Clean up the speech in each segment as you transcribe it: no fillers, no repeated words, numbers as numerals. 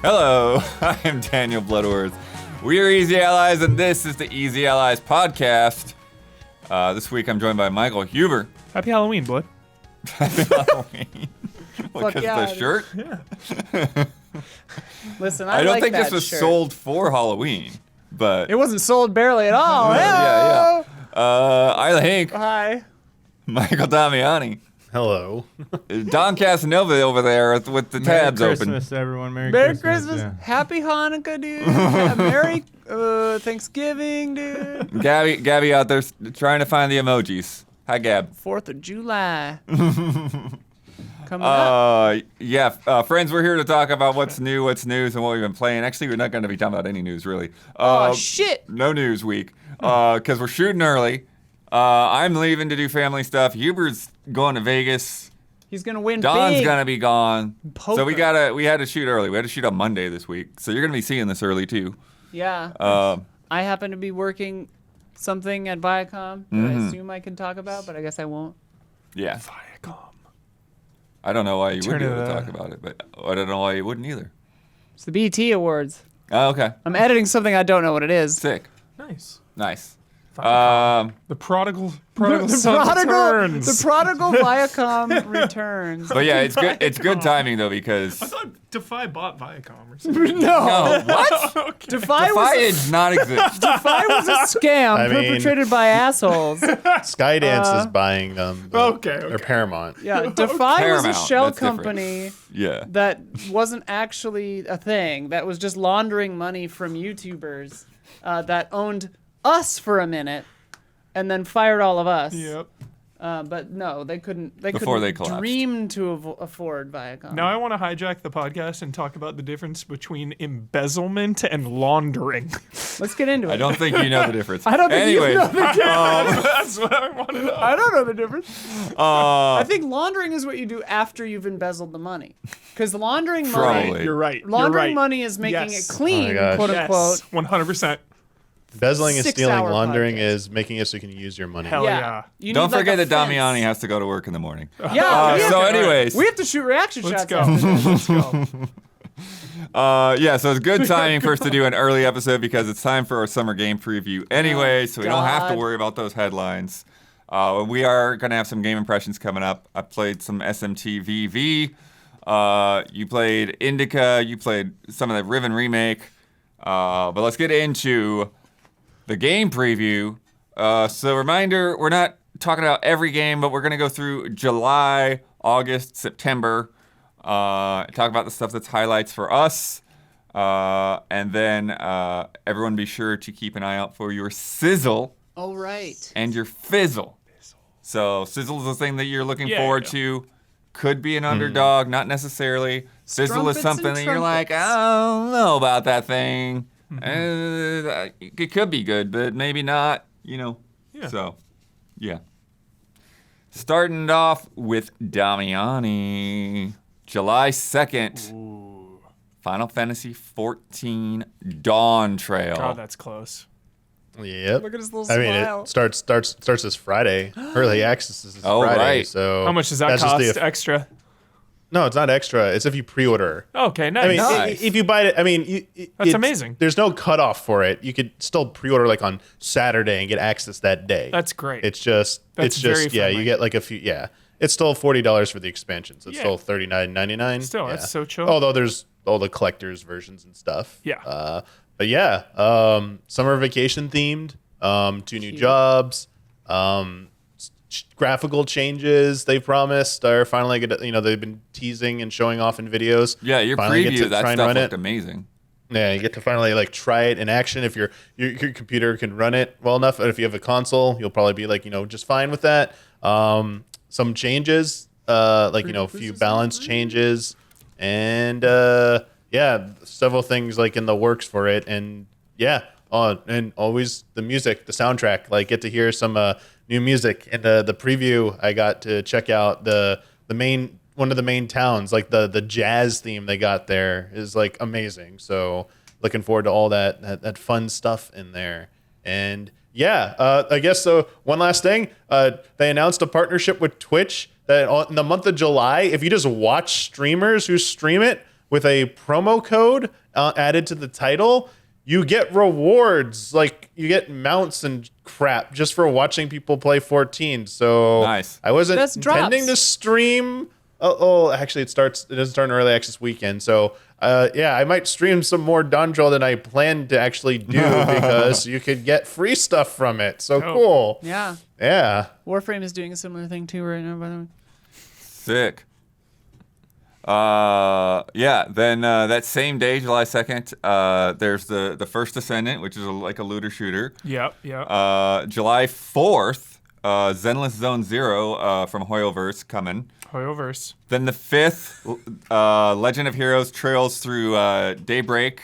Hello, I am Daniel Bloodworth. We are Easy Allies, and this is the Easy Allies podcast. This week I'm joined by Michael Huber. Happy Halloween, bud. Happy Halloween. Fuck Because yeah, the shirt? Yeah. Listen, I don't like think that this was shirt. sold for Halloween, but It wasn't sold barely at all. yeah. Isla Hank, Hi. Michael Damiani, Hello. Don Casanova over there with the tabs Merry open. Christmas, everyone. Merry Christmas. Yeah. Happy Hanukkah, dude. Merry Thanksgiving, dude. Gabby out there trying to find the emojis. Hi, Gab. 4th of July. Coming up. Friends, we're here to talk about what's new, what's news, and what we've been playing. Actually, we're not going to be talking about any news, really. Oh, shit. No news week, because we're shooting early. I'm leaving to do family stuff. Huber's going to Vegas. He's going to win Don's big. going to be gone. Poker. So we had to shoot early. We had to shoot on Monday this week. So you're going to be seeing this early, too. Yeah. I happen to be working something at Viacom that I assume I can talk about, but I guess I won't. Yeah. Viacom. I don't know why you would be able to Turn it, talk about it, but I don't know why you wouldn't either. It's the BET Awards. Oh, okay. I'm editing something I don't know what it is. Sick. Nice. Nice. The prodigal son returns. The prodigal Viacom returns. But yeah, it's good timing though, because I thought Defy bought Viacom or something. no, what? Okay. Defy Defy does not exist. was a scam I mean- perpetrated by assholes. Skydance is buying them. but Okay. They're Paramount. Yeah, Defy was a Paramount, shell that's different. company Yeah. that wasn't actually a thing. That was just laundering money from YouTubers that owned us for a minute and then fired all of us. Yep. But no, they couldn't. Before they collapsed. dream to afford Viacom. Now I want to hijack the podcast and talk about the difference between embezzlement and laundering. Let's get into it. I don't think you know the difference. I don't think you Anyways, know the difference. That's what I want to know. I don't know the difference. I think laundering is what you do after you've embezzled the money. Because laundering money, Probably. You're right. laundering You're right. money is making Yes. it clean, Oh my gosh. quote unquote. Yes. 100%. Embezzling and 6 stealing. hour Laundering podcast. is making it so you can use your money. Hell yeah. You don't need, like, forget a that fence. Damiani has to go to work in the morning. Yeah. we have So to- anyways, we have to shoot reaction Let's shots. go. After this. Let's go. so it's good timing for us to do an early episode because it's time for our summer game preview anyway, so we don't have to God. worry about those headlines. We are going to have some game impressions coming up. I played some SMT V. You played Indika. You played some of the Riven remake. But let's get into the game preview. So reminder, we're not talking about every game, but we're going to go through July, August, September. Talk about the stuff that's highlights for us. And then everyone be sure to keep an eye out for your sizzle Oh, right. and your fizzle. So sizzle is the thing that you're looking Yeah, forward yeah. to. Could be an underdog, not necessarily. Sizzle is Strumpets something and that you're like, trumpets. I don't know about that thing. It could be good, but maybe not, Yeah. So, yeah. Starting off with Damiani. July 2nd. Final Fantasy XIV Dawntrail. God, that's close. Yep. Look at his little I mean, smile. it starts this Friday. Early access is this Oh, Friday. right. So How much does that that's just cost the- extra? No, it's not extra. It's if you pre-order. Okay, nice. I mean, Nice. if you buy it, I mean, That's amazing. There's no cutoff for it. You could still pre-order like on Saturday and get access that day. That's great. It's just, That's very yeah. friendly. You get like a few, yeah. It's still $40 for the expansion, so it's Yeah. still $39.99. Still, yeah. that's so chill. Although there's all the collectors versions and stuff. Yeah. But yeah, summer vacation themed. 2 new jobs. Graphical changes they promised are finally good. They've been teasing and showing off in videos. Yeah, your Finally get preview, to that try and stuff run looked it. amazing. Yeah, you get to finally like try it in action if your computer can run it well enough. And if you have a console, you'll probably be like, just fine with that. Some changes, a few balance changes, and several things like in the works for it. And yeah, and always the music, the soundtrack. Like get to hear some new music. And the preview, I got to check out the main. One of the main towns, like the jazz theme they got there is like amazing. So looking forward to all that fun stuff in there. And yeah, I guess so. One last thing, they announced a partnership with Twitch that in the month of July, if you just watch streamers who stream it, with a promo code added to the title, you get rewards. Like you get mounts and crap just for watching people play 14. So Nice. I wasn't That's intending drops. to stream. Actually, it doesn't start in early access weekend. So I might stream some more Dawntrail than I planned to actually do because you could get free stuff from it. So cool. Yeah. Yeah. Warframe is doing a similar thing too right now, by the way. Sick. Then that same day, July 2nd, there's the First Descendant, which is like a looter shooter. Yep. July 4th, Zenless Zone Zero from Hoyoverse coming. Hoyoverse. Then the 5th, Legend of Heroes Trails Through Daybreak.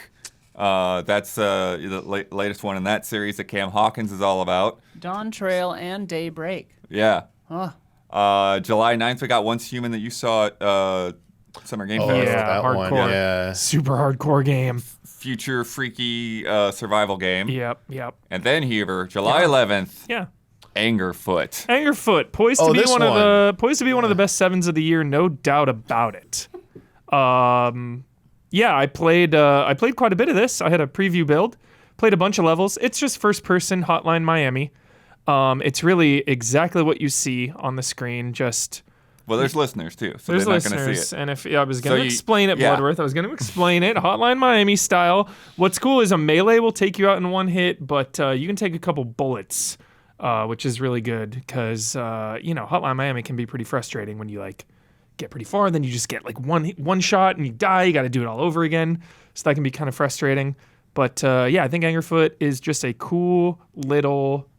That's the latest one in that series that Cam Hawkins is all about. Dawntrail and Daybreak. Yeah. Huh. July 9th, we got Once Human that you saw at Summer Game Fest. Yeah, that one. hardcore. Yeah. Super hardcore game. Future freaky survival game. Yep. And then here, July 11th, Yeah. Angerfoot. Angerfoot, poised to be this one one. of the best 7s of the year, no doubt about it. I played quite a bit of this. I had a preview build, played a bunch of levels. It's just first person Hotline Miami. It's really exactly what you see on the screen. Just Well, there's listeners too, so there's they're not going to listeners, see it. and if I was going to you- explain it, yeah. Bloodworth, I was going to explain it Hotline Miami style. What's cool is a melee will take you out in one hit, but you can take a couple bullets, which is really good because Hotline Miami can be pretty frustrating when you like get pretty far, then you just get like one shot and you die. You got to do it all over again, so that can be kind of frustrating. But I think Angerfoot is just a cool little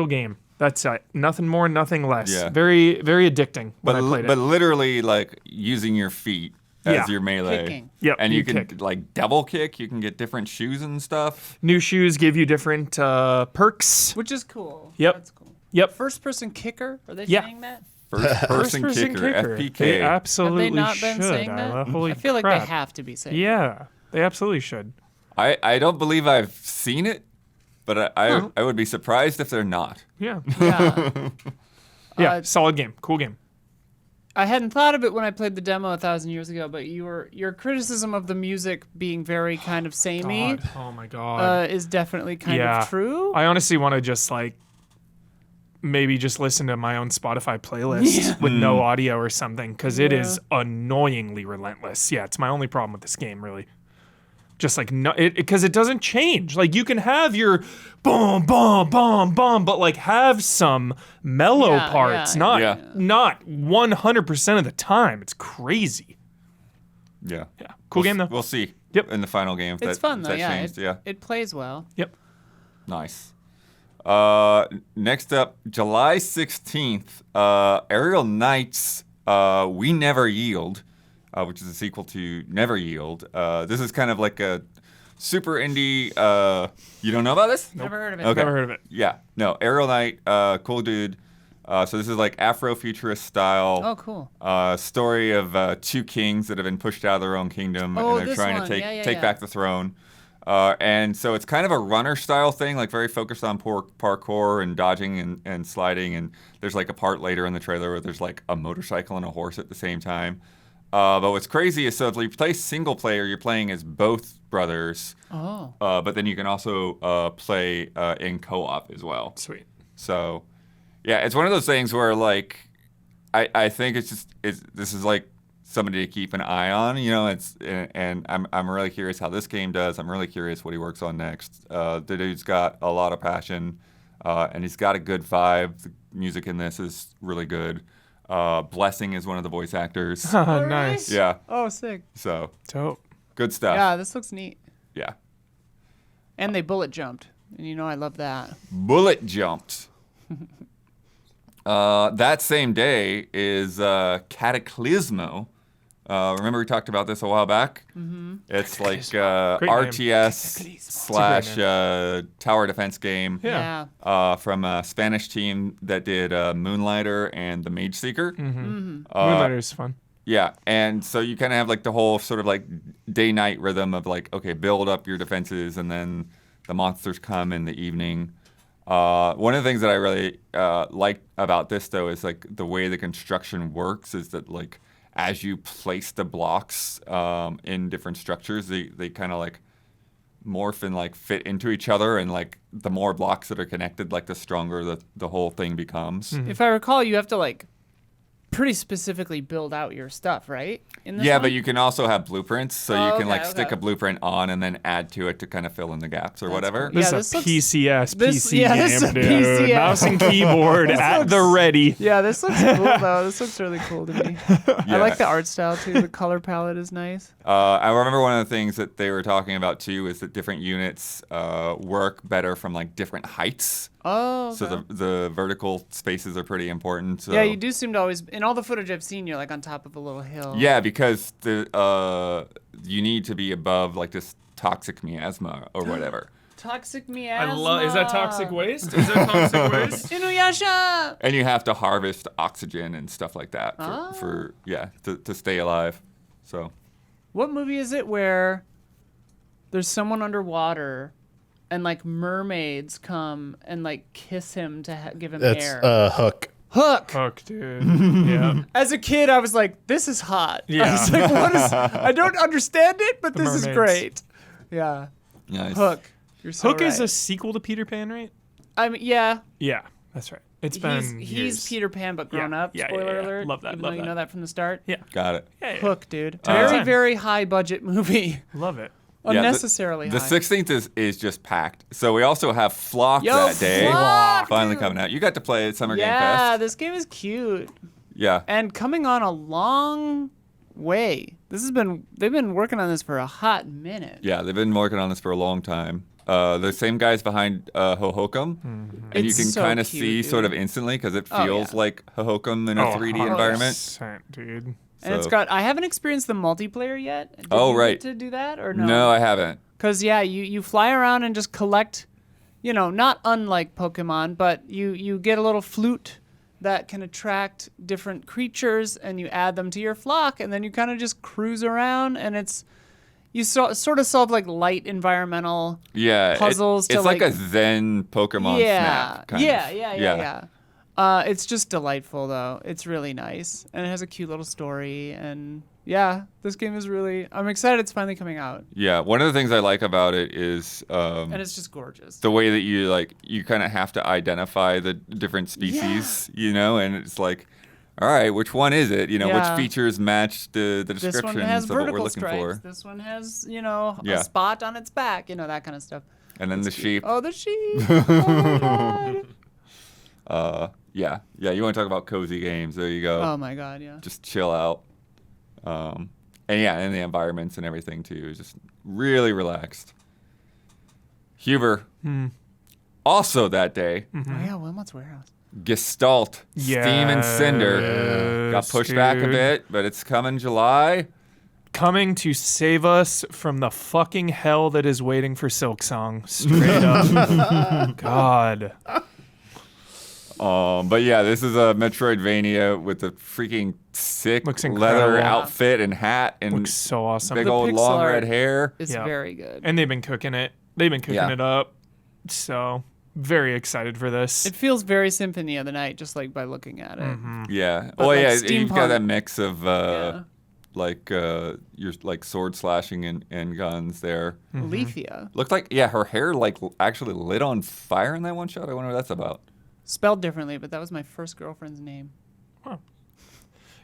game. That's nothing more, nothing less. Yeah. Very, very addicting when I played But it. literally, like using your feet as Yeah. your melee. Kicking. Yep, And you you can kick. like double kick. You can get different shoes and stuff. New shoes give you different perks. Which is cool. Yep. That's cool. Yep. First person kicker? Are they Yeah. saying that? First person kicker, They FPK. absolutely Have they not should. been saying that? Holy I feel like crap. they have to be saying Yeah, they absolutely should. I don't believe I've seen it, but I would be surprised if they're not. Yeah. that. Yeah. Uh, Solid game. Cool game. I hadn't thought of it when I played the demo 1,000 years ago, but your criticism of the music being very kind of samey God. Oh my god. is definitely kind Yeah. of true. I honestly want to just maybe just listen to my own Spotify playlist with no audio or something because it is annoyingly relentless. Yeah, it's my only problem with this game, really. Just like because it doesn't change. Like you can have your boom, boom, boom, boom, but like have some mellow Yeah, parts, yeah, not yeah. not 100% of the time. It's crazy. Yeah. Yeah, cool game though. We'll see. Yep. In the final game, if It's that, fun if though. that Yeah, changed. it plays well. Yep. Nice. Next up, July 16th, Aerial Knights, We Never Yield, which is a sequel to Never Yield. This is kind of like a super indie. You don't know about this? Never heard of it. Okay. Never heard of it. Yeah. No, Aerial Knight, cool dude. So this is like Afrofuturist style. Oh, cool. Story of two kings that have been pushed out of their own kingdom, Oh, and they're this trying one. to take Yeah, yeah, take yeah. back the throne. And so it's kind of a runner style thing, like very focused on parkour and dodging and sliding. And there's like a part later in the trailer where there's like a motorcycle and a horse at the same time. But what's crazy is so if you play single player, you're playing as both brothers. Oh. But then you can also play in co-op as well. Sweet. So, yeah, it's one of those things where like I think this is like somebody to keep an eye on, and I'm really curious how this game does. I'm really curious what he works on next. The dude's got a lot of passion, and he's got a good vibe. The music in this is really good. Blessing is one of the voice actors. really? Nice. Yeah, Oh, sick. so Dope. good stuff. Yeah, this looks neat. Yeah. And they bullet jumped. And I love that. Bullet jumped. That same day is Cataclismo. Remember we talked about this a while back? Mm-hmm. It's like Great name. RTS slash tower defense game Yeah. from a Spanish team that did Moonlighter and the Mage Seeker. Moonlighter is fun. Yeah, and so you kind of have like the whole sort of like day-night rhythm of like, okay, build up your defenses, and then the monsters come in the evening. One of the things that I really like about this though is like the way the construction works is that like as you place the blocks in different structures, they kind of like morph and like fit into each other, and like the more blocks that are connected, like the stronger the whole thing becomes. If I recall, you have to like pretty specifically build out your stuff, right? In this Yeah, one? but you can also have blueprints, so you can like okay, stick okay. a blueprint on and then add to it to kind of fill in the gaps or whatever. cool. This Yeah, is this a looks- PCS this- PC yeah, this is game, a dude. PCS. Mouse and keyboard at the ready. Yeah, this looks cool though. This looks really cool to me. I like the art style too. The color palette is nice. I remember one of the things that they were talking about too is that different units work better from like different heights. Oh, So okay. the vertical spaces are pretty important. So. Yeah, you do seem to always, in all the footage I've seen, you're like on top of a little hill. Yeah, because you need to be above like this toxic miasma or whatever. Toxic miasma. Is that toxic waste? Is that toxic waste? Inuyasha! And you have to harvest oxygen and stuff like that for to stay alive. So What movie is it where there's someone underwater and like mermaids come and like kiss him to give him That's air? Hook. Hook! Fuck, dude. Yeah. As a kid, I was like, this is hot. I Yeah. was like, what is, I don't understand it, but this is mermaids. great. Yeah. nice. Hook. You're so Hook is a right. sequel to Peter Pan, right? I mean, yeah. Yeah, that's right. It's been He's years. Peter Pan, but grown Yeah. up. Yeah, yeah, Spoiler yeah. alert. Love that, Even love though you that. know that from the start. Yeah. Got it. Yeah, yeah. Hook, dude. Time. Very, very high budget movie. Love it. Yeah, the- Unnecessarily The high. 16th is just packed. So we also have Flock Yo, that day. Flock, Finally dude. coming out. You got to play at Summer Game Yeah, Fest. this game is cute Yeah. and coming on a long way. They've been working on this for a hot minute. Yeah, they've been working on this for a long time. The same guys behind Hohokum, and you It's can so kind of cute, see dude. sort of instantly because it Oh, feels yeah. like Hohokum in a 3D environment. 100%, dude. And it's So- got. I haven't experienced the multiplayer yet. Did Oh, you right. get to do that or no? No, I haven't. Because yeah, you fly around and just collect, not unlike Pokemon, but you get a little flute that can attract different creatures, and you add them to your flock, and then you kind of just cruise around, and sort of solve like light environmental Yeah, puzzles to, it's like a like- Zen Pokemon Snap. Kind of. Yeah. It's just delightful though. It's really nice, and it has a cute little story, and yeah, this game is really. I'm excited it's finally coming out, Yeah, one of the things I like about it is and it's just gorgeous. the way that you kind of have to identify the different species, and it's like, all right, which one is it? Yeah. Which features match the This descriptions one has of what we're vertical looking stripes. for. This one has, Yeah. a spot on its back, that kind of stuff. And then the sheep. Oh, the sheep. Oh my god. Yeah. You want to talk about cozy games? There you go. Oh my god, yeah. Just chill out. And the environments and everything too is just really relaxed. Huber. Also that day, Oh yeah, Wilmot's Warehouse. Gestalt, Steam and Cinder got Yes, pushed back a dude. bit, but it's coming July. Coming to save us from the fucking hell that is waiting for Silksong. Straight up. God. But yeah, this is a Metroidvania with a freaking sick Looks leather incredible. outfit and hat and Looks so awesome. big The old pixel long art red hair. It's Yeah. very good. And they've been cooking it. They've been cooking Yeah. it up. So, very excited for this. It feels very Symphony of the Night just like by looking at it. Yeah. But Oh like yeah, you've got steampunk. that mix of Yeah. your like sword slashing and guns there. Alethea. Looked like her hair actually lit on fire in that one shot. I wonder what that's about. Spelled differently, but that was my first girlfriend's name.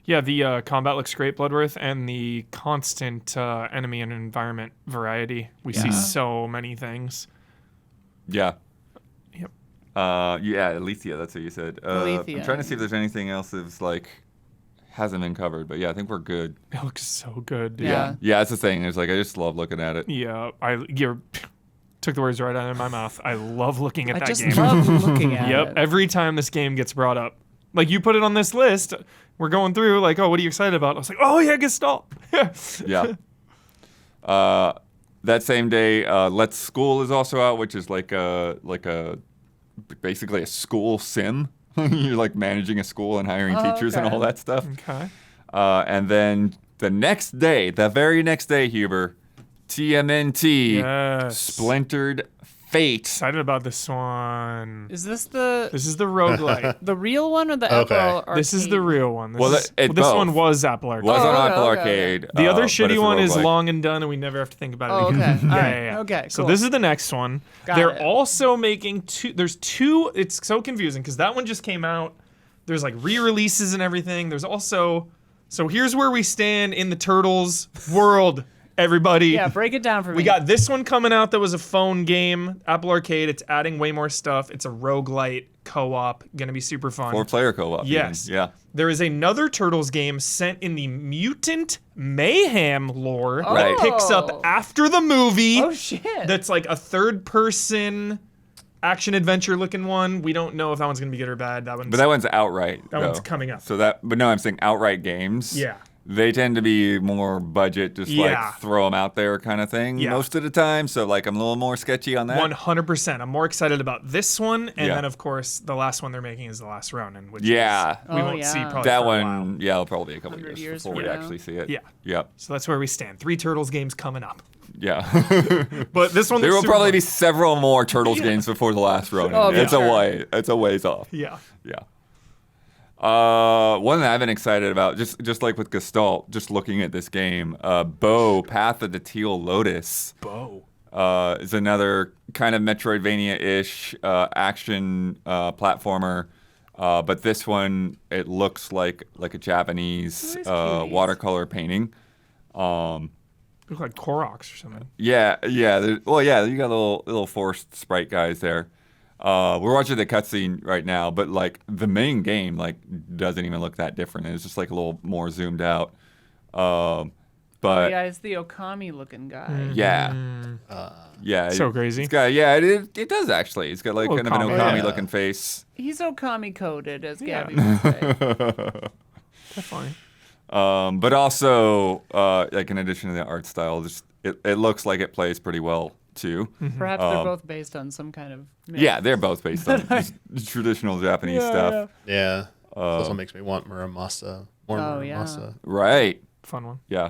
Yeah, the combat looks great, Bloodworth, and the constant enemy and environment variety. We see so many things. Yeah. Yep. Alethea, that's what you said. Alethea, I'm trying to see if there's anything else that's hasn't been covered, but yeah, I think we're good. It looks so good. Dude. Yeah. Yeah, that's the thing. It's I just love looking at it. Yeah, you took the words right out of my mouth. I love looking at I that just game. love looking at Yep. it. Every time this game gets brought up, like you put it on this list, we're going through like, oh, what are you excited about? I was like, oh yeah, Gestalt. Yeah. That same day, Let's School is also out, which is basically a school sim. You're like managing a school and hiring teachers and okay. all that stuff. Okay. And then the very next day, Huber, TMNT, Yes. Splintered Fate. Excited about this one. Is this the This is the roguelite. the real one or the Okay. Apple Arcade? This is the real one. This, Well, is- it's this both. one was Apple Arcade. Was on okay, Apple okay, Arcade. The other but shitty it's a one is roguelike. long and done, and we never have to think about it Oh, again. okay. Yeah, All right. yeah, yeah. Okay, So cool. this is the next one. Got They're it. also making two. There's two. It's so confusing because that one just came out. There's like re-releases and everything. There's also. So here's where we stand in the Turtles world, everybody. Yeah, break it down for me. We got this one coming out that was a phone game, Apple Arcade. It's adding way more stuff. It's a roguelite co-op, gonna be super fun. 4-player co-op. Yes. even. Yeah. There is another Turtles game set in the Mutant Mayhem lore Right. that picks up after the movie. Oh shit. That's like a third-person action-adventure looking one. We don't know if that one's gonna be good or bad. That one's But that one's outright. that one's though. coming up. So but no, I'm saying outright games. Yeah. They tend to be more budget, just Yeah. like throw them out there kind of thing Yeah. most of the time. So like I'm a little more sketchy on that. 100%. I'm more excited about this one, and Yeah. then of course the last one they're making is the Last Ronin, which Yeah. is, we Oh, won't see yeah. probably That for a while. one, yeah, it'll probably be a couple 100 years years before from we now. actually see it. Yeah. Yep. So that's where we stand. 3 Turtles games coming up. Yeah. But this one There looks will super probably fun. be several more Turtles games before the last Ronin. Oh, for it's sure. It's a ways off. Yeah. Yeah. One that I've been excited about, just like with Gestalt, just looking at this game, Bo, Path of the Teal Lotus. Bo. Is another kind of Metroidvania-ish action platformer, but this one it looks like a Japanese Nice cuties. watercolor painting. Look like Koroks or something. Yeah. Well, yeah, you got little forced sprite guys there. We're watching the cutscene right now, but like the main game like doesn't even look that different. It's just like a little more zoomed out. But yeah, it's the Okami looking guy. yeah. Yeah, So crazy. It's got, yeah, it does actually. It's got like kind of an Okami. Okami Yeah. looking face. He's Okami coded, as Yeah. Gabby would say. That's funny. But also, like in addition to the art style, just it looks like it plays pretty well too. Perhaps they're both based on some kind of myth. Yeah, they're both based on just traditional Japanese stuff. Yeah. It also makes me want Muramasa. More Oh, yeah. Muramasa. Right. Fun one. Yeah.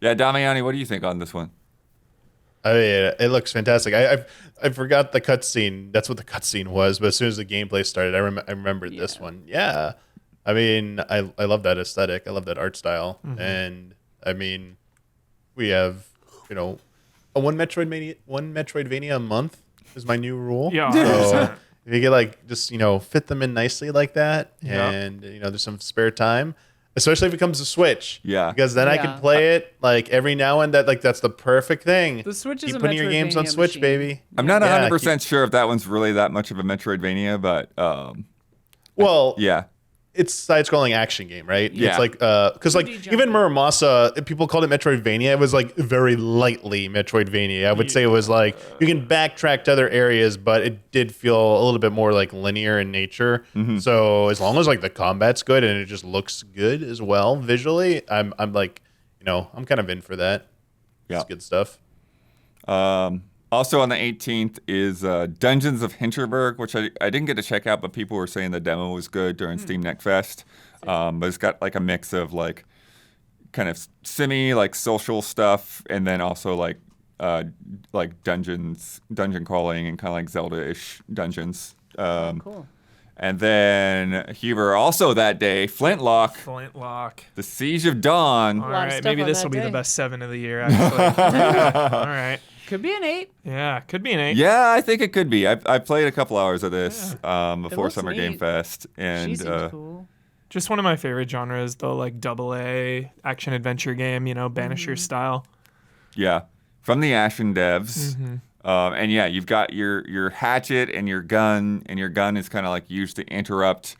Yeah, Damiani, what do you think on this one? I mean, it looks fantastic. I forgot the cutscene. That's what the cutscene was. But as soon as the gameplay started, I remembered this one. Yeah. I mean, I love that aesthetic. I love that art style. And I mean, we have, a one Metroidvania a month is my new rule. Yeah, So 100%. if you could like just fit them in nicely like that, Yeah. and there's some spare time. Especially if it comes to Switch. Yeah. Because then I Yeah. can play it like every now and then. Like that's the perfect thing. The Switch is Keep a putting your games on Metroidvania Switch, machine. baby. I'm not Yeah, 100% sure if that one's really that much of a Metroidvania, but Well, yeah. it's side-scrolling action game, right? Yeah. It's like because like 2D even jumping. Muramasa, people called it Metroidvania. It was like very lightly Metroidvania. I would say it was like you can backtrack to other areas, but it did feel a little bit more like linear in nature. So as long as like the combat's good and it just looks good as well visually, I'm like I'm kind of in for that. Yeah. It's good stuff. Also on the 18th is Dungeons of Hinterberg, which I didn't get to check out, but people were saying the demo was good during Steam Next Fest. But it's got like a mix of like kind of like social stuff, and then also like dungeon crawling and kind of like Zelda-ish dungeons. Cool. And then Huber also that day, Flintlock, Flintlock. The Siege of Dawn. All lot of right, stuff maybe on this that will be the day. best 7 of the year, actually. All right. Could be an 8. Yeah, could be an 8. Yeah, I think it could be. I played a couple hours of this before looks Summer Game neat. Fest, She and seems cool. Just one of my favorite genres, though, like AA action adventure game, Banisher style. yeah, from the Ashen devs. And yeah, you've got your hatchet and your gun is kind of like used to interrupt,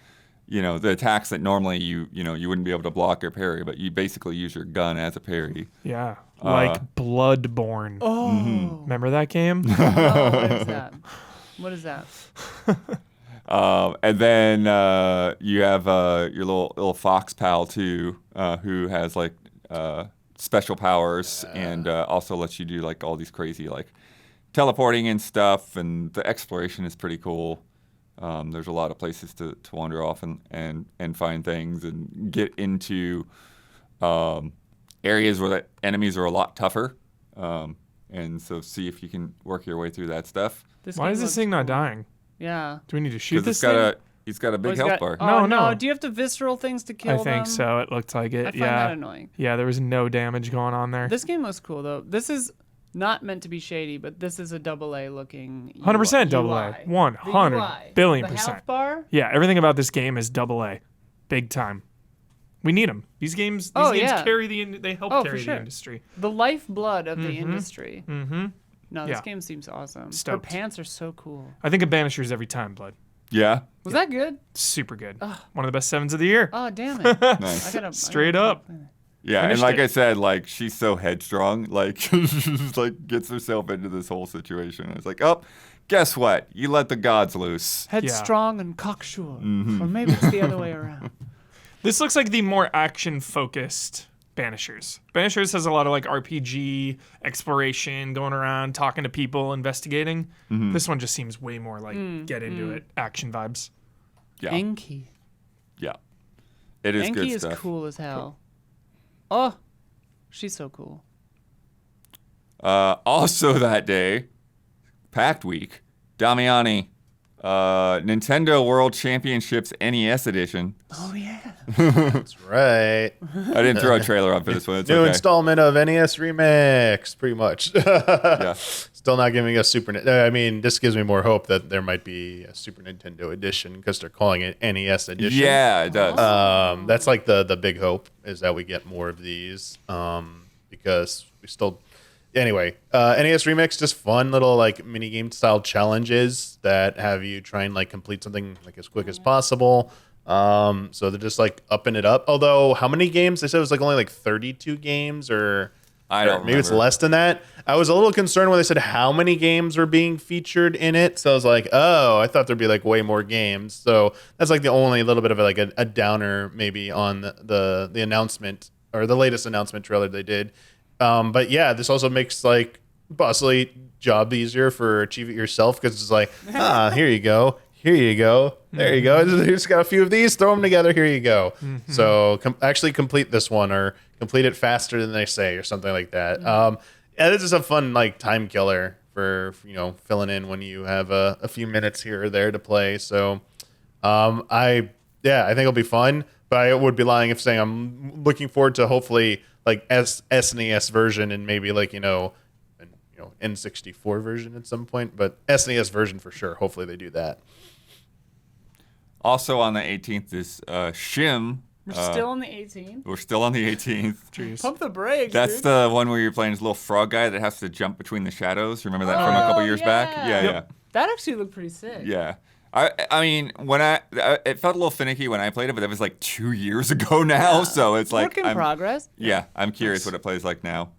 the attacks that normally you wouldn't be able to block or parry, but you basically use your gun as a parry. Yeah, like Bloodborne. Oh. Remember that game? Oh, what is that? What is that? And then you have your little fox pal too, who has like special powers and also lets you do like all these crazy like teleporting and stuff, and the exploration is pretty cool. There's a lot of places to wander off and find things and get into areas where the enemies are a lot tougher. and so see if you can work your way through that stuff. Why game is this looks thing not cool. dying? Yeah. Do we need to shoot Because this thing? he's got a big he's health got- bar. Oh, No. Do you have to visceral things to kill I them? think so. It looked like it. I find yeah. that annoying. Yeah, there was no damage going on there. This game looks cool though. This is not meant to be shady, but this is a AA looking. 100% double A. UI. 100 The UI. billion The percent. health bar. Yeah, everything about this game is double A. Big time. We need them. These games carry they help Oh, carry for sure. the industry. The lifeblood of the industry. Mm-hmm. No, this Yeah. game seems awesome. Stoked. Her pants are so cool. I think it banishers every time, Blood. Yeah. Was that good? Super good. One of the best 7s of the year. Oh damn it! Nice. Straight up. Yeah, and Finished like it. I said, like she's so headstrong, like she just like gets herself into this whole situation. It's like, oh, guess what? You let the gods loose. Headstrong and cocksure, Mm-hmm. or maybe it's the other way around. This looks like the more action-focused Banishers. Banishers has a lot of like RPG exploration, going around, talking to people, investigating. This one just seems way more like get into it, action vibes. Yeah, Enki. yeah, it is good Enki is stuff. cool as hell. Oh, she's so cool. Also that day, Pact Week, Damiani, Nintendo World Championships NES Edition. Oh yeah. That's right. I didn't throw a trailer up for this one. It's New okay. installment of NES Remix, pretty much. Yeah. Still not giving us I mean, this gives me more hope that there might be a Super Nintendo edition because they're calling it NES edition. Yeah, it does. That's like the big hope is that we get more of these because we still. Anyway, NES Remix, just fun little like mini game style challenges that have you try and like complete something like as quick as possible. So they're just like upping it up. Although how many games? They said it was like only like 32 games or I don't maybe it's remember. less than that. I was a little concerned when they said how many games were being featured in it. So I was like, oh, I thought there'd be like way more games. So that's like the only little bit of like a downer maybe on the announcement or the latest announcement trailer they did. But yeah, this also makes like possibly job easier for Achieve It Yourself because it's like, here you go. Here you go. There you go. Just got a few of these. Throw them together. Here you go. So actually complete this one or complete it faster than they say or something like that. Yeah, this is a fun like time killer for filling in when you have a few minutes here or there to play. So I think it'll be fun. But I would be lying if saying I'm looking forward to hopefully like SNES version and maybe like N64 version at some point. But SNES version for sure. Hopefully they do that. Also on the 18th is Shin. We're still on the 18. We're still on the 18th. Jeez. Pump the brakes. That's dude. the one where you're playing this little frog guy that has to jump between the shadows. Remember that from a couple years back? Yeah, Yep. That actually looked pretty sick. yeah. I mean, when it felt a little finicky when I played it, but that was like 2 years ago now. So it's like Work in progress. Yeah, I'm curious what it plays like now.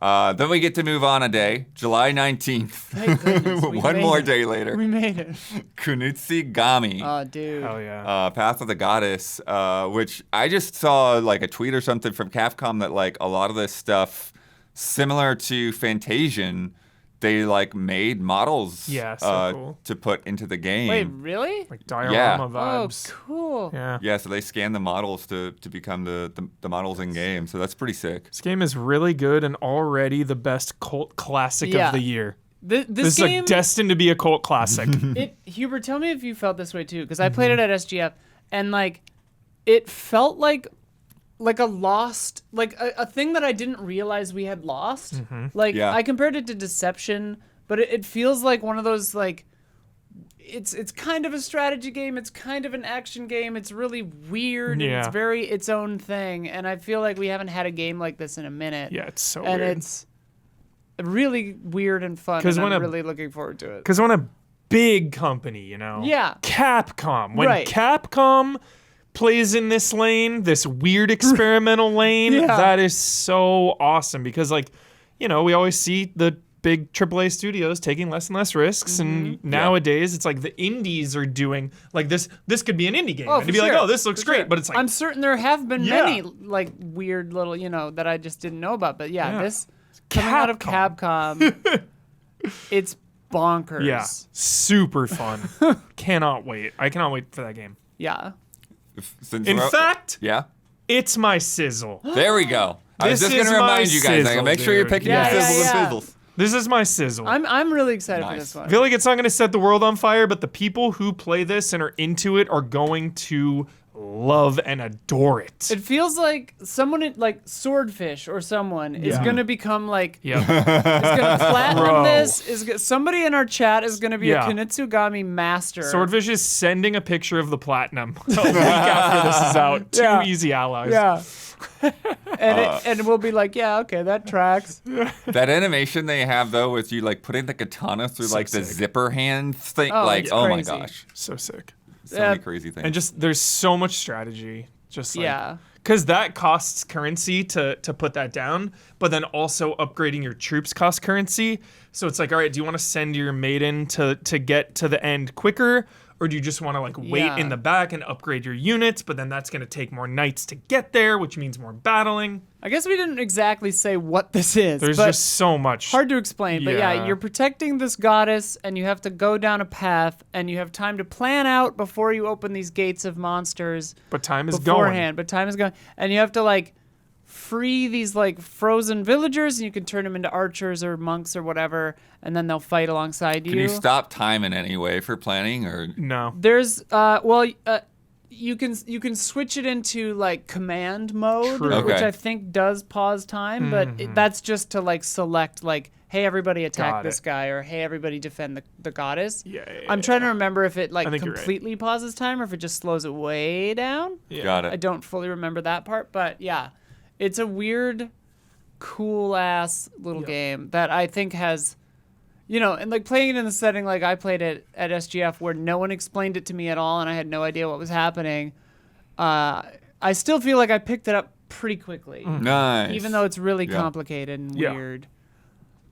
Then we get to move on a day, July 19th. Thank goodness, we One made more it. day later. We made it. Kunitsu-Gami. Oh, dude. Hell yeah. Path of the Goddess, which I just saw like a tweet or something from Capcom that like a lot of this stuff, similar to Fantasian, they like made models Yeah, so cool. to put into the game. Wait, really? Like diorama Yeah. Oh, vibes. cool. Yeah. Yeah, so they scan the models to become the models in game. So that's pretty sick. This game is really good and already the best cult classic Yeah. of the year. This This game, is like destined to be a cult classic. Hubert, tell me if you felt this way too, because I played it at SGF, and like, it felt like a lost, like a thing that I didn't realize we had lost. Like Yeah. I compared it to Deception, but it feels like one of those like, it's kind of a strategy game, it's kind of an action game, it's really weird, and Yeah. it's very its own thing, and I feel like we haven't had a game like this in a minute. Yeah, it's so and weird. it's really weird and fun. 'Cause And when I'm a- really looking forward to it. Because when a big company, Yeah. Capcom, when Right. Capcom plays in this lane, this weird experimental lane, Yeah. that is so awesome because like, we always see the big AAA studios taking less and less risks, and nowadays it's like the indies are doing like this could be an indie game. Oh, and for to be like, sure. oh, this looks For great, sure. but it's like I'm certain there have been Yeah. many like weird little, that I just didn't know about. But yeah, Yeah. this coming out of Capcom, it's bonkers. yeah, super fun. Cannot wait. I cannot wait for that game. Yeah. Since In we're- fact, yeah, it's my sizzle. there we go. I was This just is gonna remind my you guys. sizzle, make sure you're dude. picking Yeah, your yeah, sizzles yeah. and fizzles. This is my sizzle. I'm really excited for Nice. this I one. feel like it's not going to set the world on fire, but the people who play this and are into it are going to love and adore it. It feels like someone like Swordfish or someone is Yeah. gonna become like Yep. is gonna platinum Bro. this. Somebody in our chat is gonna be Yeah. a Kunitsu-Gami master. Swordfish is sending a picture of the platinum a week after this is out. Two Yeah. easy allies. Yeah. And we'll be like, yeah, okay, that tracks. That animation they have though, with you like putting the katana through So like the sick. zipper hand thing, Oh, like it's oh my crazy. gosh, So sick. so Yeah. many crazy things. And just there's so much strategy. Just like, Yeah. because that costs currency to put that down, but then also upgrading your troops costs currency. So it's like, all right, do you want to send your maiden to get to the end quicker, or do you just want to like wait Yeah. in the back and upgrade your units? But then that's going to take more knights to get there, which means more battling. I guess we didn't exactly say what this is. There's but just so much. hard to explain. But yeah, Yeah. you're protecting this goddess, and you have to go down a path, and you have time to plan out before you open these gates of monsters But time is beforehand. But time is going, and you have to like free these like frozen villagers, and you can turn them into archers or monks or whatever, and then they'll fight alongside you. Can you stop time in any way for planning, or going. No. There's you can switch it into like command mode, True. which Okay. I think does pause time, but that's just to like select like, hey, everybody attack Got this it. guy, or hey, everybody defend the goddess. Yeah. I'm trying to remember if it like I think you're right. completely pauses time or if it just slows it way down. got I it? don't fully remember that part, but yeah, it's a weird, cool ass little Yeah. game that I think has, you know, and like playing it in the setting like I played it at SGF where no one explained it to me at all and I had no idea what was happening. I still feel like I picked it up pretty quickly, Nice. even though it's really Yeah. complicated and Yeah. weird.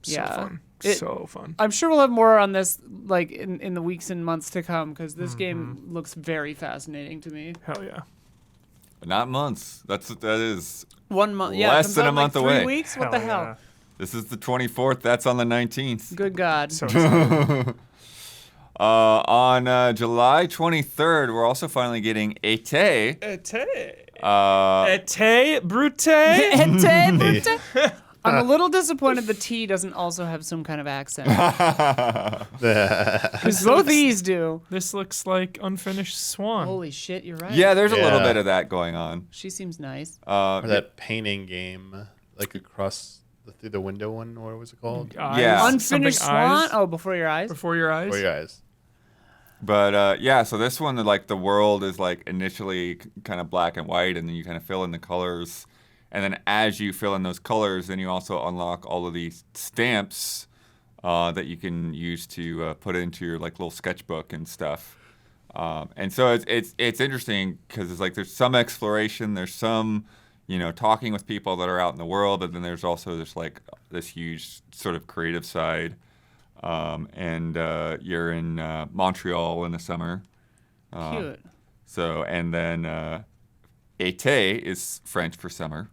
So Yeah. fun. It- So fun. I'm sure we'll have more on this like in the weeks and months to come because this game looks very fascinating to me. Hell yeah. Not months. That is. 1 month, yeah, it Less comes than out a in, like, month 3 away. weeks. What the hell? yeah. This is the 24th. That's on the 19th. Good God. So excited. On July 23rd, we're also finally getting Ete. Ete. Uh, Ete brute. I'm a little disappointed the T doesn't also have some kind of accent. Because both these do. This looks like Unfinished Swan. Holy shit, you're right. yeah, there's a little Yeah. bit of that going on. She seems nice. Or that painting game, like across through the window one, or what was it called? Eyes, Yeah. Unfinished something Swan? eyes Oh, Before Your Eyes? before your eyes. For you guys. But yeah, so this one, like the world is like initially kind of black and white, and then you kind of fill in the colors. And then as you fill in those colors, then you also unlock all of these stamps that you can use to put into your like little sketchbook and stuff. And so it's interesting because it's like there's some exploration, there's some talking with people that are out in the world, but then there's also this huge sort of creative side. And you're in Montreal in the summer. Cute. So, and then été is French for summer.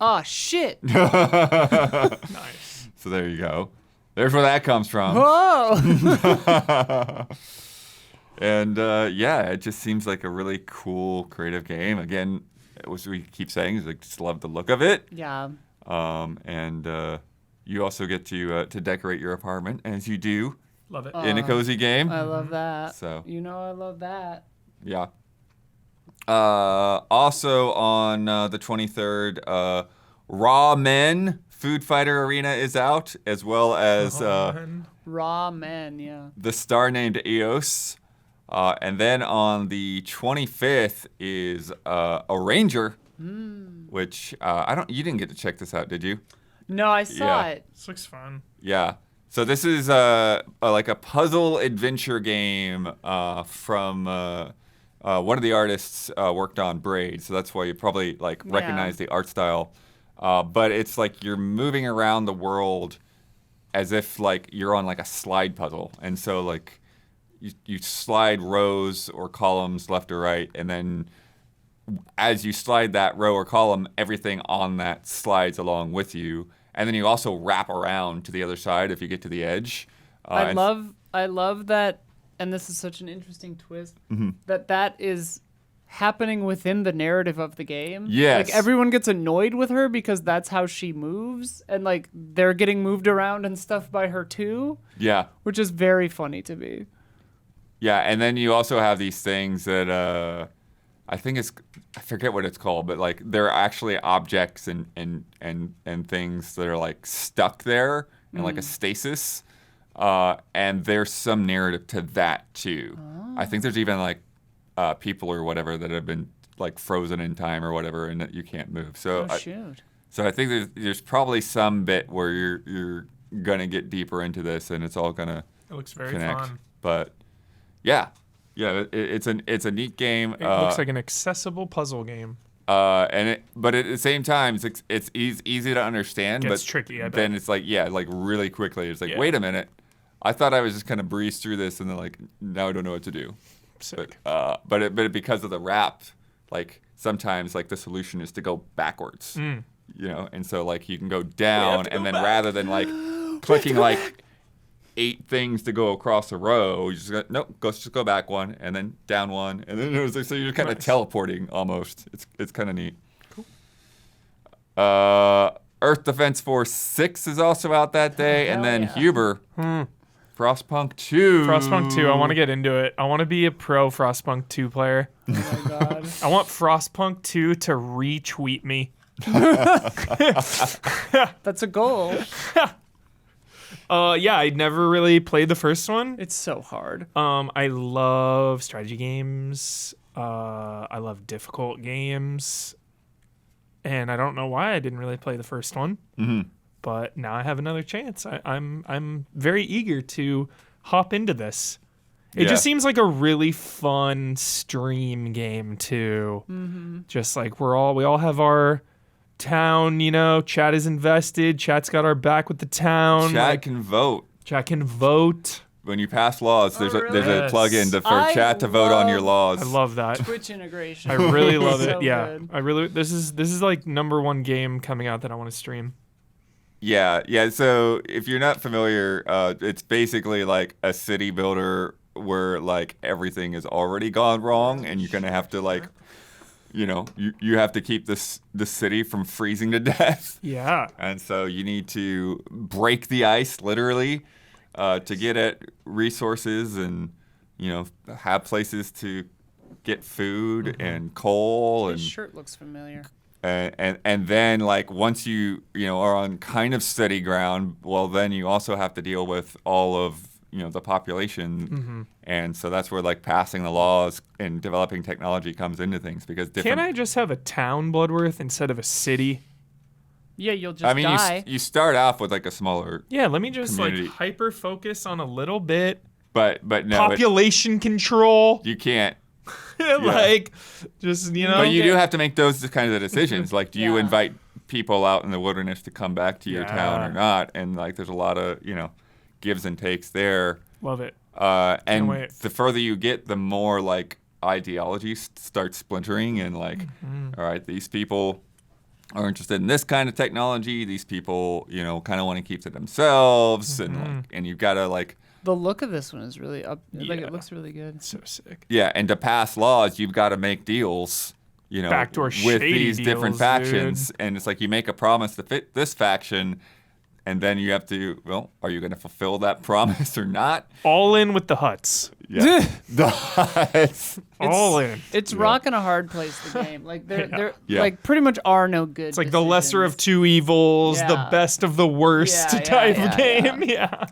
Oh, shit. Nice. So there you go. There's where that comes from. Whoa. And yeah, it just seems like a really cool, creative game. Again, what we keep saying is like just love the look of it. Yeah. And you also get to decorate your apartment as you do Love it. in a cozy game. I love that. So. You know I love that. Yeah. Also on the 23rd, Raw Men Food Fighter Arena is out, as well as Raw men, yeah. the star named Eos. And then on the 25th is a Ranger, which you didn't get to check this out, did you? No, I saw Yeah. it. This looks fun. Yeah. So this is like a puzzle adventure game from one of the artists worked on Braid, so that's why you probably recognize the art style. But it's like you're moving around the world as if like you're on like a slide puzzle, and so like you slide rows or columns left or right, and then as you slide that row or column, everything on that slides along with you. And then you also wrap around to the other side if you get to the edge. I love that, and this is such an interesting twist, Mm-hmm. that is happening within the narrative of the game. Yes. Like everyone gets annoyed with her because that's how she moves, and like they're getting moved around and stuff by her too, Yeah. which is very funny to me. Yeah, and then you also have these things that I forget what it's called, but like they're actually objects and things that are like stuck there in like a stasis. And there's some narrative to that too. I think there's even like people or whatever that have been like frozen in time or whatever, and that you can't move. So Shoot. so I think there's probably some bit where you're gonna get deeper into this, and it's all gonna It looks very connect. fun. But yeah, it's a neat game. It looks like an accessible puzzle game. But at the same time, it's easy to understand. Gets but tricky, I bet. then it's like really quickly. It's like, Yeah. wait a minute, I thought I was just kind of breeze through this, and then like now I don't know what to do. Sick. But because of the wrap, like sometimes like the solution is to go backwards. You know, and so like you can go down, and then rather than like clicking like 8 things to go across a row, you just go, nope, just go back one, and then down one, and then it was like, so you're kind of teleporting almost. It's kind of neat. Cool. Earth Defense Force 6 is also out that day, and then Huber, Frostpunk 2. Frostpunk 2, I want to get into it. I want to be a pro Frostpunk 2 player. Oh my god. I want Frostpunk 2 to retweet me. That's a goal. Yeah, I'd never really played the first one. It's so hard. I love strategy games. I love difficult games. And I don't know why I didn't really play the first one. Mm-hmm. But now I have another chance. I'm very eager to hop into this. It just seems like a really fun stream game too. Mm-hmm. Just like we all have our town, you know, chat is invested. Chat's got our back with the town. Chat can vote. Chat can vote. When you pass laws, there's really? a plug-in for I chat to vote on your love- laws. I love that. Twitch integration. I really love it. So Yeah. good. This is like #1 game coming out that I want to stream. Yeah. So if you're not familiar, it's basically like a city builder where like everything has already gone wrong, and you're gonna have to like, you know, you have to keep the city from freezing to death. Yeah. And so you need to break the ice literally to get at resources and, you know, have places to get food and coal His and shirt looks familiar. and then like once you know are on kind of steady ground, well then you also have to deal with all of, you know, the population, and so that's where like passing the laws and developing technology comes into things, because different. Can I just have a town, Bloodworth, instead of a city? Yeah, you'll just I mean, die. you start off with like a smaller, Yeah, let me just Community. like hyper focus on a little bit. but no, Population control. you can't. Like, just, you know. But you do have to make those kinds of decisions. Like, do you Yeah. invite people out in the wilderness to come back to your town or Yeah. not? And like, there's a lot of, you know, gives and takes there. Love it. And wait. the further you get, the more like ideologies start splintering, and like, all right, these people are interested in this kind of technology. These people, you know, kind of want to keep to themselves, and like, and you've got to like, The look of this one is really up. Like Yeah. it looks really good. So sick. yeah, and to pass laws, you've got to make deals, you know, Backdoor with shady these different deals, factions, dude. and it's like you make a promise to fit this faction, and then you have to, well, are you going to fulfill that promise or not? All in with the huts. Yeah. It's- All in. It's rocking a hard place. The game, like there Yeah. like pretty much are no good. It's like the lesser of two evils, the Yeah. best of the worst Yeah, type yeah, of game. Yeah.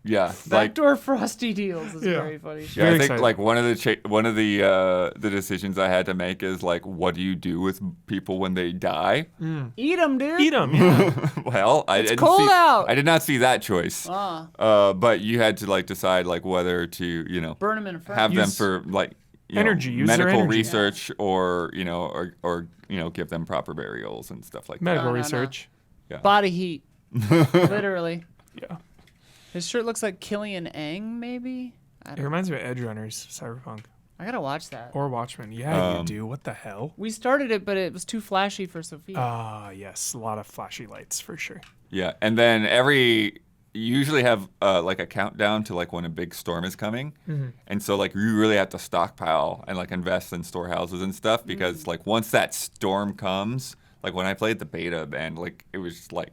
yeah, like Backdoor frosty deals is Yeah. very funny. yeah, Very I think exciting. like one of the decisions I had to make is like, what do you do with people when they die? Eat them, dude. Eat them. Yeah. Well, I didn't cold see, out. I did not see that choice. But you had to like decide like whether to, you know, Burn them in a furnace. have them Use for like, you energy, know, use their medical energy. research, or you know, or you know, give them proper burials and stuff like that. Medical No. research. Body heat. Literally. Yeah. His shirt looks like Killian Ang, maybe. It reminds me of Edge Runners, Cyberpunk, I gotta watch that. or Watchmen. Yeah, you do. What the hell? We started it, but it was too flashy for Sophia. Ah, yes, a lot of flashy lights for sure. Yeah, and then every you usually have like a countdown to like when a big storm is coming, and so like you really have to stockpile and like invest in storehouses and stuff because like once that storm comes, like when I played the beta, man, like it was just like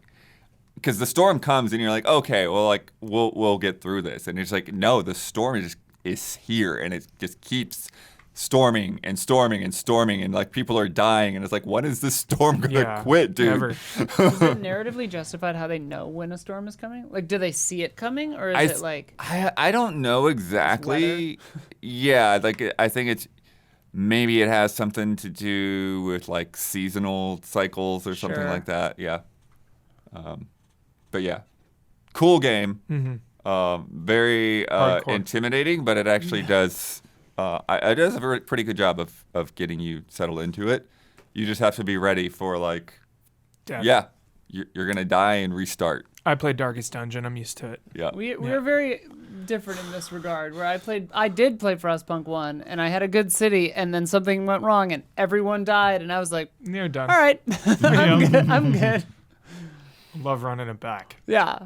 because the storm comes and you're like, okay, well like we'll get through this, and it's like no, the storm is here and it just keeps storming and storming and storming, and like people are dying, and it's like, when is this storm gonna quit, dude? Never. Is it narratively justified how they know when a storm is coming? Like, do they see it coming, or is it like? I don't know exactly. Yeah, like I think it's maybe it has something to do with like seasonal cycles or something like that. Yeah. But yeah, cool game. Very intimidating, but it actually does. It does a pretty good job of getting you settled into it. You just have to be ready for like, Death. you're gonna die and restart. I played Darkest Dungeon. I'm used to it. Yeah, We're very different in this regard. Where I did play Frostpunk 1, and I had a good city, and then something went wrong, and everyone died, and I was like, You're done. all right, I'm good. Love running it back. Yeah.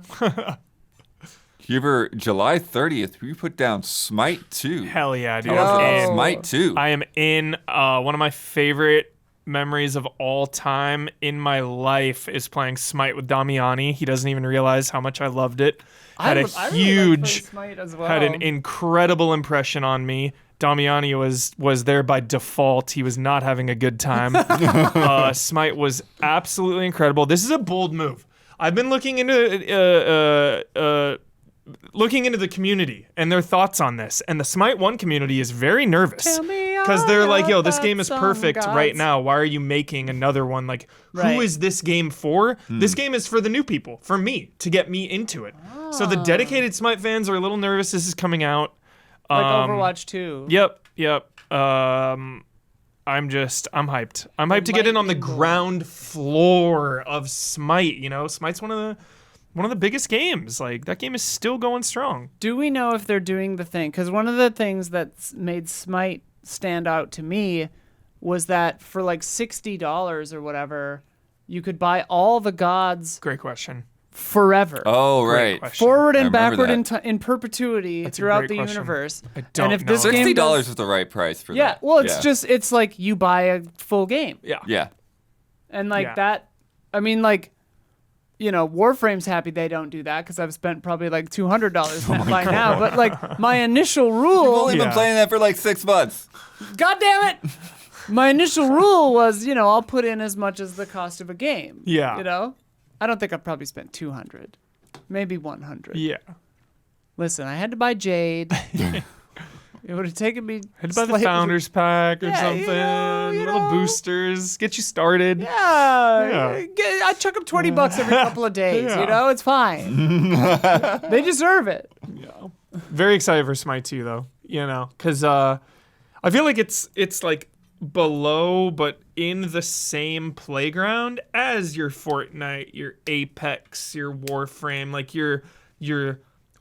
Huber, July 30th, we put down Smite 2. Hell yeah, dude. Tell us I'm about in. Smite 2. I am in. One of my favorite memories of all time in my life is playing Smite with Damiani. He doesn't even realize how much I loved it. Had a I really huge, like Smite as well. had an incredible impression on me. Damiani was there by default. He was not having a good time. Smite was absolutely incredible. This is a bold move. I've been looking into the community and their thoughts on this, and the Smite 1 community is very nervous because they're like, yo, this game is perfect right now. Why are you making another one? Like, who is this game for? This game is for the new people, for me, to get me into it. So the dedicated Smite fans are a little nervous this is coming out. Like Overwatch 2. Yep. I'm hyped. I'm hyped to get in on the ground floor of Smite. You know, Smite's one of the biggest games. Like, that game is still going strong. Do we know if they're doing the thing? Because one of the things that made Smite stand out to me was that for like $60 or whatever, you could buy all the gods Great question. forever. Oh, Great right. question. Forward I and remember backward in perpetuity That's a throughout great the question. universe. I don't and if know. this game $60 does, is the right price for yeah, that. well, it's like you buy a full game. Yeah. Yeah. And like Yeah. that, I mean, like, you know, Warframe's happy they don't do that because I've spent probably like $200 by now. But like my initial You've rule, only been playing that for like 6 months. God damn it! My initial rule was, you know, I'll put in as much as the cost of a game. Yeah. You know, I don't think I've probably spent 200, maybe 100. Yeah. Listen, I had to buy Jade. It would have taken me. Had to buy the slightly- Founders Pack or Yeah, something. you Little know. boosters. Get you started. Yeah, Yeah. I chuck up $20 every couple of days. Yeah. You know, it's fine. They deserve it. Very excited for Smite 2 though, you know, because I feel like it's like below but in the same playground as your Fortnite, your Apex, your Warframe, like your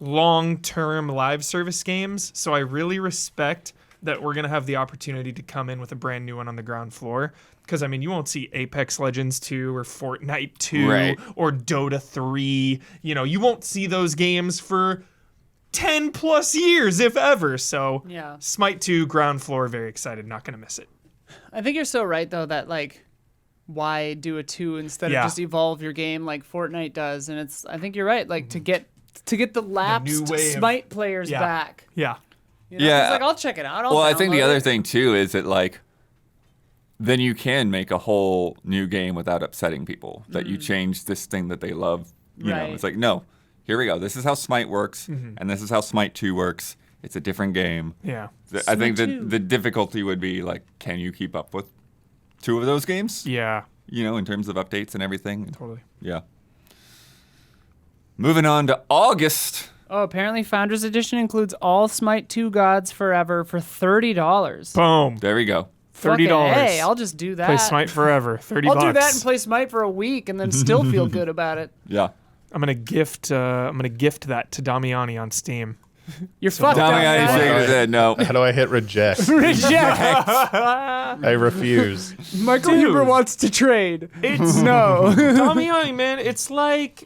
long-term live service games. So I really respect that we're going to have the opportunity to come in with a brand new one on the ground floor. Because, I mean, you won't see Apex Legends 2 or Fortnite 2 Right. or Dota 3. You know, you won't see those games for 10 plus years, if ever. So, Yeah. Smite 2, ground floor, very excited. Not going to miss it. I think you're so right though that like, why do a 2 instead Yeah. of just evolve your game like Fortnite does? And I think you're right. Like to get the lapsed wave. Smite players Yeah. back. Yeah. You know? Yeah. It's like I'll check it out. Well, I think the download other it. thing too is that like then you can make a whole new game without upsetting people. That you change this thing that they love. You know, Right. it's like, no, here we go. This is how Smite works, and this is how Smite 2 works. It's a different game. Yeah. I think Smite that 2. the difficulty would be like, can you keep up with 2 of those games? Yeah. You know, in terms of updates and everything. Totally. Yeah. Moving on to August. Oh, apparently Founders Edition includes all Smite 2 gods forever for $30. Boom. There we go. $30. Fucking hey, I'll just do that. Play Smite forever. $30. I'll do that and play Smite for a week and then still feel good about it. Yeah. I'm gonna gift that to Damiani on Steam. You're fucked up. Damiani man. shaking his head. No. How do I hit reject? Reject. I refuse. Michael Dude. Huber wants to trade. It's No. Damiani, man. It's like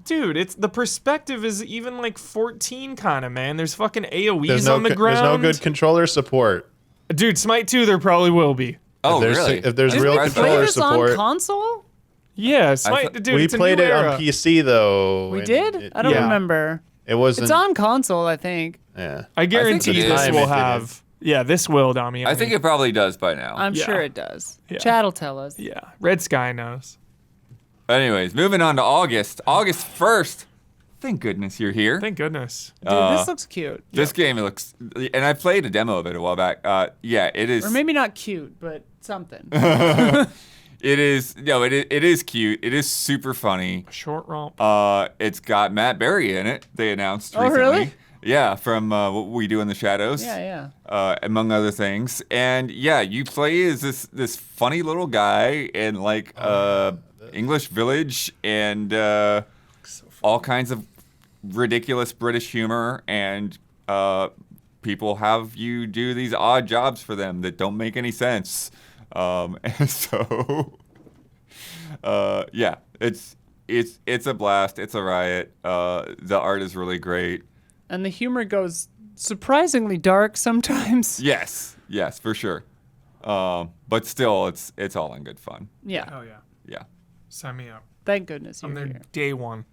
Dude, it's the perspective is even like 14 kind of, man. There's fucking AoEs on the ground. There's no good controller support. Dude, Smite 2 there probably will be. Oh, Really? If there's Didn't real we play controller this support. on console? Yeah, Smite, dude, We it's a played new it era. on PC though. We and did? I don't yeah. remember. It wasn't. It's on console, I think. Yeah. I guarantee it this is. will It have. Yeah, this will, Damiani. I think it probably does by now. I'm Yeah. sure it does. Yeah. Chat'll tell us. Yeah, Red Sky knows. Anyways, moving on to August. August 1st. Thank goodness you're here. Thank goodness. Dude, this looks cute. This game looks, and I played a demo of it a while back. Yeah, it is. Or maybe not cute, but something. It is. No, it is cute. It is super funny. Short romp. It's got Matt Berry in it. They announced Oh, recently. really? Yeah, from What We Do in the Shadows. Yeah, yeah. Among other things. And yeah, you play as this funny little guy in like English village and all kinds of ridiculous British humor, and people have you do these odd jobs for them that don't make any sense. And so yeah, it's a blast. It's a riot. The art is really great. And the humor goes surprisingly dark sometimes. Yes, for sure. But still, it's all in good fun. Yeah. Oh, yeah. Yeah, Sign me up. Thank goodness you're I'm there here. day one.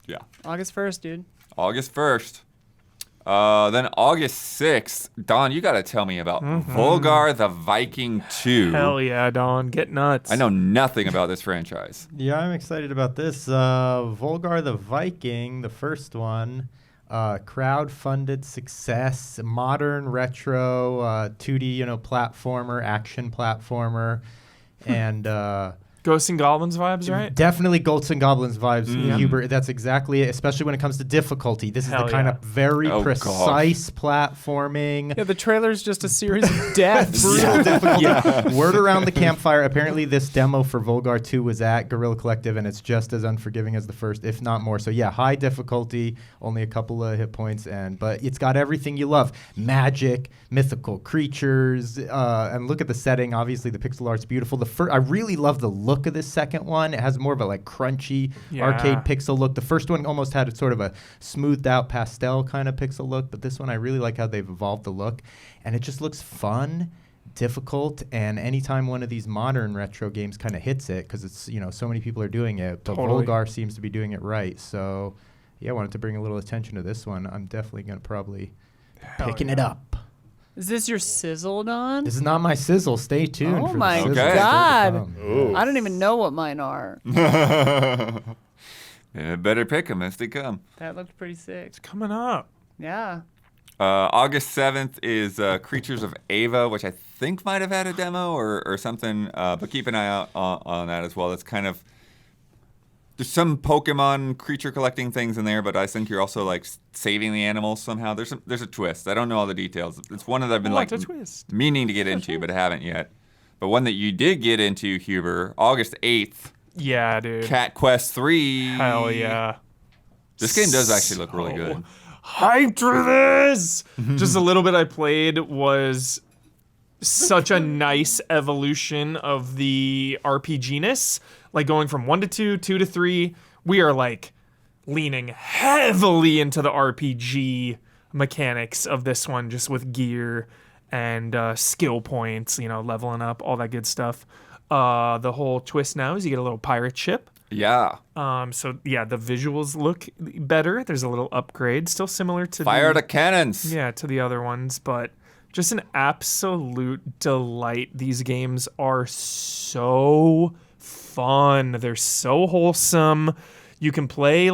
yeah. August 1st, dude. August 1st. Then August 6th. Don, you got to tell me about Volgar the Viking 2. Hell yeah, Don. Get nuts. I know nothing about this franchise. Yeah, I'm excited about this. Volgar the Viking, the first one, crowd-funded success, modern retro 2D, platformer, action platformer, and Ghosts and Goblins vibes, right? definitely Ghosts and Goblins vibes. Hubert, that's exactly it. Especially when it comes to difficulty. This is Hell the kind yeah. of very Oh, precise platforming. Yeah, the trailer's just a series of deaths. Brutal difficulty. Word around the campfire. Apparently, this demo for Volgar 2 was at Guerrilla Collective, and it's just as unforgiving as the first, if not more. So yeah, high difficulty, only a couple of hit points, but it's got everything you love: magic, mythical creatures, and look at the setting. Obviously, the pixel art's beautiful. I really love the look of this second one. It has more of a crunchy arcade pixel look. The first one almost had sort of a smoothed out pastel kind of pixel look, but this one I really like how they've evolved the look, and it just looks fun, difficult, and anytime one of these modern retro games kind of hits it, because it's so many people are doing it, but Totally. Volgar seems to be doing it right. So yeah, I wanted to bring a little attention to this one. I'm definitely gonna probably picking it up. Is this your sizzle, Don? This is not my sizzle. Stay tuned. Oh for the my sizzle. Okay. God. Ooh. I don't even know what mine are. Yeah, better pick them as they come. That looked pretty sick. It's coming up. Yeah. August 7th is Creatures of Ava, which I think might have had a demo or something, but keep an eye out on that as well. It's kind of, there's some Pokemon creature collecting things in there, but I think you're also saving the animals somehow. There's a twist. I don't know all the details. It's one that I've been What a twist. meaning to get into, but haven't yet. But one that you did get into, Huber, August 8th, Yeah, dude. Cat Quest 3. Hell yeah. This game does actually look really good. Hyped for this! Just a little bit I played was such a nice evolution of the RPG-ness. Going from 1 to 2, 2 to 3. We are leaning heavily into the RPG mechanics of this one, just with gear and skill points, leveling up, all that good stuff. The whole twist now is you get a little pirate ship. Yeah. So yeah, the visuals look better. There's a little upgrade, still similar to Fire the cannons. yeah, to the other ones, but just an absolute delight. These games are so fun. They're so wholesome. You can play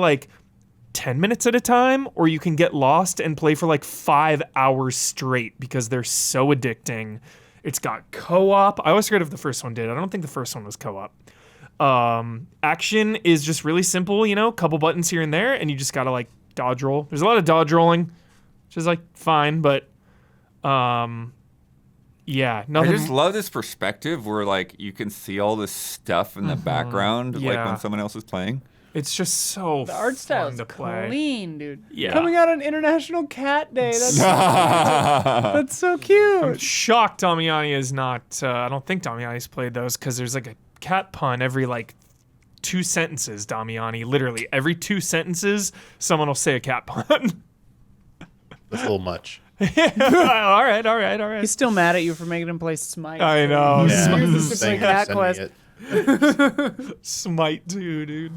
10 minutes at a time, or you can get lost and play for 5 hours straight because they're so addicting. It's got co-op. I always forget if the first one did. I don't think the first one was co-op. Action is just really simple, couple buttons here and there, and you just gotta dodge roll. There's a lot of dodge rolling, which is fine, but yeah, I nothing. just love this perspective where you can see all this stuff in the background Yeah. when someone else is playing. It's just so The art style fun is to play. clean, dude. Yeah. Coming out on International Cat Day. That's so cute. Shocked Damiani is not. I don't think Damiani's played those because there's a cat pun every 2 sentences, Damiani. Literally, every 2 sentences, someone will say a cat pun. That's a little much. all right. He's still mad at you for making him play Smite. I know. Yeah. He refuses to play Saying you're Cat sending Quest. it. Smite 2, dude.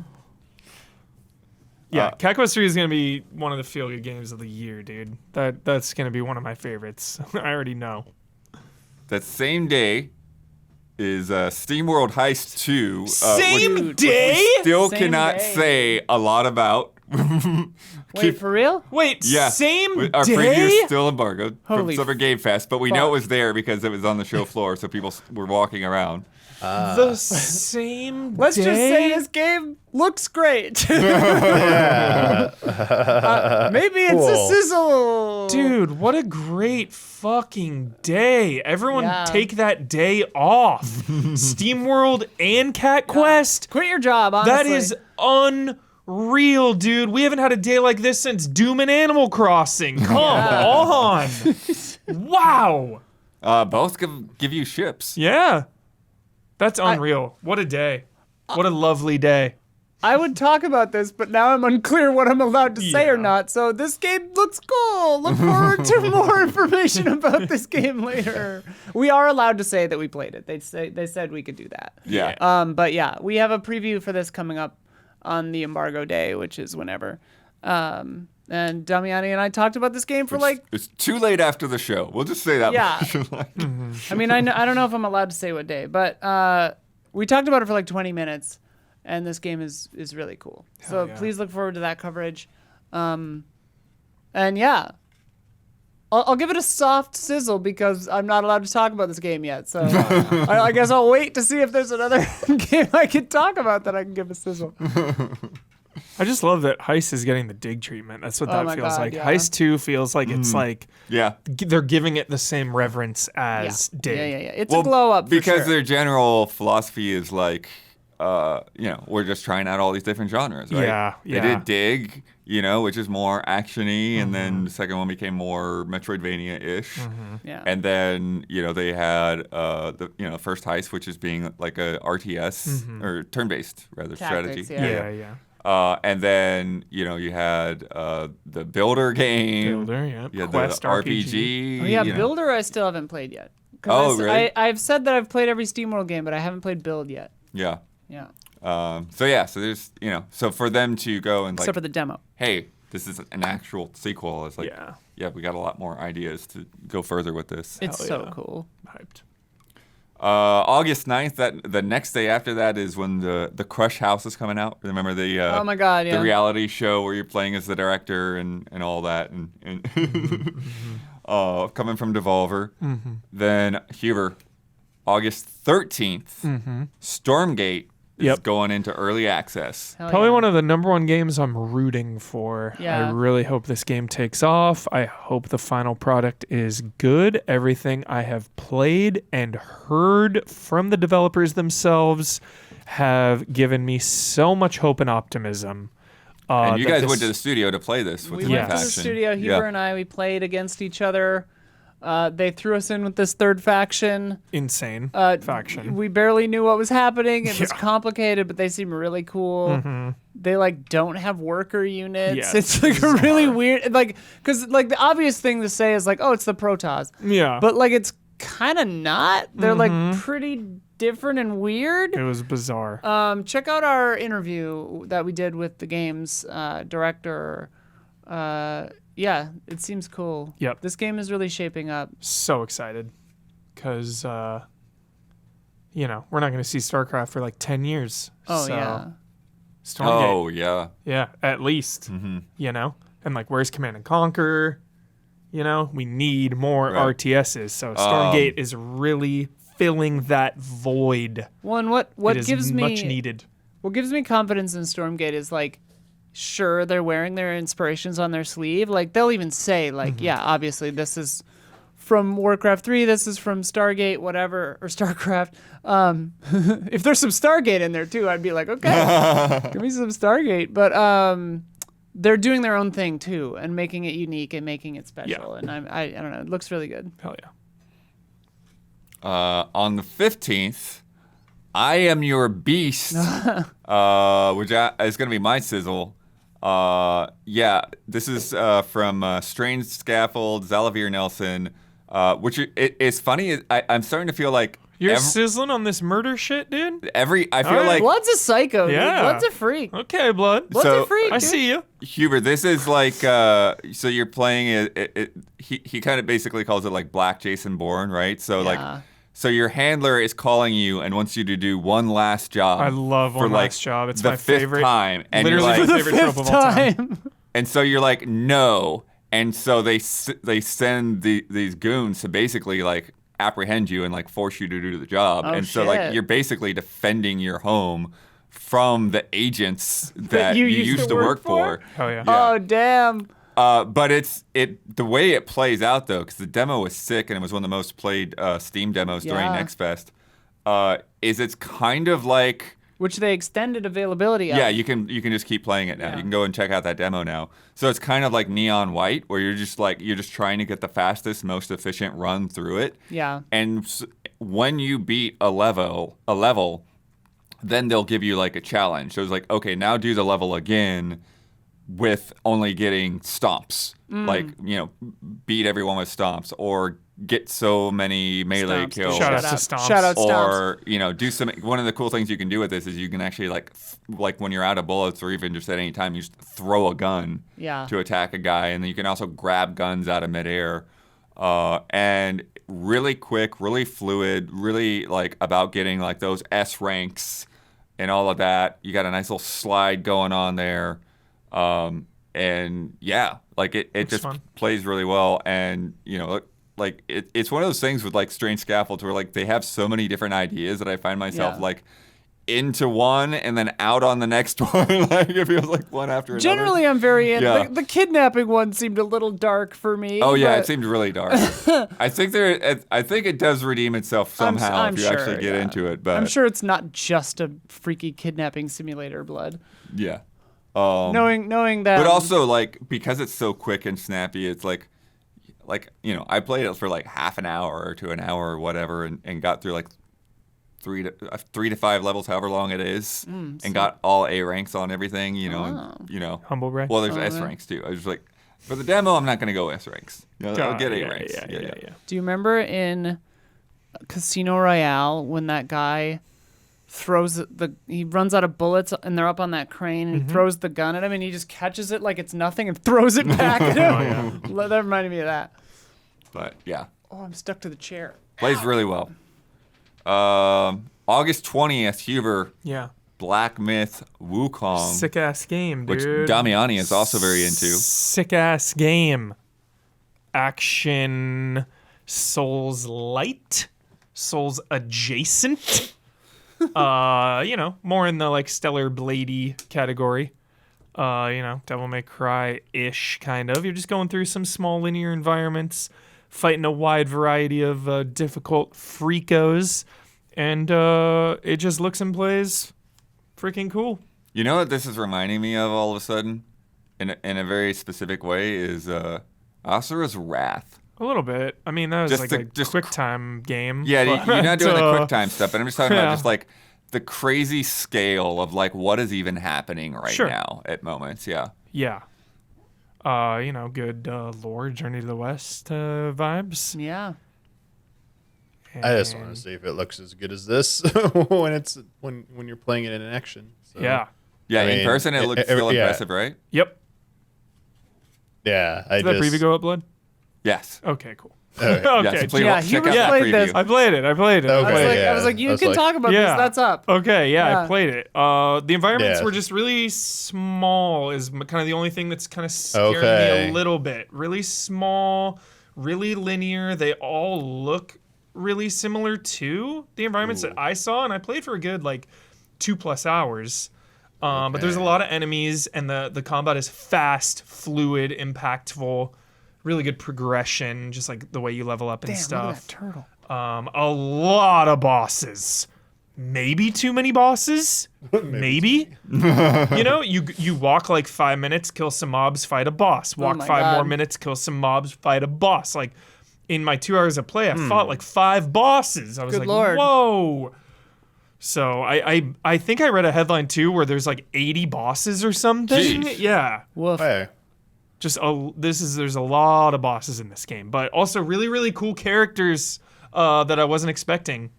Yeah, Cat Quest 3 is going to be one of the feel-good games of the year, dude. That's going to be one of my favorites. I already know. That same day is SteamWorld Heist 2. Same day? We still Same cannot day. say a lot about. Wait, for real? Wait, Yeah. same Our day? preview is still embargoed Holy from Summer Game Fest, but we know it fuck. was there because it was on the show floor, so people were walking around. The same Let's day? just say this game looks great. Maybe it's a Cool. sizzle. Dude, what a great fucking day. Everyone Yeah. take that day off. SteamWorld and Cat Quest. Quit your job, honestly. That is unreal, dude. We haven't had a day like this since Doom and Animal Crossing. Come on. Wow. Both give you ships. Yeah. That's unreal. What a day. What a lovely day. I would talk about this, but now I'm unclear what I'm allowed to say or Yeah. not. So this game looks cool. Look forward to more information about this game later. We are allowed to say that we played it. They said we could do that. Yeah. But yeah, we have a preview for this coming up on the embargo day, which is whenever. And Damiani and I talked about this game for like, It's too late after the show. We'll just say that. Yeah. much. I mean, I don't know if I'm allowed to say what day, but we talked about it for like 20 minutes, and this game is really cool. So yeah. please look forward to that coverage. And yeah, I'll give it a soft sizzle because I'm not allowed to talk about this game yet. So I guess I'll wait to see if there's another game I can talk about that I can give a sizzle. I just love that Heist is getting the dig treatment. That's what Oh that my feels God, like. yeah. Heist 2 feels like it's like Yeah. they're giving it the same reverence as Dig. Yeah. It's a glow up for because sure. their general philosophy is like, we're just trying out all these different genres, right? Yeah, They yeah. did Dig, which is more actiony, and then the second one became more Metroidvania-ish. Yeah. And then, they had the first Heist, which is being like a RTS or turn-based rather Tactics, strategy. Yeah. And then, you had the Builder game. Builder, yeah. You had Quest the RPG. Oh, yeah, Builder I still haven't played yet. 'Cause Oh, really? I've said that I've played every SteamWorld game, but I haven't played Build yet. Yeah. Yeah. So there's, so for them to go and like, Except for the demo. hey, this is an actual sequel. It's like, Yeah. we got a lot more ideas to go further with this. It's Hell so yeah. cool. Hyped. August 9th, the next day after that is when the Crush House is coming out. Remember the Oh my God, yeah. the reality show where you're playing as the director and all that and coming from Devolver. Then Huber, August 13th, Stormgate is Yep. going into early access. Hell Probably yeah. one of the number one games I'm rooting for. Yeah. I really hope this game takes off. I hope the final product is good. Everything I have played and heard from the developers themselves have given me so much hope and optimism. And you that guys this- went to the studio to play this with We the went to the faction. studio, Huber and I, we played against each other. They threw us in with this third faction. insane faction. We barely knew what was happening. It was complicated, but they seem really cool. They like don't have worker units. Yeah, It's like a really weird, like, because like the obvious thing to say is like, oh, it's the Protoss, Yeah. but like it's kind of not. They're like pretty different and weird. It was bizarre. Check out our interview that we did with the game's director. Yeah, it seems cool. Yep. This game is really shaping up. So excited. Because, we're not going to see StarCraft for like 10 years. Oh, So, yeah. Stormgate. Mm-hmm. Oh, yeah. Yeah, at least. And like, where's Command and Conquer? We need more Right. RTSs. So Stormgate is really filling that void. Well, and what It is gives much me needed. what gives me confidence in Stormgate is like, sure, they're wearing their inspirations on their sleeve. Like they'll even say like, yeah, obviously this is from Warcraft 3, this is from Stargate, whatever, or StarCraft. If there's some Stargate in there too, I'd be like, okay, give me some Stargate. But they're doing their own thing too, and making it unique and making it special. And I don't know, it looks really good. Hell yeah. On the 15th, I am your beast, which is going to be my sizzle. Yeah, this is from Strange Scaffold, Zalavir Nelson, which it's funny. I'm starting to feel like You're sizzling on this murder shit, dude? I feel right. like Blood's a psycho, dude. Yeah. Blood's a freak. Okay, Blood. Blood's So, a freak, I dude. see you. Huber, this is like so you're playing he kind of basically calls it like Black Jason Bourne, right? So Yeah. so your handler is calling you and wants you to do one last job. I love for one like last job. It's the my fifth favorite. time, and Literally you're my like, favorite trope of all time. and so you're like no, and so they send these goons to basically like apprehend you and like force you to do the job, Oh, and so like shit. you're basically defending your home from the agents that you you used used to to work work for. Hell yeah. Oh, damn. But the way it plays out though, because the demo was sick and it was one of the most played Steam demos during Yeah. Next Fest, is it's kind of like Which they extended availability of. yeah, you can just keep playing it now. Yeah. You can go and check out that demo now. So it's kind of like Neon White, where you're just trying to get the fastest, most efficient run through it. Yeah. And when you beat a level, then they'll give you like a challenge. So it's like, okay, now do the level again with only getting stomps. Like, beat everyone with stomps or get so many melee Stomps, kills. Shout out to Stomps. Shout out Stomps. Or do some. One of the cool things you can do with this is you can actually like when you're out of bullets or even just at any time, you just throw a gun Yeah. to attack a guy, and then you can also grab guns out of midair. And really quick, really fluid, really like about getting like those S ranks and all of that. You got a nice little slide going on there. And yeah, like it just fun. plays really well. And like it's one of those things with like Strange Scaffolds where like they have so many different ideas that I find myself Yeah. like into one and then out on the next one. Like it feels like one after another. Generally, I'm very in. Yeah. The kidnapping one seemed a little dark for me. Oh yeah, but it seemed really dark. I think it does redeem itself somehow I'm if you sure, actually get yeah. into it. But I'm sure it's not just a freaky kidnapping simulator, Blood. yeah. Knowing that. But also like because it's so quick and snappy, it's like I played it for like half an hour to an hour or whatever, and got through like 3 to 5 levels, however long it is, and got all A ranks on everything. Humble brag. Well, there's S ranks too. I was just like, for the demo, I'm not gonna go S ranks. I'll get A ranks. Yeah. Do you remember in Casino Royale when that guy throws he runs out of bullets and they're up on that crane and he throws the gun at him and he just catches it like it's nothing and throws it back at him? That reminded me of that. But yeah, Oh, I'm stuck to the chair. plays really well. August 20th, Huber, Yeah. Black Myth Wukong, Sick ass game, which dude. Damiani is also very into. Sick ass game. Action. Souls light. Souls adjacent. More in the like Stellar Bladey category. Devil May Cry-ish kind of. You're just going through some small linear environments, fighting a wide variety of difficult freakos, and it just looks and plays freaking cool. You know what this is reminding me of all of a sudden, in a very specific way, is Asura's Wrath. A little bit. I mean, that was Just like the- a just quick time game. Yeah, you're not doing the but, quick time stuff, but I'm just talking about yeah. just like the crazy scale of like what is even happening right Sure. now at moments. Yeah. Yeah. Good lore, Journey to the West vibes. Yeah. I just want And- to see if it looks as good as this when you're playing it in action. So, Yeah. Yeah, I in mean, person it looks still yeah. impressive, right? Yep. Yeah. Did that preview go up, Blood? Yes. Okay, cool. Okay. Okay. Yes, please Yeah, check Hubert out that played this. preview. I played it. Okay. I was like, you can talk about Yeah. this. That's up. Okay, yeah, Yeah. I played it. The environments Yeah. were just really small is kind of the only thing that's kind of scaring me Okay. a little bit. Really small, really linear. They all look really similar to the environments that I saw, and I played for a good 2+ hours. But there's a lot of enemies, and the combat is fast, fluid, impactful, really good progression, just like the way you level up and Damn, stuff. look at that turtle. A lot of bosses. Maybe too many bosses. Maybe. You walk like 5 minutes, kill some mobs, fight a boss. Walk my 5 more God. minutes, kill some mobs, fight a boss. Like in my 2 hours of play, I fought like 5 bosses. I was Good like, Lord. whoa. So I think I read a headline too where there's like 80 bosses or something. Jeez. Yeah. Woof. Hey. There's a lot of bosses in this game, but also really, really cool characters that I wasn't expecting.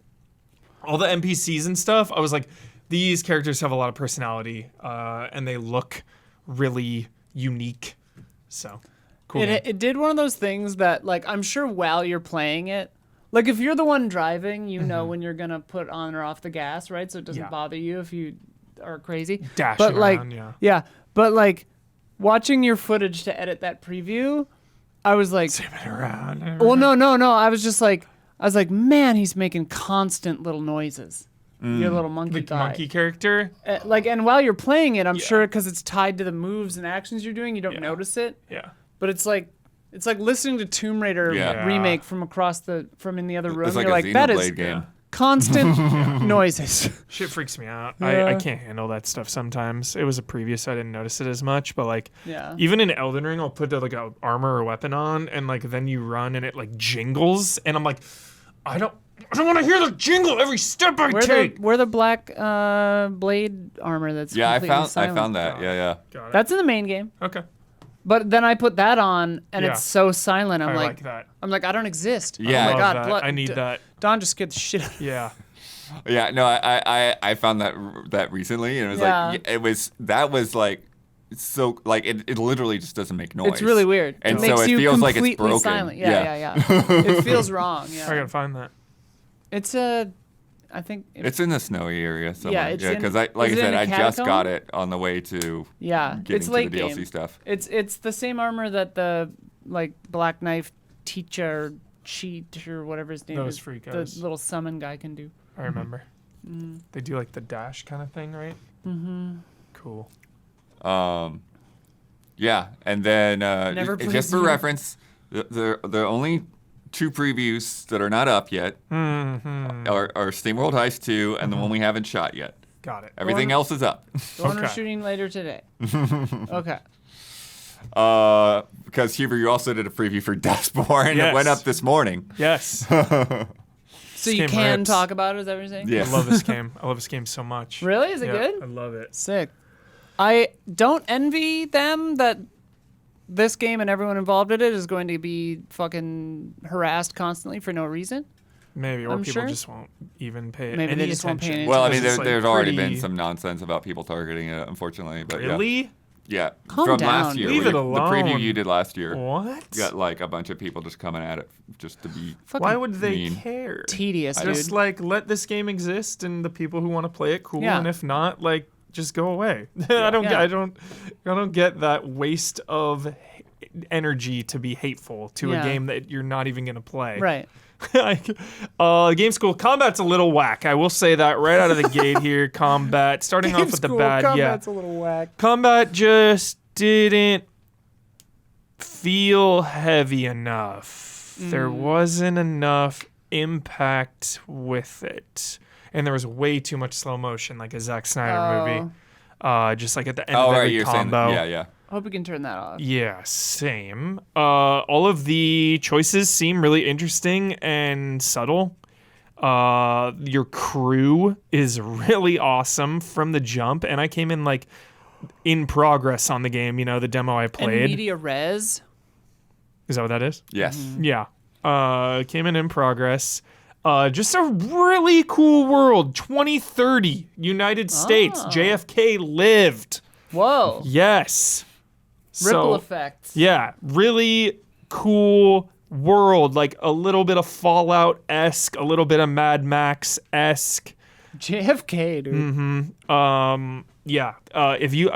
All the NPCs and stuff, I was like, these characters have a lot of personality, and they look really unique. So, cool. It did one of those things that, like, I'm sure while you're playing it, like, if you're the one driving, you know when you're going to put on or off the gas, right? So it doesn't Yeah. bother you if you are crazy. Dashing but, like, around, yeah. But, like, watching your footage to edit that preview, I was like, Around. well, no. I was like, man, he's making constant little noises. Your little monkey The guy. monkey character. And while you're playing it, I'm sure because it's tied to the moves and actions you're doing, you don't notice it. Yeah. But it's like listening to Tomb Raider Yeah. remake from in the other room. It's like You're a like, that is Xenoblade game. constant noises. Shit freaks me out. Yeah. I can't handle that stuff sometimes. It was a preview, so I didn't notice it as much. But like, Yeah. even in Elden Ring, I'll put like a armor or weapon on, and like then you run and it like jingles, and I'm like, I don't want to hear the jingle every step I take. Where the black blade armor that's Yeah, I completely silent. found that. Yeah. Got it. That's in the main game. Okay. But then I put that on and Yeah. it's so silent. I I'm like that. I don't exist. Yeah. Oh my Love god, that. I need that. Dawn just scared the shit out of me. Yeah. Yeah, no, I found that recently, and it was like that was like so like it literally just doesn't make noise. It's really weird. And it so makes it you feels like completely it's broken. silent. Yeah. It feels wrong. I Yeah. gotta find that. It's I think It's in the snowy area somewhere. it's Yeah, in- because I is like I it said, in a I just catacomb? got it on the way to it's getting to late the DLC game. stuff. It's the same armor that the like Black Knife teacher cheat or whatever his name Those is. freakos. The little summon guy can do. I remember. They do like the dash kind of thing, right? Mm-hmm. Cool. Yeah, and then Never just pleased for you. reference, there are only 2 previews that are not up yet. Mm-hmm. Are SteamWorld Heist 2 and the one we haven't shot yet. Got it. Everything else is up. The one we're Okay. shooting later today. Okay. Because Huber, you also did a preview for Dustborn. Yes. It went up this morning. Yes. So This you game can rips. talk about it, is that what you're saying? Yes. I love this game. I love this game so much. Really? Is it Yeah, good? I love it. Sick. I don't envy them that this game and everyone involved in it is going to be fucking harassed constantly for no reason. Maybe, or I'm people sure. just won't even pay Maybe any they just won't pay attention. any Well, I mean, Because it's, like, there's already been pretty- some nonsense about people targeting it, unfortunately. But Really? yeah, Calm from down, last year, Leave it the preview alone. you did last year, What? got like a bunch of people just coming at it just to be. Fucking Why would they mean. care? tedious, dude. Just like let this game exist, and the people who want to play it, cool. Yeah. And if not, like just go away. I don't. Yeah. I don't get that waste of energy to be hateful to Yeah. a game that you're not even gonna play. Right. Game school combat's a little whack. I will say that right out of the gate here. Combat starting off with the bad. Combat's a little whack. Combat just didn't feel heavy enough. There wasn't enough impact with it. And there was way too much slow motion, like a Zack Snyder movie. Just like at the end Oh, of right, every you're combo. saying. Yeah. Hope we can turn that off. Yeah, same. All of the choices seem really interesting and subtle. Your crew is really awesome from the jump, and I came in like in progress on the game. You know, the demo I And played. media res. Is that what that is? Yes. Yeah. Came in progress. Just a really cool world. 2030, United States. JFK lived. Whoa. Yes. Ripple So, effects. yeah, really cool world. Like a little bit of Fallout-esque, a little bit of Mad Max-esque. JFK, dude. Yeah. If you,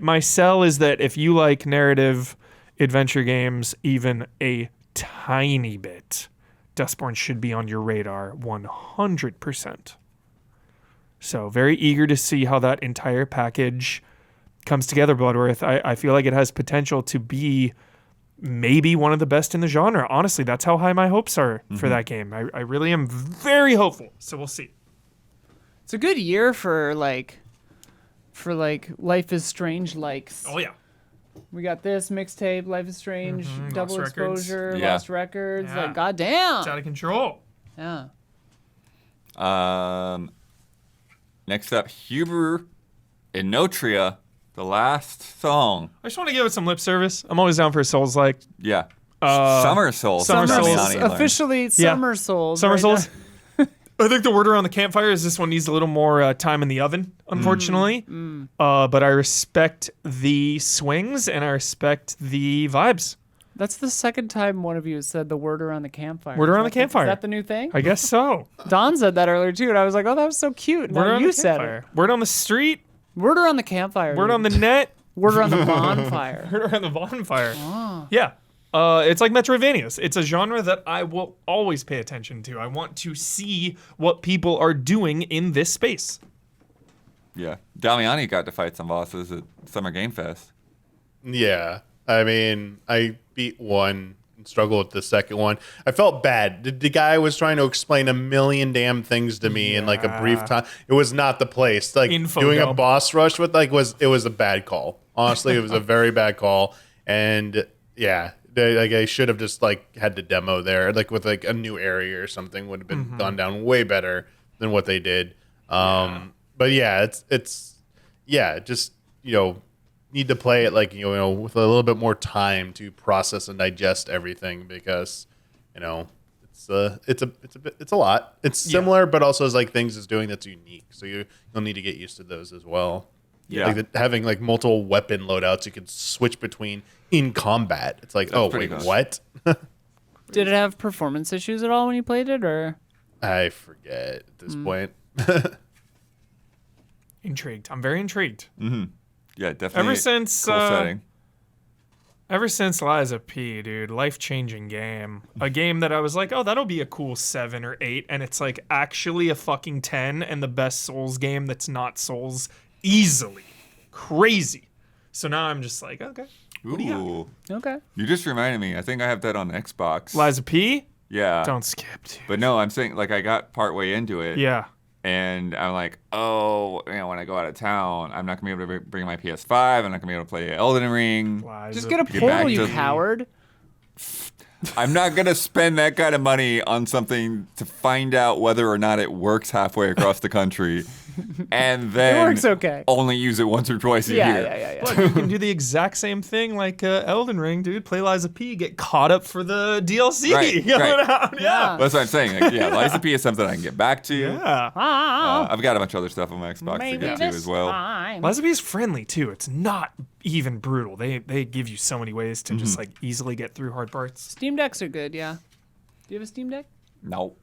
my sell is that if you like narrative adventure games, even a tiny bit, Dustborn should be on your radar 100%. So very eager to see how that entire package comes together, Bloodworth. I feel like it has potential to be maybe one of the best in the genre. Honestly, that's how high my hopes are for that game. I really am very hopeful. So we'll see. It's a good year for like Life is Strange likes. Oh, yeah. We got this mixtape, Life is Strange, Double Lost Records. Exposure, Yeah. Lost Records. Yeah. Like, goddamn. It's out of control. Yeah. Next up, Huber Inotria, the last song. I just want to give it some lip service. I'm always down for Souls-like. Yeah. Summer Souls. Summer Souls. Damiani learned. Officially Summer Souls. Summer right Souls. now. I think the word around the campfire is this one needs a little more time in the oven, unfortunately. But I respect the swings and I respect the vibes. That's the second time one of you has said the word around the campfire. Word around Is the campfire. Is that the new thing? I guess so. Don said that earlier too, and I was like, oh, that was so cute. Word Now around you the said campfire. it. Word on the street. Word around the campfire. Word dude. on the net. Word around the bonfire. Word around the bonfire. Yeah. It's like Metroidvanias. It's a genre that I will always pay attention to. I want to see what people are doing in this space. Yeah. Damiani got to fight some bosses at Summer Game Fest. Yeah. I mean, I beat one and struggled with the second one. I felt bad. The guy was trying to explain a million damn things to me in like a brief time. It was not the place. Like Info doing a dump. boss rush with it was a bad call. Honestly, it was a very bad call. And yeah, I should have just like had the demo there, like with like a new area or something would have been gone down way better than what they did. But yeah, it's just, need to play it like, with a little bit more time to process and digest everything because, it's a lot. It's similar, but also has like things it's doing that's unique. So you'll need to get used to those as well. Yeah. Like having like multiple weapon loadouts you can switch between in combat. It's like, That's pretty cool. what? Did it have performance issues at all when you played it, or? I forget at this point. Intrigued. I'm very intrigued. Yeah, definitely. Ever since cool setting. Ever since Liza P, dude, life-changing game. A game that I was like, oh, that'll be a cool 7 or 8, and it's like actually a fucking 10 and the best Souls game that's not Souls easily. Crazy. So now I'm just like, okay. Ooh. Okay. You just reminded me. I think I have that on Xbox. Liza P? Yeah. Don't skip, dude. But no, I'm saying like I got partway into it. Yeah. And I'm like, when I go out of town, I'm not going to be able to bring my PS5. I'm not going to be able to play Elden Ring. Liza Just get a Get portal, back you to- coward. I'm not going to spend that kind of money on something to find out whether or not it works halfway across the country. And then It works okay. only use it once or twice a year. Yeah. Look, you can do the exact same thing like Elden Ring, dude. Play Liza P, get caught up for the DLC Right, coming right. out. Yeah. That's what I'm saying. Like, yeah, Liza P is something I can get back to. Yeah. I've got a bunch of other stuff on my Xbox to get to as well. Liza P is friendly too. It's not even brutal. They give you so many ways to just like easily get through hard parts. Steam Decks are good, yeah. Do you have a Steam Deck? No.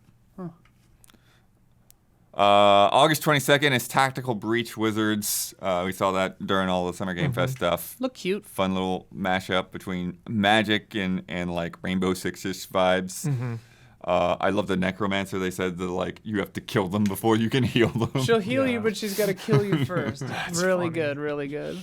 August 22nd is Tactical Breach Wizards. We saw that during all the Summer Game Fest stuff. Look cute. Fun little mashup between Magic and like Rainbow Six-ish vibes. I love the Necromancer. They said that like you have to kill them before you can heal them. She'll heal you, but she's got to kill you first. Really funny. good, really good.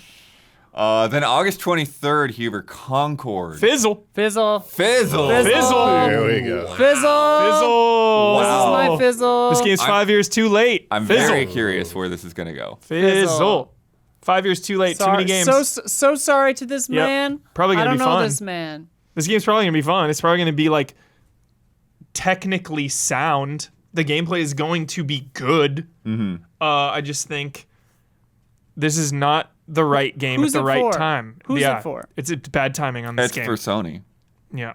Then August 23rd, Huber, Concord. Fizzle. Fizzle. Fizzle. Fizzle. There we go. Fizzle. Fizzle. This is my fizzle. This game's 5 years too late. I'm Fizzle. very curious where this is going to go. Fizzle. 5 years too late. Too many games. So sorry to this Yep. man. Probably gonna I be don't know fun. this man. This game's probably gonna be fun. It's probably gonna be like technically sound. The gameplay is going to be good. I just think this is not the right game Who's at the it right for? time. Who's yeah, it for? It's bad timing on this It's game. for Sony. Yeah,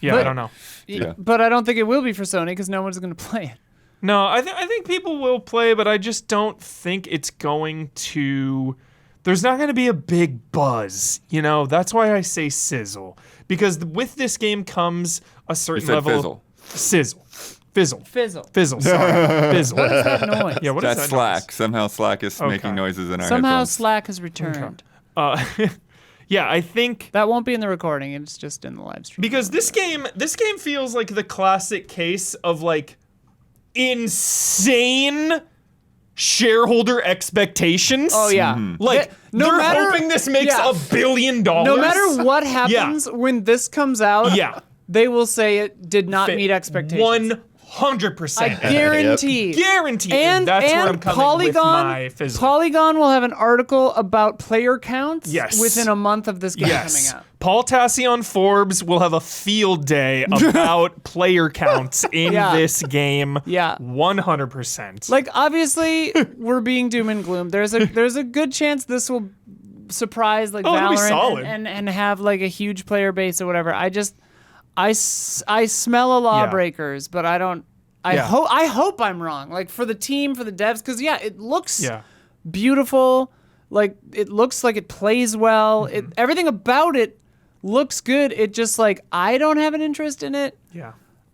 I But- don't know. Yeah. But I don't think it will be for Sony because no one's going to play it. No, I think people will play, but I just don't think it's going to. There's not going to be a big buzz, That's why I say sizzle, because with this game comes a You certain said level. fizzle. Fizzle. Fizzle. Sorry, fizzle. What is that noise? Yeah, what is That's that Slack. noise? Somehow Slack is making noises in our Somehow headphones. Slack has returned. Yeah, I think That won't be in the recording. It's just in the live stream. because this game feels like the classic case of like insane shareholder expectations. Oh yeah. Like No they're matter- hoping this makes yeah. $1 billion. No matter what happens when this comes out, Yeah. they will say it did not meet expectations. 100%. I guarantee. Guarantee. And that's where I'm coming with my fizzle. Polygon will have an article about player counts Yes. within a month of this game Yes. coming out. Paul Tassi on Forbes will have a field day about player counts in Yeah. this game. Yeah. 100%. Like, obviously, we're being doom and gloom. There's a good chance this will surprise like it'll be Valorant solid. and have like a huge player base or whatever. I smell a lawbreakers, but I don't. I hope I'm wrong. Like for the team, for the devs, because it looks beautiful. Like it looks like it plays well. Everything about it looks good. It just like I don't have an interest in it. Yeah.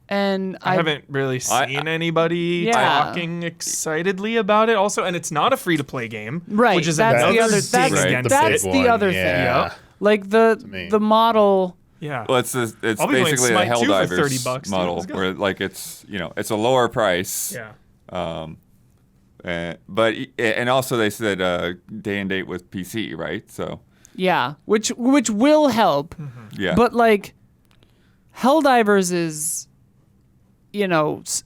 And I haven't really seen anybody talking excitedly about it. Also, and it's not a free-to-play game, right. which is that's another the other. thing against That's it. the other thing. Yeah. Like the model. Yeah. Well, it's I'll be playing basically a Smite 2 for Helldivers $30, dude. model Let's go. where like it's it's a lower price. Yeah. But and also they said day and date with PC, right? So Yeah, which will help. yeah. But like Helldivers is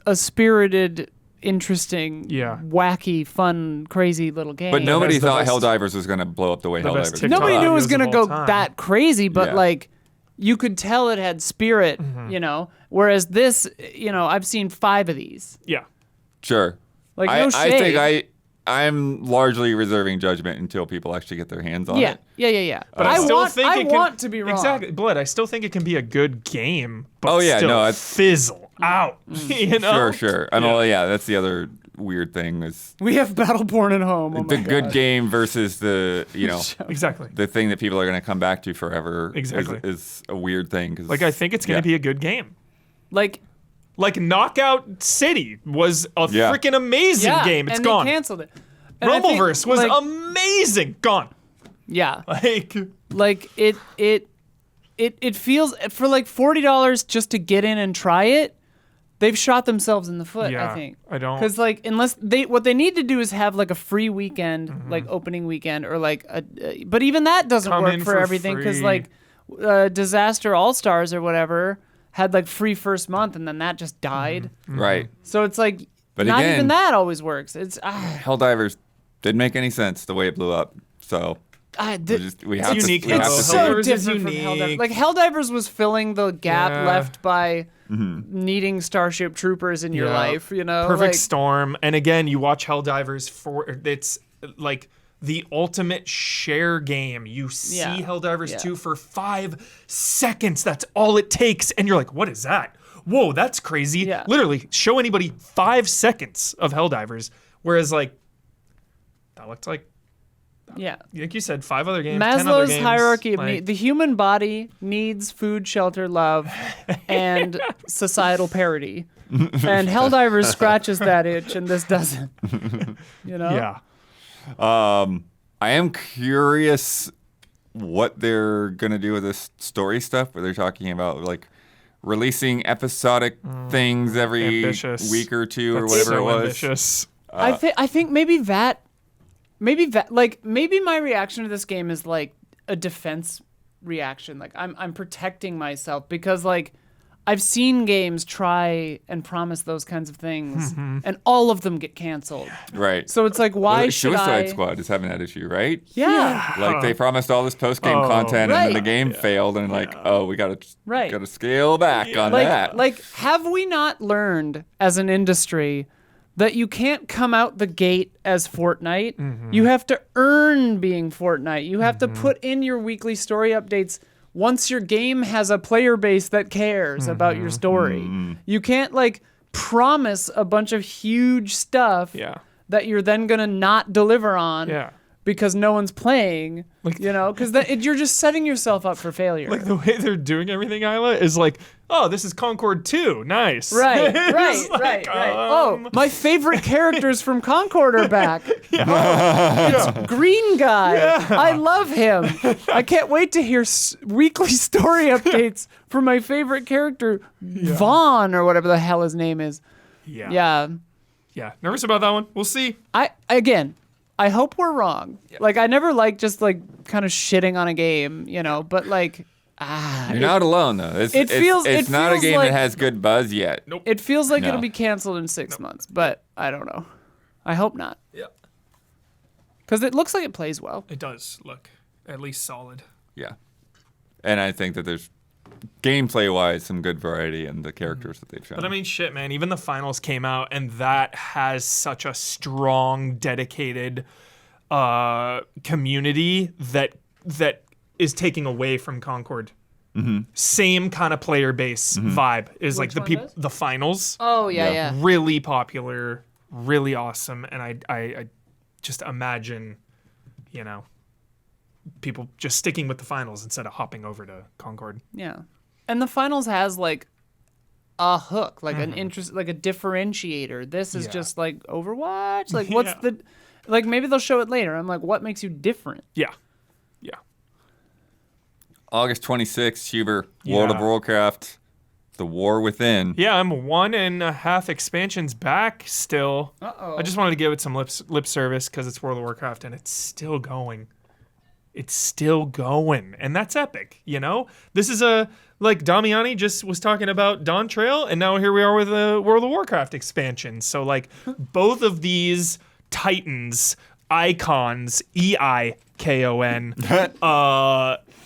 a spirited, interesting, wacky, fun, crazy little game. But nobody has the thought best- Helldivers was going to blow up the way the best Helldivers. TikTok Nobody knew it was videos going to of go all time. that crazy, but Yeah. like you could tell it had spirit, whereas this, I've seen 5 of these. Yeah. Sure. Like, no I shade. think I'm largely reserving judgment until people actually get their hands on Yeah, it. yeah. But I still think I it can, want to be wrong. Exactly, Blood. I still think it can be a good game, but Oh, yeah, still no, it's- fizzle out. You know? Sure. I mean, that's the other weird thing is We have Battleborn at home. Oh the my good God. game versus the Exactly. the thing that people are going to come back to forever. Exactly. is a weird thing. 'Cause, Like I think it's going to be a good game. Like Knockout City was a Yeah. freaking amazing game. It's and gone. They canceled it. And I think, Rumbleverse was like, amazing. Gone. Yeah. Like It feels for like $40 just to get in and try it. They've shot themselves in the foot. Yeah, I think. I don't- Because like unless what they need to do is have like a free weekend, like opening weekend, or like but even that doesn't Come work in for for everything because free. like Disaster All Stars or whatever had like free first month and then that just died. right. So it's like But not again- even that always works. It's Helldivers didn't make any sense the way it blew up. So we have unique, to. We have though. to It's see so it. Helldivers is different from Helldivers. unique. Like Helldivers was filling the gap Yeah. left by Mm-hmm. needing Starship Troopers in your Yeah. life. Perfect like, Storm. And again, you watch Helldivers it's like the ultimate share game. You see Yeah. Helldivers Yeah. 2 for 5 seconds. That's all it takes. And you're like, what is that? Whoa, that's crazy. Yeah. Literally, show anybody 5 seconds of Helldivers. Whereas, like, that looked like you said, 5 other games, 10 other Maslow's games. hierarchy of like, need. The human body needs food, shelter, love, and societal parity. And Helldivers scratches that itch, and this doesn't. Yeah. I am curious what they're gonna do with this story stuff, where they're talking about like releasing episodic things every Ambitious. week or two or That's whatever so it was. ambitious. I think maybe that like maybe my reaction to this game is like a defense reaction. Like I'm protecting myself because like I've seen games try and promise those kinds of things and all of them get canceled. Right. So it's like why Well, should Suicide I Squad is having that issue, right? Yeah. Like they promised all this post-game content, and then the Right. game failed, and like, oh, we gotta Right. scale back on that. Like, have we not learned as an industry that you can't come out the gate as Fortnite? You have to earn being Fortnite. You have to put in your weekly story updates once your game has a player base that cares about your story. You can't like promise a bunch of huge stuff that you're then gonna not deliver on. Yeah. Because no one's playing, because you're just setting yourself up for failure. Like the way they're doing everything, Isla, is like, oh, this is Concord 2. Nice. Right. It's like, Oh, my favorite characters from Concord are back. It's Green Guy. I love him. I can't wait to hear weekly story updates for my favorite character, Vaughn, or whatever the hell his name is. Yeah. Nervous about that one. We'll see. I hope we're wrong. Like I never like just like kind of shitting on a game, but like You're not alone though. It's not a feels game like- that has good buzz yet. Nope. It feels like No. it'll be canceled in 6 months, but I don't know. I hope not. Yeah. Because it looks like it plays well. It does look at least solid. Yeah, and I think that there's gameplay-wise some good variety in the characters that they've shown. But I mean, shit, man. Even the finals came out, and that has such a strong, dedicated community that is taking away from Concord. Same kind of player base vibe is like Which the one people, does? the finals. Oh, yeah. Really popular, really awesome, and I just imagine, people just sticking with the finals instead of hopping over to Concord. Yeah. And the finals has like a hook, like an interest, like a differentiator. This is Yeah. just like Overwatch. Like, what's Yeah. like, maybe they'll show it later. I'm like, what makes you different? Yeah. August 26th, Huber, World of Yeah. Warcraft, The War Within. Yeah, I'm 1.5 expansions back still. Uh-oh. I just wanted to give it some lip service because it's World of Warcraft and it's still going. It's still going. And that's epic, This is like Damiani just was talking about Dawntrail, and now here we are with a World of Warcraft expansion. So like both of these titans, icons, EIKON,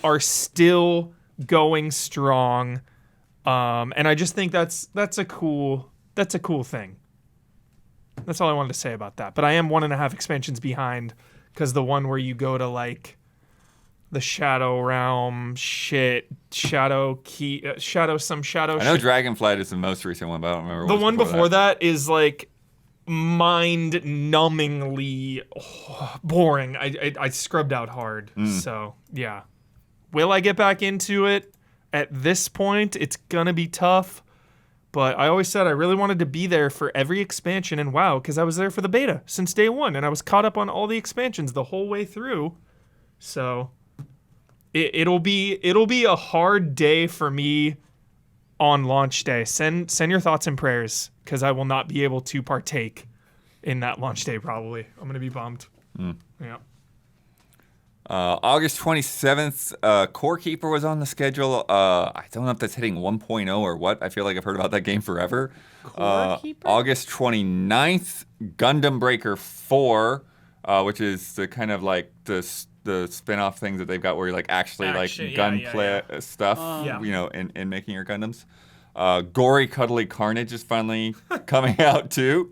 are still going strong. And I just think that's a cool thing. That's all I wanted to say about that. But I am 1.5 expansions behind because the one where you go to like the Shadow Realm shit, Shadow Key, Shadow I know Dragonflight is the most recent one, but I don't remember. the what was one before that is like mind-numbingly boring. I scrubbed out hard. So yeah, will I get back into it? At this point, it's gonna be tough. But I always said I really wanted to be there for every expansion in WoW because I was there for the beta since day one, and I was caught up on all the expansions the whole way through. So it'll be a hard day for me on launch day. Send your thoughts and prayers because I will not be able to partake in that launch day. Probably I'm gonna be bummed. Yeah. August 27th, Core Keeper was on the schedule. I don't know if that's hitting 1.0 or what. I feel like I've heard about that game forever. Core Keeper? August 29th, Gundam Breaker 4, which is the kind of like the spin-off things that they've got where you're like actually Action, like yeah, gunplay stuff, Yeah. in making your Gundams. Gory Cuddly Carnage is finally coming out too.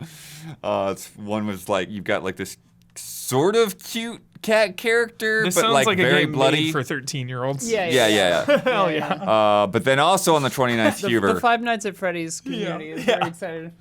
One was like you've got like this sort of cute cat character, This but sounds like like a very game bloody. made for 13-year-olds. Yeah. Hell yeah. But then also on the 29th, Huber, The Five Nights at Freddy's community is very excited.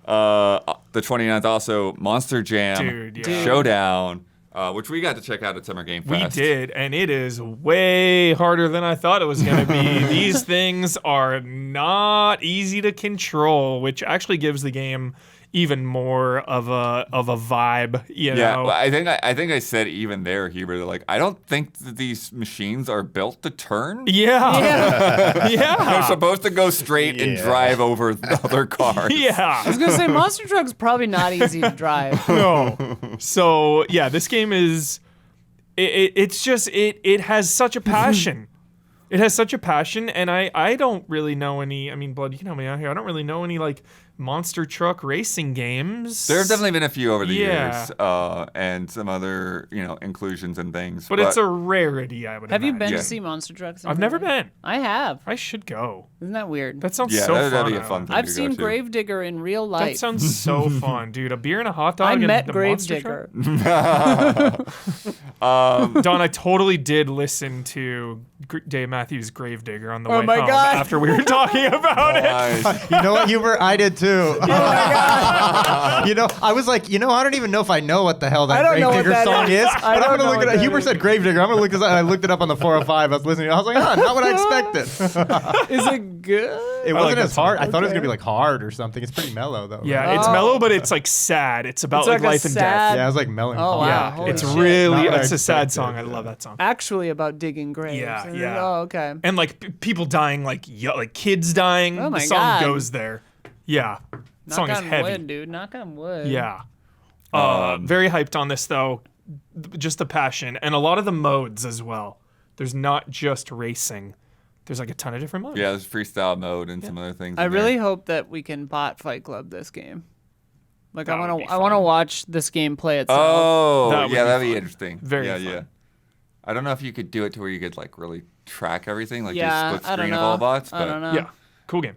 the 29th also Monster Jam Dude, yeah. Showdown, which we got to check out at Summer Game We Fest. did, and it is way harder than I thought it was going to be. These things are not easy to control, which actually gives the game even more of a vibe, Yeah, know. well, I think I said even there, Hubert, like I don't think that these machines are built to turn. Yeah. They're Yeah. supposed to go straight and Yeah. drive over the other cars. I Yeah. was gonna say Monster Truck's probably not easy to drive. No. So, yeah, this game is it's just it has such a passion. It has such a passion, and I don't really know any. I mean, Blood, you can help me out here. I don't really know any like monster truck racing games. There have definitely been a few over the Yeah. years, and some other inclusions and things. but it's a rarity, I would Have you imagine. been Yeah. to see Monster Trucks? in I've never real life? been. I have. I should go. Isn't that weird? That sounds yeah, so that'd fun. be a fun thing I've to seen go to. Gravedigger in real That life. sounds so fun, dude. A beer and a hot dog. I and met the monster truck? Gravedigger. Don, I totally did listen to Dave Matthews' Gravedigger on the way my home God. after we were talking about it. Nice. You know what, Hubert? I did too. I was like, I don't even know if I know what the hell I that don't know what Gravedigger that song is. is. I But don't I'm know gonna look what it up. that Hubert is. said Gravedigger. I'm gonna look this up. I looked it up on the 405. I was listening. I was like, not what I expected. Is it good? It like wasn't that as hard. song. I thought it was Okay. gonna be like hard or something. It's pretty mellow though. Yeah, right? it's Oh. mellow, but it's like sad. It's about It's like like a life and death. sad- Yeah, it was like melancholy. Oh, wow. Yeah, Holy it's shit. really Not what I it's a sad expected, song. I yeah. love that song. Actually, about digging graves. Yeah, Is it? yeah. Oh, okay. And like people dying, like kids dying. Oh my the song God. goes there. Yeah, the song Knock is on heavy. wood, dude. Knock on wood. Yeah. Very hyped on this though. Just the passion and a lot of the modes as well. There's not just racing. there's like a ton of different modes. Yeah, there's freestyle mode and some other things. I in there. really hope that we can bot Fight Club this game. Like That I would be want to fun. watch this game play itself. Oh, That would yeah, be that'd be fun. interesting. Very yeah, fun. yeah. I don't know if you could do it to where you could like really track everything, like Yeah, do split I don't screen of know. all bots. I don't know. Yeah, cool game.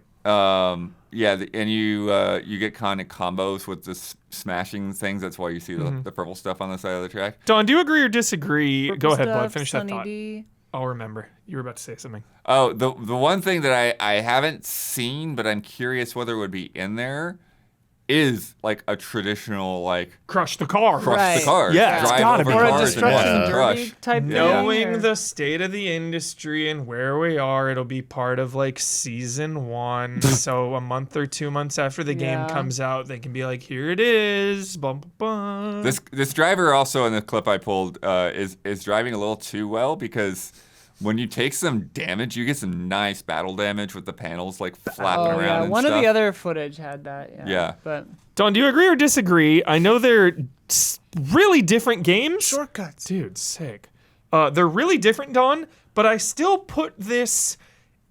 Yeah, and you get kind of combos with the smashing things. That's why you see the purple stuff on the side of the track. Don, do you agree or disagree? Go Purple ahead, bud. stuff, Finish that Sunny thought. D. I'll remember. You were about to say something. Oh, the one thing that I haven't seen, but I'm curious whether it would be in there, is like a traditional like Crush the car. crush Right. the cars, Yeah, it's drive gotta over be. Or a cars and destruction watch them derby crush. type thing. Knowing or- the state of the industry and where we are, it'll be part of like season 1. So a month or 2 months after the game Yeah. comes out, they can be like, "Here it is." Bum, bum, bum. This driver also in the clip I pulled is driving a little too well because when you take some damage, you get some nice battle damage with the panels like flapping Oh around yeah, and one stuff. of the other footage had that. Yeah. Yeah. But Don, do you agree or disagree? I know they're really different games. shortcuts. Dude, sick. They're really different, Don, but I still put this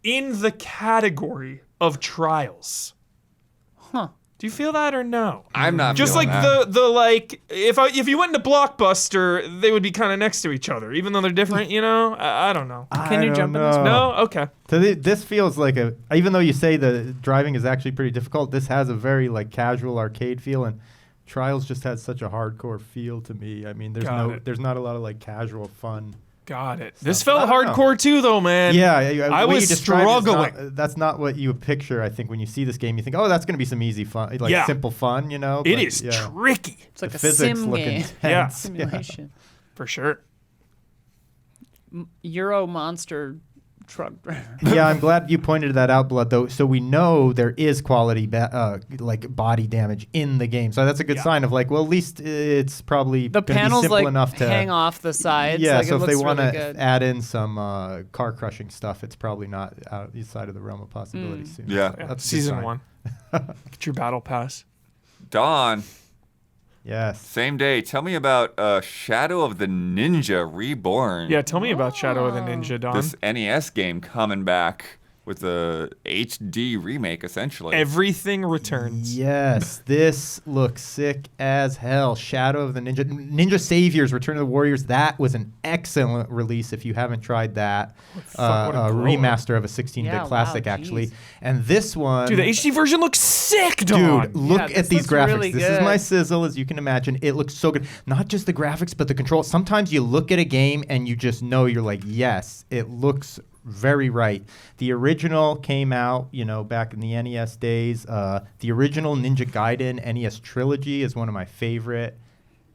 in the category of Trials. Huh. Do you feel that or no? I'm not Just feeling like that. the like if you went into Blockbuster, they would be kind of next to each other, even though they're different. You know, I don't know. Can you jump in this? No, okay. This feels like even though you say the driving is actually pretty difficult, this has a very like casual arcade feel, and Trials just has such a hardcore feel to me. I mean, there's not a lot of like casual fun. Got it. This Stuff. felt I don't know. hardcore too, though, man. Yeah, I what was you described is struggling. that's not what you picture. I think when you see this game, you think, oh, that's going to be some easy fun, like Yeah. simple fun, you know. It but, is yeah. tricky It's like The a physics sim look game. intense. Yeah. Simulation. for sure. Euro monster truck driver. Yeah, I'm glad you pointed that out, Blood. Though, so we know there is quality, like body damage in the game. So that's a good Yeah. sign of like, well, at least it's probably The gonna be panels simple like enough to hang off the sides. Yeah, like, so it if they looks want really to good. add in some car crushing stuff, it's probably not outside of the realm of possibility soon. Yeah. So that's a good Season sign. 1. Get your battle pass. Dawn, Yes. same day. Tell me about Shadow of the Ninja Reborn. Yeah, tell me about Shadow of the Ninja, Don. This NES game coming back with a HD remake, essentially. Everything returns. Yes, this looks sick as hell. Shadow of the Ninja Saviors, Return of the Warriors. That was an excellent release. If you haven't tried that, what a a blow-up. remaster of a 16-bit Yeah, wow, classic, actually. geez. And this one, Dude, the HD version looks sick, Don. dude, look Yeah, at this these looks graphics. really This is good. my sizzle, as you can imagine. It looks so good. Not just the graphics, but the control. Sometimes you look at a game and you just know, you're like, yes, it looks very right. The original came out, back in the NES days. The original Ninja Gaiden NES trilogy is one of my favorite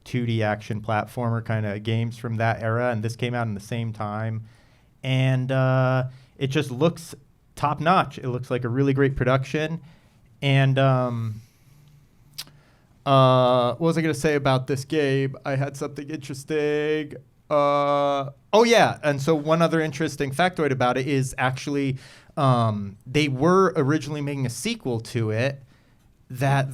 2D action platformer kind of games from that era, and this came out in the same time. And it just looks top notch. It looks like a really great production. And what was I going to say about this game? I had something interesting. Oh yeah, and so one other interesting factoid about it is actually they were originally making a sequel to it that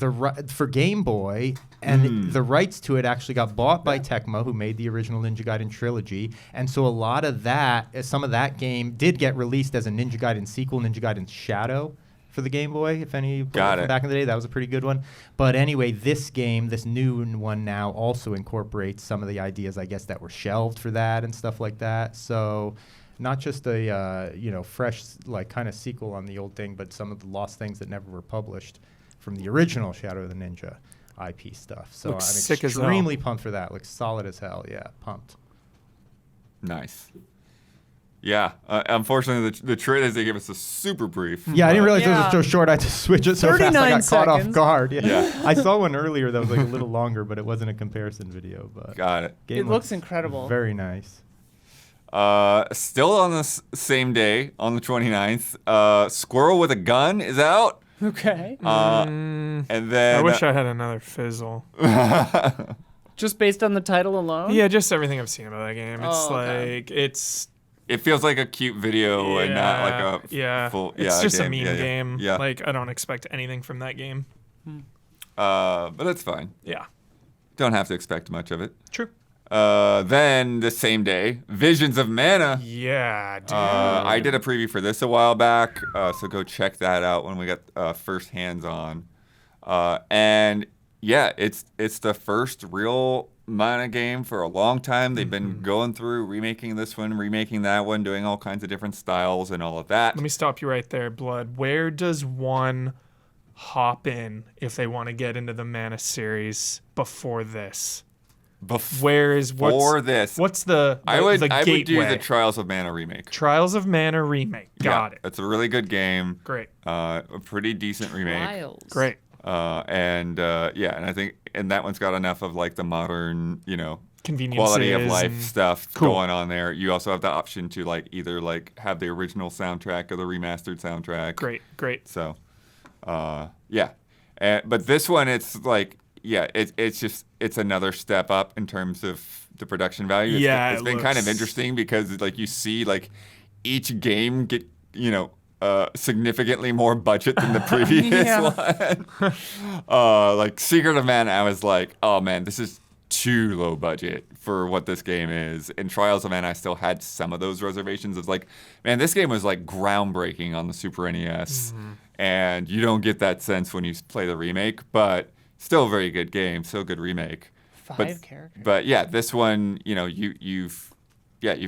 for Game Boy, and the rights to it actually got bought by Tecmo, who made the original Ninja Gaiden trilogy, and so a lot of that, some of that game did get released as a Ninja Gaiden sequel, Ninja Gaiden Shadow, for the Game Boy, if any Got from it. back in the day. That was a pretty good one. But anyway, this game, this new one now, also incorporates some of the ideas, I guess, that were shelved for that and stuff like that. So not just a fresh like kind of sequel on the old thing, but some of the lost things that never were published from the original Shadow of the Ninja IP stuff. So Looks I'm sick as hell. extremely pumped for that. Looks solid as hell. Yeah, pumped. Nice. Yeah. Unfortunately, the trailers they gave us a super brief. Yeah, I didn't realize it Yeah. was so short. I had to switch it so fast. I 39 got caught off seconds. guard. Yeah. I saw one earlier that was like a little longer, but it wasn't a comparison video. But Got it. game It looks looks incredible. very nice. Still on this same day, on the 29th, Squirrel with a Gun is out. Okay. And then I wish I had another fizzle. Just based on the title alone? Yeah, just everything I've seen about that game. It's Oh, okay. like it's it feels like a cute video and not like a full. It's yeah, just a game. meme game. Yeah. Like I don't expect anything from that game. But that's fine. Yeah, Don't have to expect much of it. true. Then the same day, Visions of Mana. Yeah, dude. I did a preview for this a while back, so go check that out when we got first hands on. And yeah, it's the first real mana game for a long time. They've been going through remaking this one, remaking that one, doing all kinds of different styles and all of that. Let me stop you right there, Blood. Where does one hop in if they want to get into the Mana series before this? Where is this? What's the I would gateway? do the Trials of Mana remake. Trials of Mana remake. Got it. It's a really good game. Great. A pretty decent remake. Trials. Great. And I think that one's got enough of like the modern, Conveniences quality of life and- stuff Cool. going on there. You also have the option to like either like have the original soundtrack or the remastered soundtrack. Great. So, but this one, it's like, it's another step up in terms of the production value. It's been kind of interesting because like you see like each game get, significantly more budget than the previous one. Like Secret of Mana, I was like, oh man, this is too low budget for what this game is. In Trials of Mana, I still had some of those reservations. It's like, man, this game was like groundbreaking on the Super NES, and you don't get that sense when you play the remake, but still a very good game, still a good remake. Five characters. But yeah, this one, you've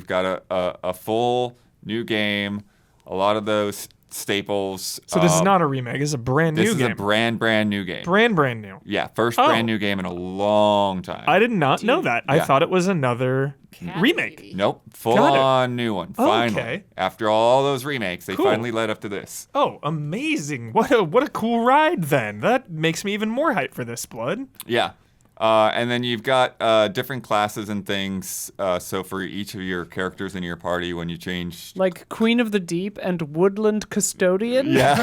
got a full new game, a lot of those staples. So this is not a remake. This is a brand new This is game. a brand new game. Brand new. Yeah, first brand new game in a long time. I did not know that. I Yeah. thought it was another Cat remake. lady. Nope, full Got it. on new one. Finally, Okay. after all those remakes, they Cool. finally led up to this. Oh, amazing. What a cool ride then. That makes me even more hyped for this, Blood. Yeah. And then you've got different classes and things. So for each of your characters in your party, when you change. Like Queen of the Deep and Woodland Custodian. Yeah.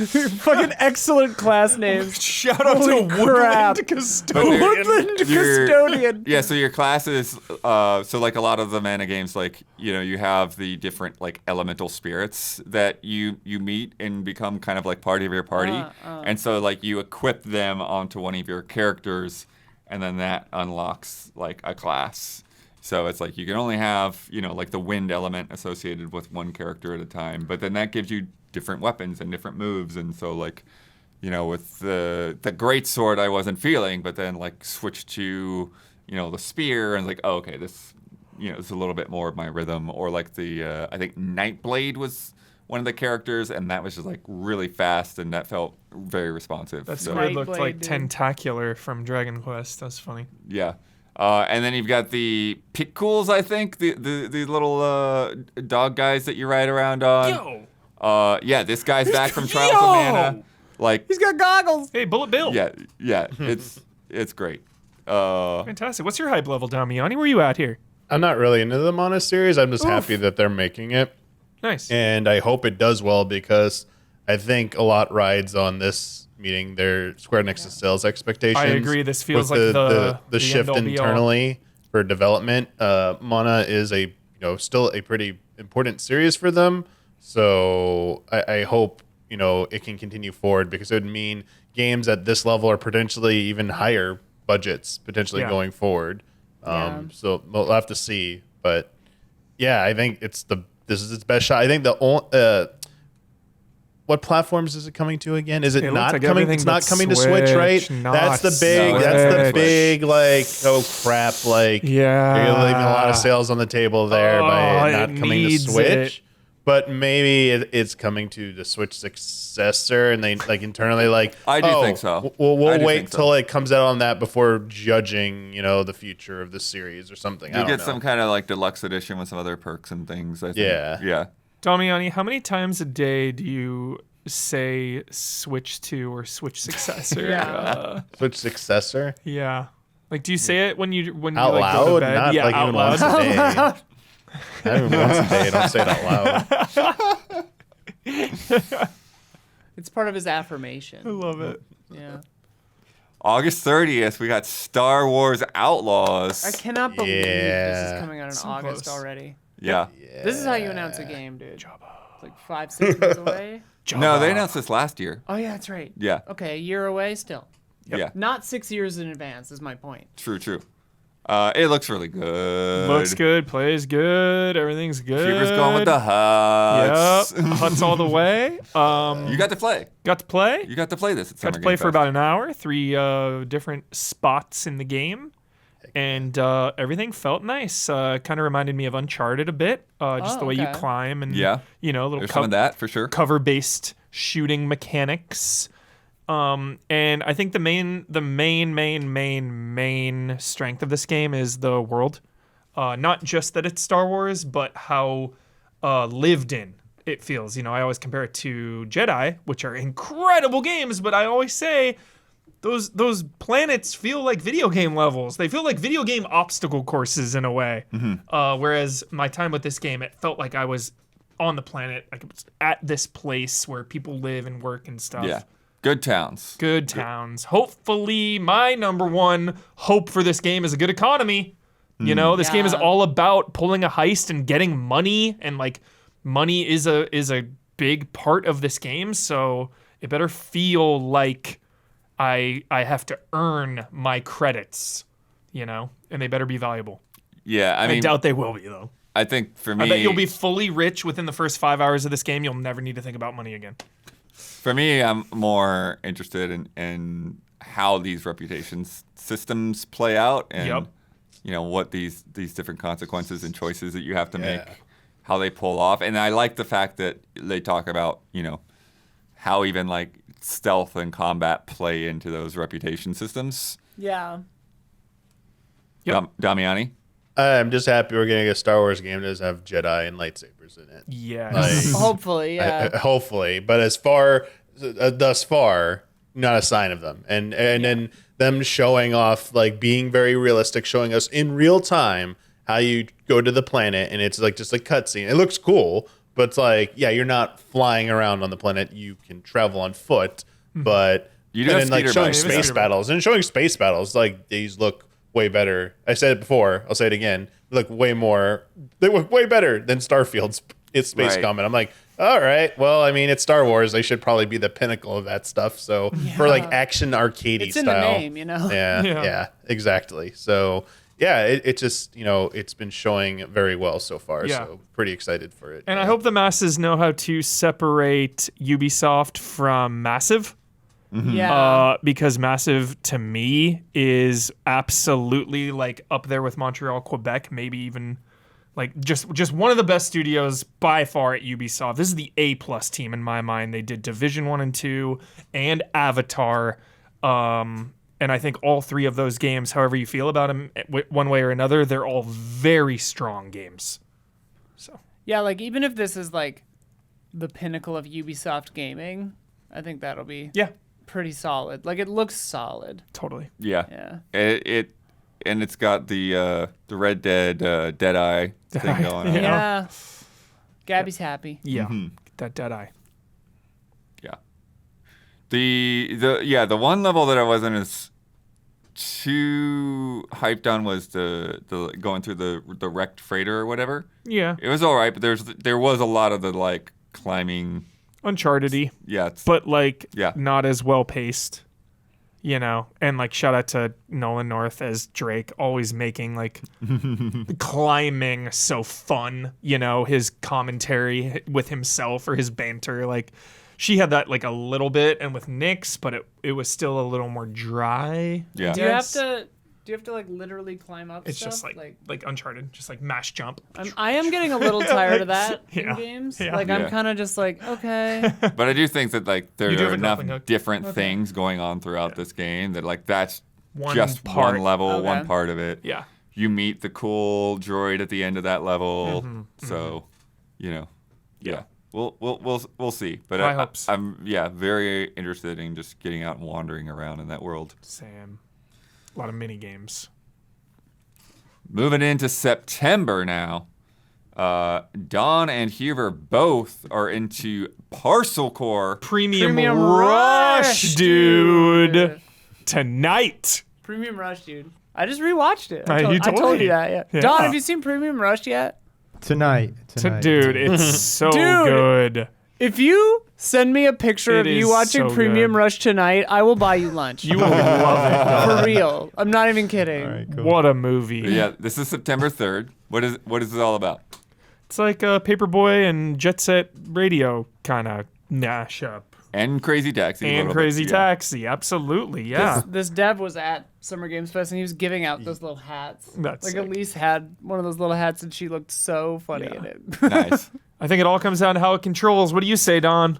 Fucking excellent class names. Shout out Holy to crap. Woodland Custodian. Woodland Your- Custodian. Yeah, so your classes, so like a lot of the mana games, like, you have the different like elemental spirits that you meet and become kind of like part of your party. And so like you equip them onto one of your characters, and then that unlocks like a class. So it's like you can only have, like the wind element associated with one character at a time, but then that gives you different weapons and different moves. And so like, with the great sword I wasn't feeling, but then like switch to, the spear and like, oh, okay, this, it's a little bit more of my rhythm. Or like the, I think Nightblade was one of the characters, and that was just like really fast, and that felt very responsive. That's so, weird. It looked Nightblade, like dude. Tentacular from Dragon Quest. That's funny. yeah. And then you've got the Pitcools, I think, the little dog guys that you ride around on. Yeah, this guy's back from Trials of Mana. Like, He's got goggles. Hey, Bullet Bill. yeah, it's great. Fantastic. What's your hype level, Damiani? Where you at here? I'm not really into the Mana series. I'm just happy that they're making it. Nice. And I hope it does well because I think a lot rides on this meeting their Square Enix's sales expectations. I agree. This feels with like the the shift end-all, be-all. internally for development. Mana is still a pretty important series for them. So I hope it can continue forward because it would mean games at this level are potentially even higher budgets potentially Yeah. going forward. So we'll have to see, but yeah, I think this is its best shot. I think what platforms is it coming to again? Is it, It looks not like coming? everything It's not but coming to Switch, right? Switch, not That's the Switch. big like oh crap like Yeah. you're leaving a lot of sales on the table there by Oh, not it coming to needs Switch. it. But maybe it's coming to the Switch successor, and they like internally like. I do think so. We'll I do wait think so. till it comes out on that before judging, the future of the series or something. I You don't get know. some kind of like deluxe edition with some other perks and things, I think. Yeah. Damiani, how many times a day do you say Switch 2 or Switch successor? Yeah. Switch successor Yeah. Like, do you say it when you out like, go to loud, bed? not Yeah, like out even loud. once a day. Not even once a day. Don't say it out loud. It's part of his I affirmation. love it. Yeah. August 30th, we got Star Wars Outlaws. I cannot believe this Yeah. is coming out in So August close. already. Yeah. This is how you announce a game, dude. It's like 5-6 months away. No, they announced this last year. Oh yeah, that's right. Yeah. Okay, a year away still. Yeah. Not 6 years in advance is my point. True. It looks really good. Looks good, plays good, everything's good. Keeper's going with the huts. Yep, huts all the way. You got to play. Got to play. You got to play this at Summer Got to play Game for Fest. about an hour. 3 different spots in the game. And everything felt nice. Kind of reminded me of Uncharted a bit. Just the way you okay. climb and, Yeah. little There's some of that for sure. cover-based shooting mechanics. And I think the main strength of this game is the world. Not just that it's Star Wars, but how lived in it feels. I always compare it to Jedi, which are incredible games, but I always say those planets feel like video game levels. They feel like video game obstacle courses in a way. Whereas my time with this game, it felt like I was on the planet, like it was at this place where people live and work and stuff. Yeah. Good towns. Good towns. Hopefully, my number one hope for this game is a good economy. This game is Yeah. all about pulling a heist and getting money, and like money is a big part of this game. So it better feel like I have to earn my credits, and they better be valuable. Yeah, I I mean, doubt they will be though. I think for me, I bet you'll be fully rich within the first 5 hours of this game. You'll never need to think about money again. For me, I'm more interested in how these reputation systems play out, and what these different consequences and choices that you have to make, how they pull off. And I like the fact that they talk about how even like stealth and combat play into those reputation systems. Yeah. Yep. Damiani. I'm just happy we're getting a Star Wars game that doesn't have Jedi and lightsabers in it. Yes. Hopefully, yeah. Hopefully, but thus far, not a sign of them. And then them showing off, like being very realistic, showing us in real time how you go to the planet, and it's like just a cutscene. It looks cool, but it's like, yeah, you're not flying around on the planet. You can travel on foot, but You do and have then like speeder showing bikes. space battles and showing space battles, like these look way better. I said it before. I'll say it again. They look way better than Starfield's space Right. combat. I'm like, all right. Well, I mean, it's Star Wars. They should probably be the pinnacle of that stuff. So for like action arcadey It's in style, the name, Yeah, Yeah. yeah, exactly. So yeah, it just it's been showing very well so far. Yeah. So pretty excited for it. And I hope the masses know how to separate Ubisoft from Massive. Yeah. Because Massive to me is absolutely like up there with Montreal, Quebec, maybe even like just one of the best studios by far at Ubisoft. This is the A+ team in my mind. They did Division 1 and 2 and Avatar. And I think all 3 of those games, however you feel about them one way or another, they're all very strong games. So Yeah, like even if this is like the pinnacle of Ubisoft gaming, I think that'll be pretty solid. Like it looks solid. totally. Yeah. Yeah. And it's got the Red Dead Deadeye thing going on. Yeah. Yeah. Gabby's happy. Yeah. Get that dead eye. Yeah. The one level that I wasn't as too hyped on was the going through the wrecked freighter or whatever. Yeah. It was all right, but there was a lot of the like climbing. Uncharted-y. Yeah. But like Yeah. not as well paced, and like shout out to Nolan North as Drake, always making like climbing so fun, his commentary with himself or his banter, like she had that like a little bit, and with Nyx, but it was still a little more dry. Yeah. Do you have to like literally climb up It's stuff? just like Uncharted, just like mash jump. I am getting a little tired of that Yeah. in games. Yeah. Like Yeah. I'm kind of just like, okay. But I do think that like there You do are have a enough grappling hook. different things going on throughout this game that like that's One just part. one level, Okay. one part of it. Yeah. You meet the cool droid at the end of that level, so Yeah. We'll see. But High hopes. I'm very interested in just getting out and wandering around in that world. Sam. A lot of mini games. Moving into September now. Dawn and Huber both are into Parcel Core. Premium Rush, dude. Tonight. Premium Rush, dude. I just rewatched it. You I told told me. you that. Yeah. Yeah. Don, have you seen Premium Rush yet? Tonight. Dude, it's so Dude. good. If you send me a picture It of you is watching so Premium good. Rush tonight, I will buy you lunch. You will love For real. I'm not even kidding. All right, it. cool. What a movie. But yeah, this is September 3rd. What is this all about? It's like a Paperboy and Jet Set Radio kind of mashup. And Crazy Taxi. a And little Crazy bit, yeah. Taxi, absolutely, yeah. This dev was at Summer Games Fest and he was giving out those little hats. That's like sick. Elise had one of those little hats and she looked so funny Yeah. in it. Nice. I think it all comes down to how it controls. What do you say, Don?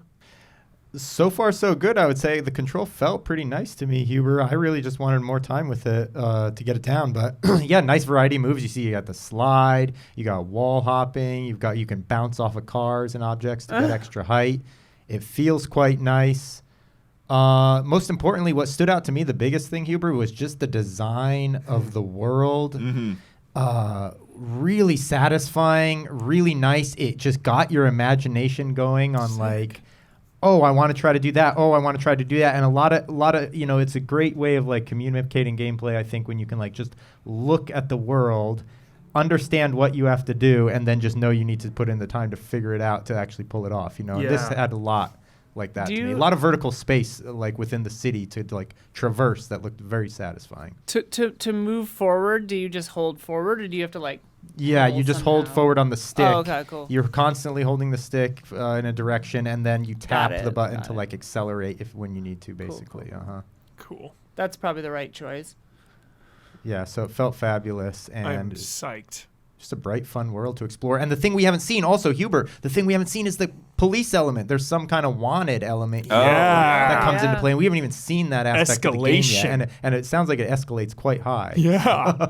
So far, so good. I would say the control felt pretty nice to me, Huber. I really just wanted more time with it to get it down. But yeah, nice variety of moves. You see, you got the slide, you got wall hopping, you can bounce off of cars and objects to get extra height. It feels quite nice. Most importantly, what stood out to me, the biggest thing, Huber, was just the design of the world. Really satisfying, really nice. It just got your imagination going on like, oh, I want to try to do that. Oh, I want to try to do that. And a lot of, it's a great way of like communicating gameplay, I think, when you can like just look at the world, understand what you have to do, and then just know you need to put in the time to figure it out to actually pull it off, And this Yeah. had a lot like that Do to me. A you- lot of vertical space like within the city to like traverse that looked very satisfying. To move forward, do you just hold forward or do you have to like Yeah, pull you just hold somehow? forward on the stick. Oh, okay, cool. You're constantly holding the stick in a direction, and then you tap the it, button got to it. like accelerate when you need to, basically. cool. Cool. That's probably the right choice. Yeah, so it felt fabulous I'm and psyched. just a bright, fun world to explore. And the thing we haven't seen, also Huber, the thing we haven't seen is the police element. There's some kind of wanted element here Yeah. that comes into Yeah. play, and we haven't even seen that aspect of the game Escalation. yet. And it sounds like it escalates quite high. Yeah.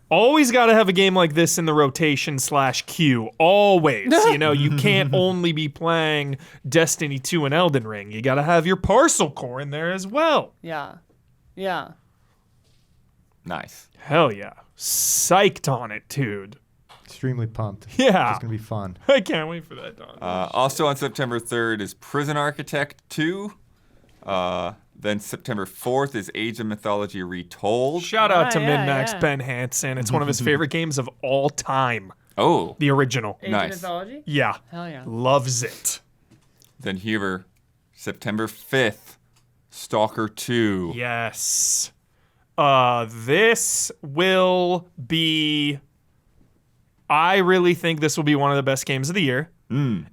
Always got to have a game like this in the rotation /queue. Always. You can't only be playing Destiny 2 and Elden Ring. You got to have your Parcel Core in there as well. Yeah. Yeah. Nice. Hell yeah. Psyched on it, dude. Extremely pumped. Yeah. It's going to be fun. I can't wait for that, Don. Also on September 3rd is Prison Architect 2. Then September 4th is Age of Mythology Retold. Shout out to yeah, Min-Max yeah. Ben Hansen. It's one of his favorite games of all time. Oh. The original. Age Nice. of Mythology? Yeah. Hell yeah. Loves it. Then Huber, September 5th, Stalker 2. Yes. This will be. I really think this will be one of the best games of the year.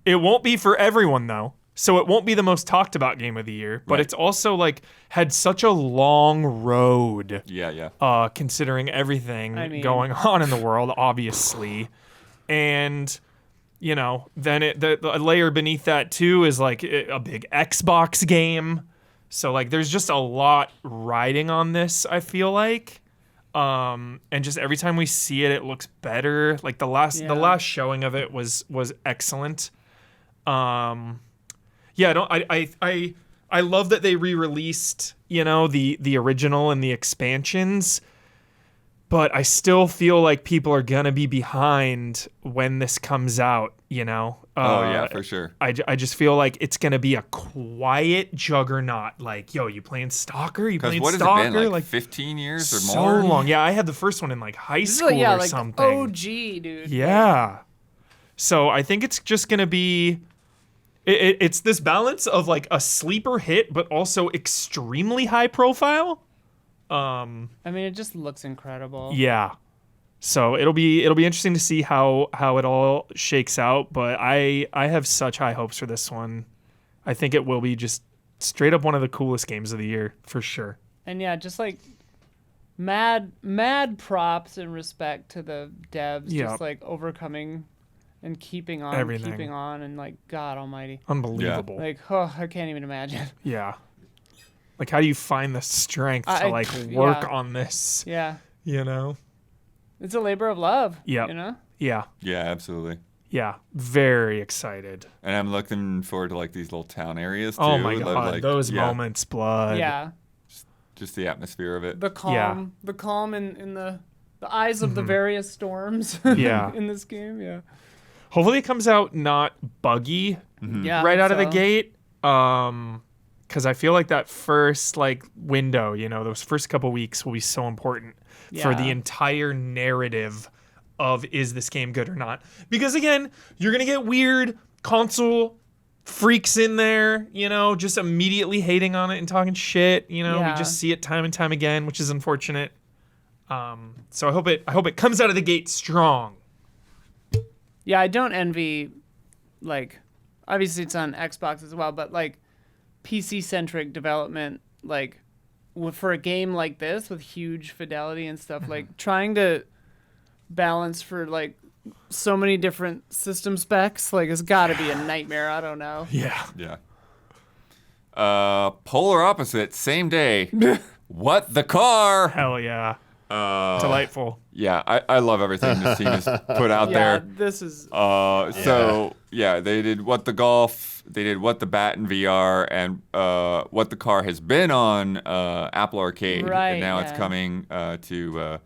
It won't be for everyone though, so it won't be the most talked about game of the year. But Right. it's also like had such a long road, Yeah. considering everything I mean- going on in the world, obviously, and. Then the layer beneath that too is like a big Xbox game. So like there's just a lot riding on this, I feel like. And just every time we see it, it looks better. Like the last showing of it was excellent. I love that they re-released, the original and the expansions. But I still feel like people are gonna be behind when this comes out, Oh, yeah, for sure. I just feel like it's gonna be a quiet juggernaut. Like, yo, you playing Stalker? You Because playing what has Stalker? it been, like 15 years or so more? long. Yeah, I had the first one in like high This is school like, or like something. OG, dude. Yeah. So I think it's just gonna be. It's this balance of like a sleeper hit, but also extremely high profile. I mean, it just looks incredible. Yeah. So it'll be interesting to see how it all shakes out, but I have such high hopes for this one. I think it will be just straight up one of the coolest games of the year for sure. And yeah, just like mad props and respect to the devs, Yeah. just like overcoming and keeping on, Everything. and like God Almighty, Unbelievable. like I can't even imagine. Yeah. Like how do you find the strength to I- like work yeah. on this, Yeah, It's a labor of love. Yep. Yeah. Yeah, absolutely. Yeah. Very excited. And I'm looking forward to like these little town areas too. Oh my that, god, like, those yeah, moments, blood. Yeah, Just the atmosphere of it. the calm, in the eyes of the various storms. Yeah. in this game. Yeah, Hopefully it comes out not buggy yeah. right out of the so- gate. Because I feel like that first like window, those first couple weeks will be so important for the Yeah. entire narrative of is this game good or not. Because again, you're gonna get weird console freaks in there, just immediately hating on it and talking shit. We Yeah. just see it time and time again, which is unfortunate. So I hope it comes out of the gate strong. Yeah, I don't envy, like, obviously it's on Xbox as well, but like PC-centric development, like for a game like this with huge fidelity and stuff, like trying to balance for like so many different system specs, like it's got to be a nightmare. I don't know. Yeah. Yeah. Polar opposite, same day. What the car? Hell yeah. Delightful. Yeah, I love everything this team has put out Yeah, there. this is So yeah, they did What the Golf, they did What the Bat in VR, and What the Car has been on Apple Arcade, Right, and now it's yeah. coming to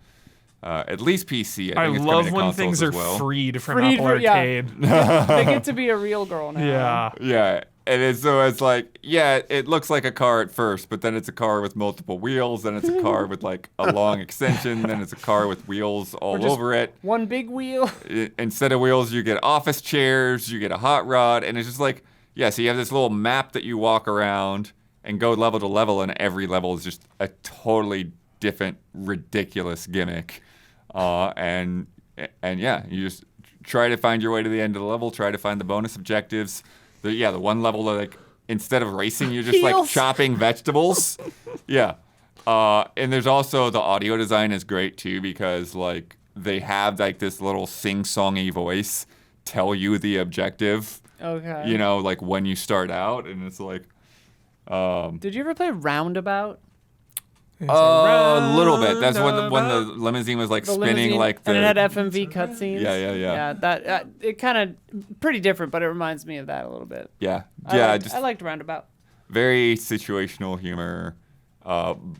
at least PC. I think it's coming love to when consoles things as are well. freed from Freed Apple for- yeah. Arcade. they get to be a real girl now. Yeah. Yeah, and it's like, yeah, it looks like a car at first, but then it's a car with multiple wheels, then it's a car with like a long extension, then it's a car with wheels all just- over it. One big wheel. Instead of wheels, you get office chairs, you get a hot rod, and it's just like, yeah, so you have this little map that you walk around and go level to level, and every level is just a totally different, ridiculous gimmick. And yeah, you just try to find your way to the end of the level, try to find the bonus objectives. The one level, like, instead of racing, you're just like Heels. chopping vegetables. Yeah. And there's also the audio design is great too, because like they have like this little sing-songy voice tell you the objective, Okay. like when you start out, and it's like Did you ever play Roundabout? a little bit. That's when the limousine was like The spinning limousine, like the and it had FMV cutscenes. Yeah. Yeah, that it kind of pretty different, but it reminds me of that a little bit. yeah. I liked Roundabout. Very situational humor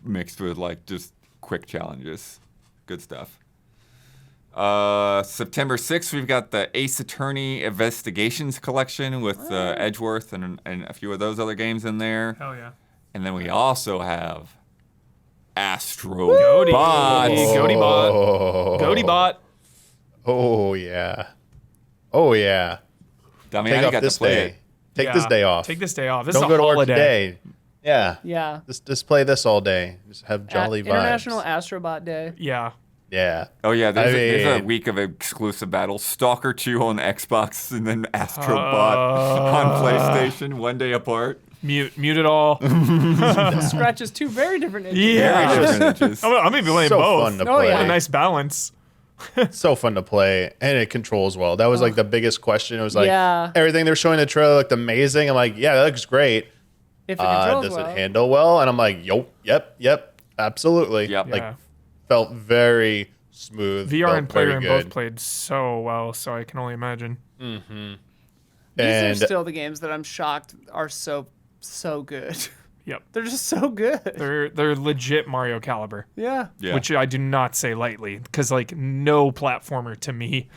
mixed with like just quick challenges. Good stuff. September 6th, we've got the Ace Attorney Investigations collection with Edgeworth and a few of those other games in there. Hell yeah. And then we also have Astro Goaty. Bots. Goaty bot. Oh. Goaty bot. Oh yeah. Oh yeah. Damiani Take off got this to play day. it. Take this day off. Take this day off. This Don't is a go to holiday. work today. Yeah. Yeah. Just play this all day. Just have jolly vibes. International Astrobot Day. Yeah. Yeah. Oh yeah, there's a mean- week of exclusive battles. Stalker 2 on Xbox and then Astro Bot on PlayStation, one day apart. Mute it all. Scratches two very different engines. Yeah. Very different inches. I'm even playing So both. fun to Oh, play. yeah. What a nice balance. So fun to play, and it controls well. That was like the biggest question. It was like Yeah. everything they're showing the trailer looked amazing. I'm like, yeah, that looks great. If it controls Does well. it handle well? And I'm like, yep, absolutely. Yep. Yeah. Like, felt very smooth. VR felt and very Playroom good. both played so well, so I can only imagine. These And are still the games that I'm shocked are so good. Yep. They're just so good. They're legit Mario caliber. Yeah. Yeah. Which I do not say lightly, because like no platformer to me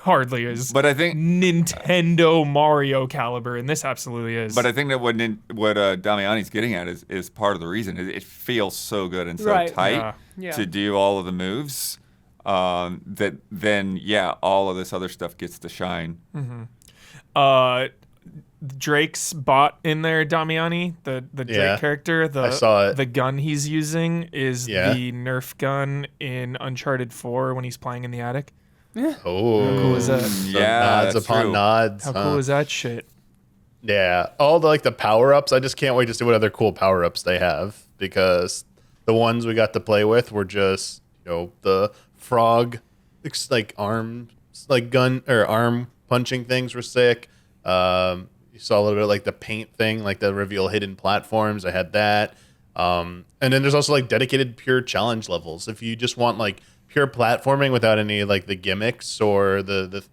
hardly is. But I think Nintendo Mario caliber, and this absolutely is. But I think that what Damiani's getting at is part of the reason. It feels so good and so Right. tight Yeah. to do all of the moves that then, all of this other stuff gets to shine. Drake's bot in there, Damiani, the Drake Yeah. character, I saw it. the gun he's using is Yeah. the Nerf gun in Uncharted 4 when he's playing in the attic. oh, cool is that? some Yeah, nods that's upon true. nods. How huh? cool is that shit? Yeah, all the power ups. I just can't wait to see what other cool power ups they have, because the ones we got to play with were just the frog, like arm, like gun or arm punching things were sick. You saw a little bit of, like the paint thing, like the reveal hidden platforms. I had that, and then there's also like dedicated pure challenge levels. If you just want like pure platforming without any like the gimmicks or the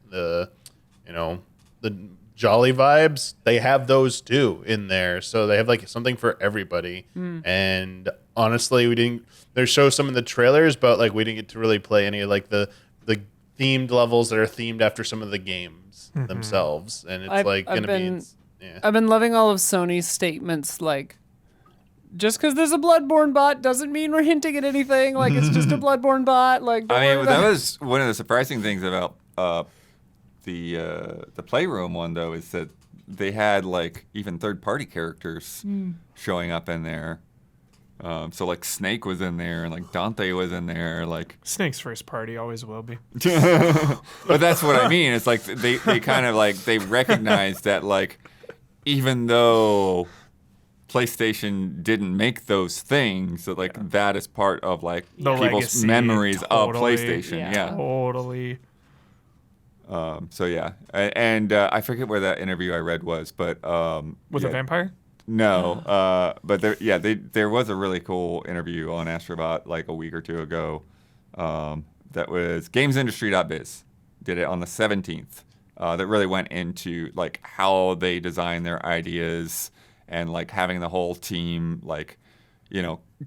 jolly vibes, they have those too in there. So they have like something for everybody. And honestly, they show some in the trailers, but like we didn't get to really play any of like the themed levels that are themed after some of the games themselves. And it's I've been loving all of Sony's statements, like, just because there's a Bloodborne bot doesn't mean we're hinting at anything. Like, it's just a Bloodborne bot. Like, don't I worry mean, about that it. was one of the surprising things about the Playroom one, though, is that they had like even third-party characters showing up in there. So like Snake was in there, and like Dante was in there, like. Snake's first party always will be. But that's what I mean. It's like they kind of like they recognize that like even though PlayStation didn't make those things, that like that is part of like The people's legacy, memories of totally. PlayStation. Yeah. Totally. So yeah, and I forget where that interview I read was, but With a vampire? No, but there was a really cool interview on Astrobot like a week or two ago. That was gamesindustry.biz did it on the 17th. That really went into like how they design their ideas and like having the whole team like,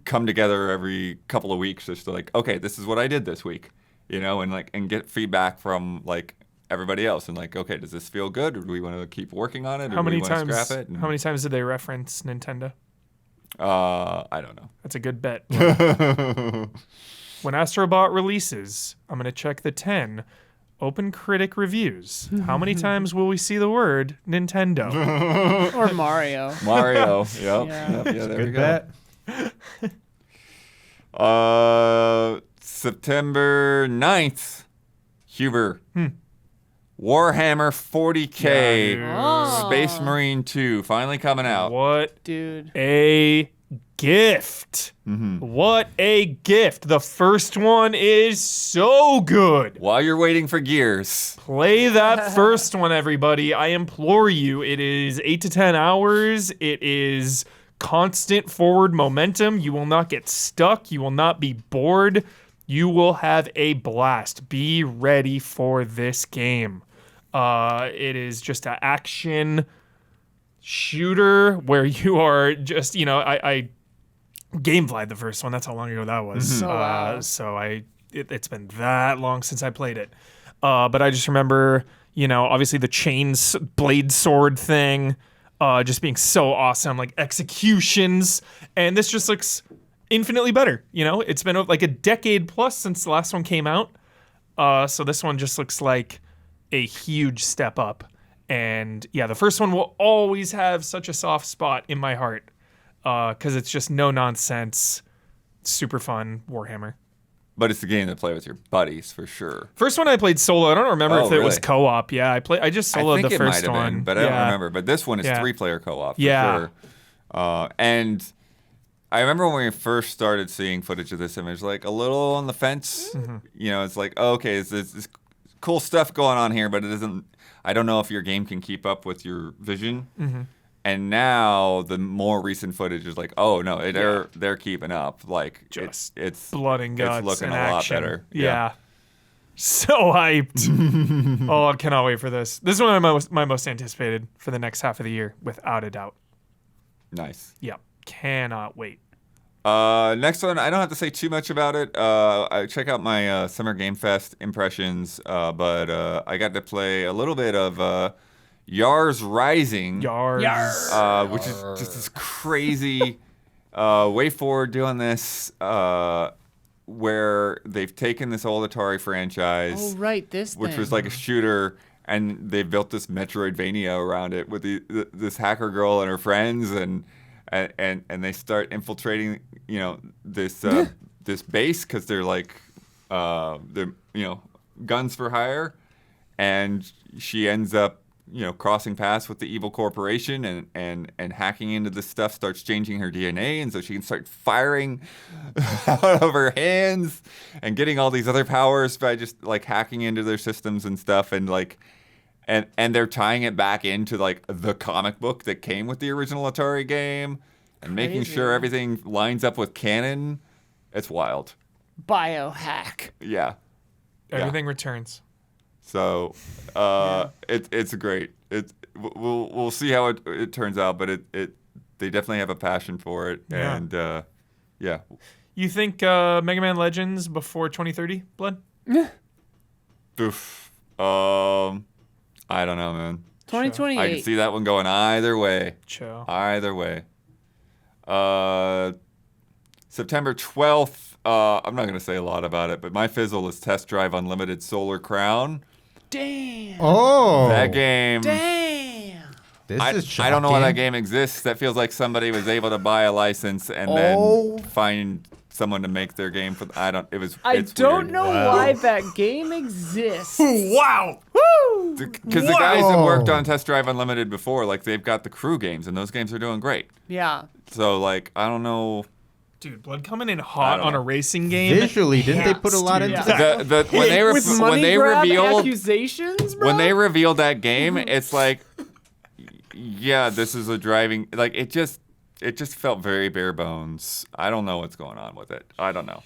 come together every couple of weeks just to like, okay, this is what I did this week, and get feedback from like everybody else and like, okay, does this feel good, or do we want to keep working on it, or How do we many want to times? scrap it? And, How many times did they reference Nintendo? I don't know. That's a good bet. When Astrobot releases, I'm going to check the 10 Open Critic reviews. How many times will we see the word Nintendo? Or Mario. Mario. Yep. Yeah. There we Good go. bet. September 9th, Huber. Warhammer 40K Oh. Space Marine 2 finally coming out. What Dude. a gift. What a gift. The first one is so good. While you're waiting for Gears. Play that first one, everybody. I implore you. It is 8 to 10 hours. It is constant forward momentum. You will not get stuck. You will not be bored. You will have a blast. Be ready for this game. It is just an action shooter where you are just, I gameflied the first one. That's how long ago that was. Oh, wow. So it's been that long since I played it. But I just remember, obviously the chains blade sword thing, just being so awesome, like executions, and this just looks infinitely better. It's been like a decade plus since the last one came out. So this one just looks like a huge step up. And yeah, the first one will always have such a soft spot in my heart. Because it's just no nonsense, super fun Warhammer. But it's the game to play with your buddies for sure. First one I played solo. I don't remember if it was really? co-op. Yeah, I just soloed I think the it first might have one. been, but I don't remember. But this one is 3-player co-op for Yeah. sure. And I remember when we first started seeing footage of this image, like a little on the fence. It's like, okay, it's this cool stuff going on here, but it isn't. I don't know if your game can keep up with your vision. And now the more recent footage is like, oh no, they're keeping up. Like Just it's blood and guts it's looking and a lot action. better. Yeah. So hyped. Oh, I cannot wait for this. This is one of my most anticipated for the next half of the year, without a doubt. Nice. Yep. Cannot wait. Next one, I don't have to say too much about it. I check out my Summer Game Fest impressions, but I got to play a little bit of Yars Rising, Yars. which is just this crazy way forward doing this, where they've taken this old Atari franchise, Oh, right. This which thing. was like a shooter, and they built this Metroidvania around it with this hacker girl and her friends, and they start infiltrating, this this base because they're like, they're guns for hire, and she ends up crossing paths with the evil corporation and hacking into this stuff, starts changing her DNA, and so she can start firing out of her hands and getting all these other powers by just like hacking into their systems and stuff, and like. And they're tying it back into like the comic book that came with the original Atari game, and making Crazy. sure everything lines up with canon. It's wild. Biohack. Yeah. Everything returns. So it's great. We'll see how it turns out, but they definitely have a passion for it, Yeah. and yeah. You think Mega Man Legends before 2030, Blood? Oof. I don't know, man. 2028. I can see that one going either way. Chill. Either way. September 12th. I'm not going to say a lot about it, but my fizzle is Test Drive Unlimited Solar Crown. Damn. Oh. That game. Damn. This is shocking. I don't know why that game exists. That feels like somebody was able to buy a license and then find someone to make their game for. I it's don't weird. know why that game exists. Wow. Woo! Because the guys that worked on Test Drive Unlimited before, like they've got the crew games, and those games are doing great. Yeah. So like I don't know. Dude, blood coming in hot don't on know. a racing game. Visually, didn't they put a lot into Yeah. that? With money when they grab revealed accusations, bro? when they revealed that game, it's like, yeah, this is a driving. Like it just felt very bare bones. I don't know what's going on with it. I don't know.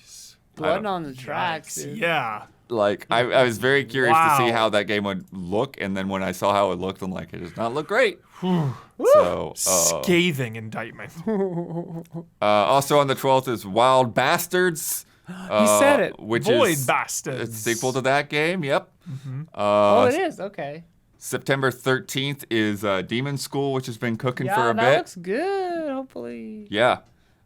Blood on the tracks, dude. Yeah. Like I was very curious to see Wow. how that game would look, and then when I saw how it looked, I'm like, it does not look great. So Scathing indictment. also on the 12th is Wild Bastards. He said it. Which Void is Bastards. a sequel to that game. Yep. Oh, it is. Okay. September 13th is Demon School, which has been cooking for Yeah, a that bit. looks good. Hopefully. Yeah.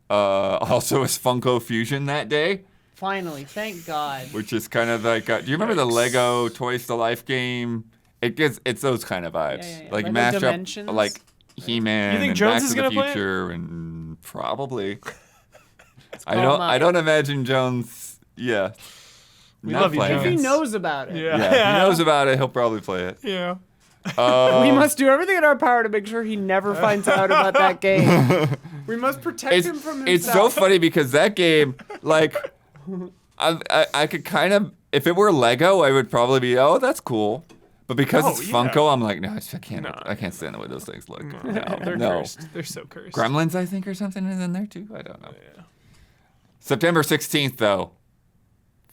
Also is Funko Fusion that day, Finally, thank God. which is kind of like, do you remember the Lego Toys to Life game? It's those kind of vibes. Yeah. Like Lego mash Dimensions? up like He-Man You think and Jones Back is to the gonna play it? Future and probably. I call don't him up. I don't imagine Jones. Yeah. We not love you, playing If he it. Jones. knows about it. Yeah. Yeah, if he knows about it, he'll probably play it. Yeah. We must do everything in our power to make sure he never finds out about that game. We must protect him from himself. It's so funny because that game, like, I could kind of, if it were Lego, I would probably be, oh, that's cool. But because Oh, it's yeah. Funko, I'm like, no, I can't. No. I can't stand the way those things look. They're No. cursed. They're so cursed. Gremlins, I think, or something is in there too. I don't know. September 16th, though.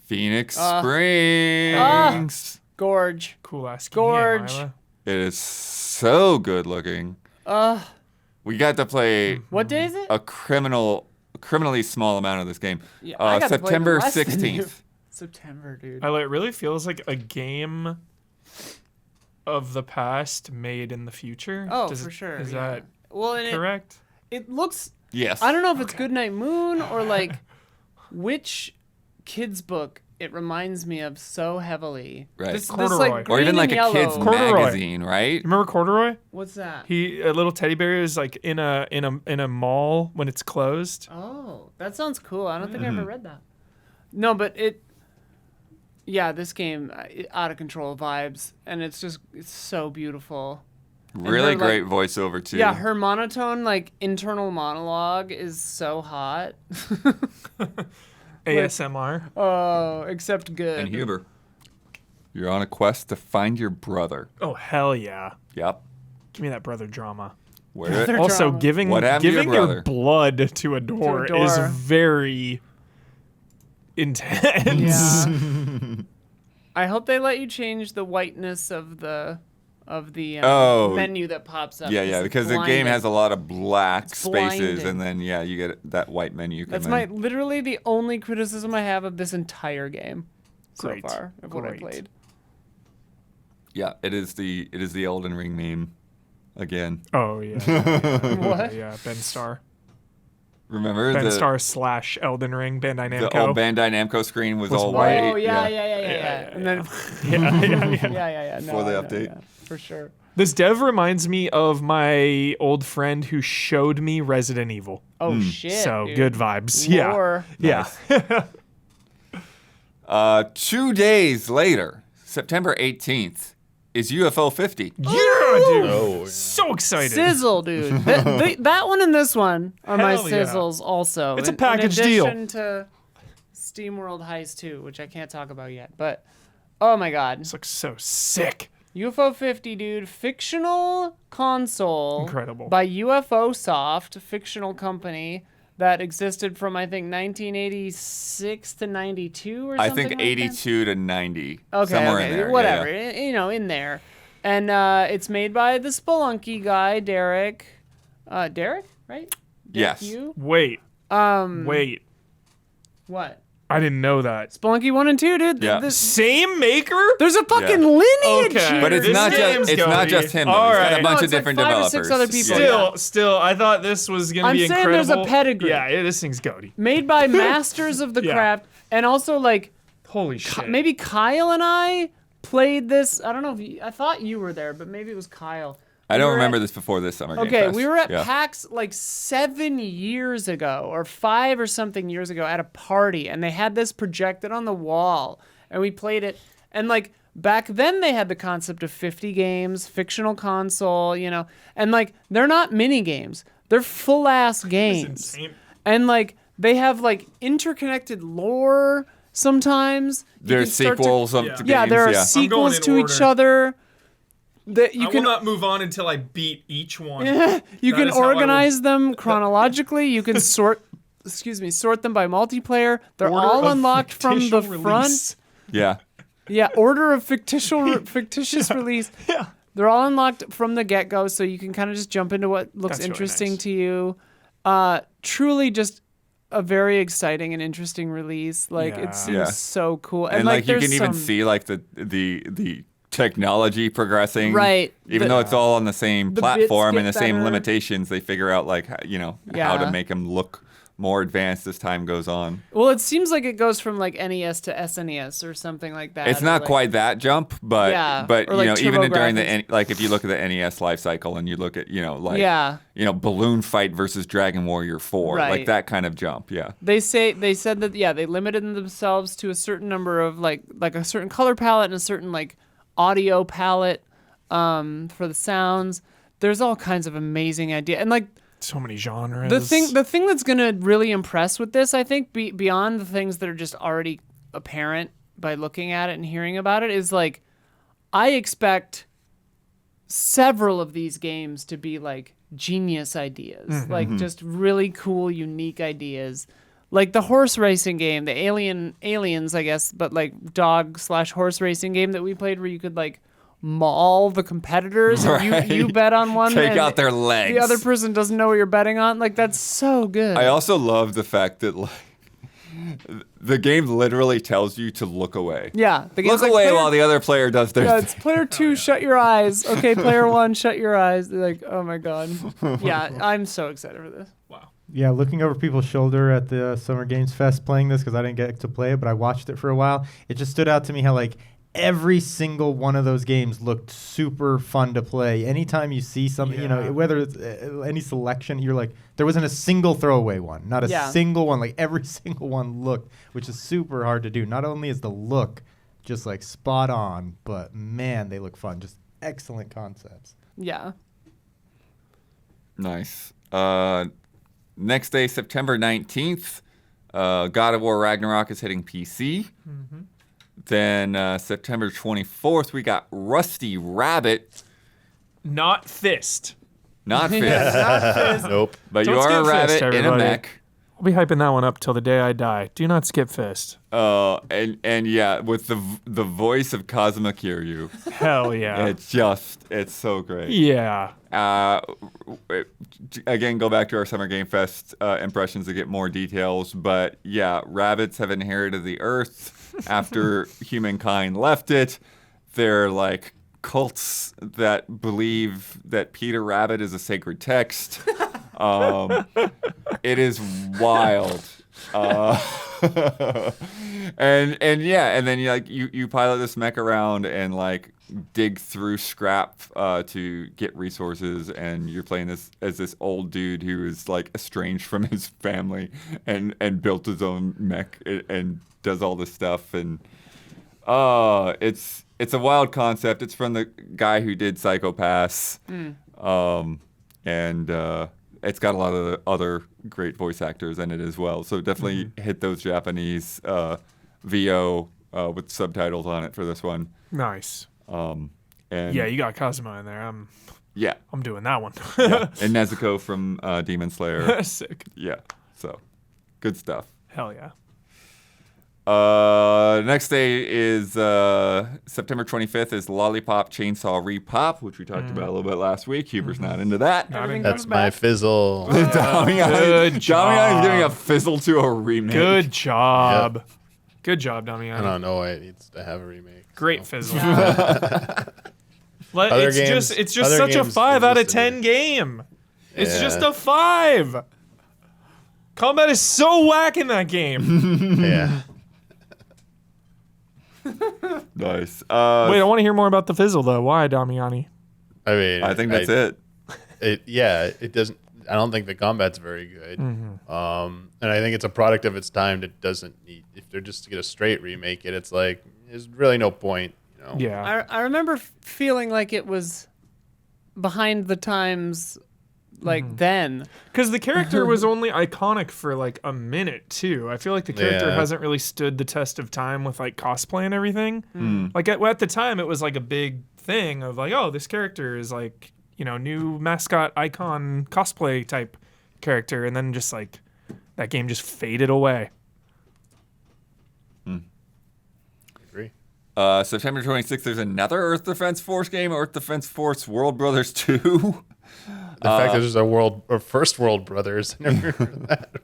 Phoenix Springs. Gorge. Cool ass game, Gorge. Isla. It is so good looking. We got to play What day is it? a criminally small amount of this game. Yeah, I got to play September less than you. 16th. September, dude. Isla, it really feels like a game of the past made in the future. Oh, for sure. Is yeah. that well, and correct? it looks. Yes. I don't know if it's Goodnight Moon or like which kids book it reminds me of so heavily. Right. This Corduroy. like Or even green like and a kid's yellow. Corduroy. magazine, right? You remember Corduroy? What's that? A little teddy bear is like in a mall when it's closed. Oh, that sounds cool. I don't think I Mm-hmm. ever read that. No, but yeah, this game, out of control vibes, and it's so beautiful. Really her, great voiceover too. Yeah, her monotone, like, internal monologue is so hot. ASMR. Oh, except good. And Huber, you're on a quest to find your brother. Oh hell yeah! Yep. Give me that brother drama. Where Brother Also, drama. giving What happened to your giving your brother? blood to a door is door. very intense. Yeah. I hope they let you change the whiteness of the Oh. menu that pops up. yeah, This is because the game blinding. has a lot of black It's spaces, blinding. and then you get that white menu. That's come in. literally the only criticism I have of this entire game Great. so far of what I Great. played. Yeah, it is the Elden Ring meme, again. Oh yeah. What? Yeah, Ben Starr. Remember Ben the Starr / Elden Ring, Bandai Namco. the old Bandai Namco screen was Was all white. white. Oh yeah. And then yeah. yeah. No, For the I know, update. yeah, for sure. This dev reminds me of my old friend who showed me Resident Evil. Oh shit. So dude. good vibes. Lore. Yeah. Yeah. 2 days later, September 18th, is UFO 50. Yeah, dude. Oh, yeah. So excited. Sizzle, dude. That one and this one are my Hell yeah. sizzles also. It's a package deal. In addition to SteamWorld Heist 2, which I can't talk about yet. But, oh my god. This looks so sick. UFO 50, dude. Fictional console. Incredible. By UFO Soft, fictional company that existed from, I think, 1986 to 92 or I something think like 82 to 90. Okay, somewhere okay, in there. whatever. Yeah. You know, in there. And it's made by the Spelunky guy, Derek. Derek, right? Yes. You? Wait. Um, Wait. What? I didn't know that. Spelunky 1 and 2, dude. Yeah. Same maker? There's a fucking Yeah. lineage Okay. here. But it's This not game's just goaty. him. Though. All He's got right. a bunch No, of it's like different 5 or developers. 6 other people. Yeah. Still, I thought this was gonna I'm be saying there's incredible. a pedigree. Yeah, this thing's goaty. Made by masters of the Yeah. craft. And also, like, Holy shit. maybe Kyle and I played this. I don't know if I thought you were there, but maybe it was Kyle. I don't were remember at- this before this summer. Game Okay, Fest. we were at Yeah. PAX like 7 years ago, or 5 or something years ago, at a party, and they had this projected on the wall, and we played it. And like back then, they had the concept of 50 games, fictional console, you know, and like they're not mini games; they're full ass games, insane. and like they have like interconnected lore. Sometimes You There's can start to- sequels of Yeah. the Yeah, games. there are yeah. sequels in to each order. other. That you I can will not move on until I beat each one. you That can is how I will- organize them chronologically. You can sort them by multiplayer. They're Order all of unlocked from the fictitious front. release. Yeah. Yeah, order of fictitious release. Yeah. They're all unlocked from the get-go, so you can kind of just jump into what looks That's really interesting nice. to you. Truly just a very exciting and interesting release. Like Yeah. it seems Yeah. so cool. And like you there's can even some- see like the technology progressing. Right. Even though it's all on the same the bits platform and get the same better. limitations, they figure out like how Yeah. to make them look more advanced as time goes on. Well, it seems like it goes from like NES to SNES or something like that. It's or, not like- quite that jump, but Yeah, but or, like, even during the TurboGrafx. like if you look at the NES life cycle and you look at Yeah. Balloon Fight versus Dragon Warrior 4, like Right. that kind of jump, yeah. They said that they limited themselves to a certain number of like a certain color palette and a certain like audio palette for the sounds. There's all kinds of amazing ideas, and like So many genres. the thing that's gonna really impress with this, I think, beyond the things that are just already apparent by looking at it and hearing about it, is like I expect several of these games to be like genius ideas, like just really cool, unique ideas. Like the horse racing game, the aliens, I guess, but like dog/horse racing game that we played, where you could like maul the competitors. And Right. you bet on one, Take and out their legs. the other person doesn't know what you're betting on. Like that's so good. I also love the fact that like the game literally tells you to look away. yeah, the game's Look like, away player- while the other player does their Yeah, thing. it's player 2, shut your eyes. Okay, player 1, shut your eyes. They're like, oh my god. Yeah, I'm so excited for this. Wow. Yeah, looking over people's shoulder at the Summer Games Fest playing this, because I didn't get to play it, but I watched it for a while. It just stood out to me how like every single one of those games looked super fun to play. Anytime you see something, Yeah. whether it's any selection, you're like, there wasn't a single throwaway one, not a Yeah. single one. Like every single one looked, which is super hard to do. Not only is the look just like spot on, but man, they look fun. Just excellent concepts. Yeah. Nice. Next day, September 19th, God of War Ragnarok is hitting PC. Then September 24th, we got Rusty Rabbit. Not Fist. Not Fist, Nope. but Don't you are a skip rabbit Fist, in a everybody. mech. I'll be hyping that one up till the day I die. Do not skip Fist. And yeah, with the voice of Kazuma Kiryu. Hell yeah. It's so great. Yeah. Again, go back to our Summer Game Fest impressions to get more details. But yeah, rabbits have inherited the earth after humankind left it. They're like cults that believe that Peter Rabbit is a sacred text. It is wild. And then you pilot this mech around and like dig through scrap to get resources, and you're playing this as this old dude who is like estranged from his family and built his own mech and does all this stuff, and it's a wild concept. It's from the guy who did Psycho Pass. And it's got a lot of the other great voice actors in it as well. So definitely hit those Japanese VO with subtitles on it for this one. Nice. And Yeah, you got Kazuma in there. I'm doing that one. and Nezuko from Demon Slayer. Sick. Yeah, so good stuff. Hell yeah. Next day is September 25th is Lollipop Chainsaw Repop, which we talked about a little bit last week. Huber's not into that. Everything That's comes my back. fizzle. Damian is job. giving a fizzle to a remake. Good job. Good job, Damian. I don't know why it needs to have a remake. Great so. fizzle. Other It's just other such a games 5 out of existed. 10 game. It's Yeah. just a 5. Combat is so whack in that game. Yeah. Nice. Wait, I want to hear more about the fizzle though. Why, Damiani? I mean, I think that's it. It doesn't. I don't think the combat's very good. And I think it's a product of its time that doesn't need. If they're just to get a straight remake, it's like there's really no point. You know. Yeah. I remember feeling like it was behind the times, like then. Because the character was only iconic for like a minute too. I feel like the character hasn't really stood the test of time with like cosplay and everything. Like at the time, it was like a big thing of like, oh, this character is like, you know, new mascot icon cosplay type character, and then just like that game just faded away. Agree. September 26th, there's another Earth Defense Force game, Earth Defense Force World Brothers 2. The fact that there's a first World Brothers. I never heard that.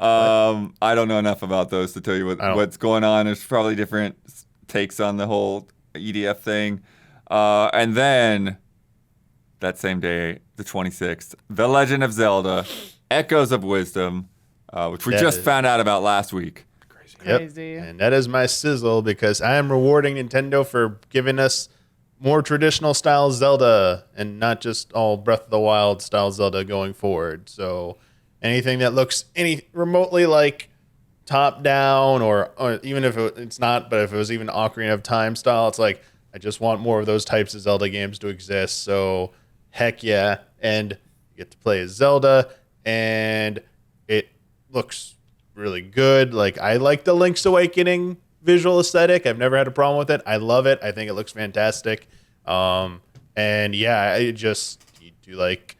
I don't know enough about those to tell you what's going on. There's probably different takes on the whole EDF thing. And then that same day, the 26th, The Legend of Zelda, Echoes of Wisdom, which we just found out about last week. Crazy. Yep. And that is my sizzle because I am rewarding Nintendo for giving us more traditional style Zelda and not just all Breath of the Wild style Zelda going forward. So anything that looks any remotely like top down or even if it's not, but if it was even Ocarina of Time style, it's like I just want more of those types of Zelda games to exist. So heck yeah. And you get to play as Zelda and it looks really good. Like I like the Link's Awakening visual aesthetic. I've never had a problem with it. I love it. I think it looks fantastic. And yeah, I just need to like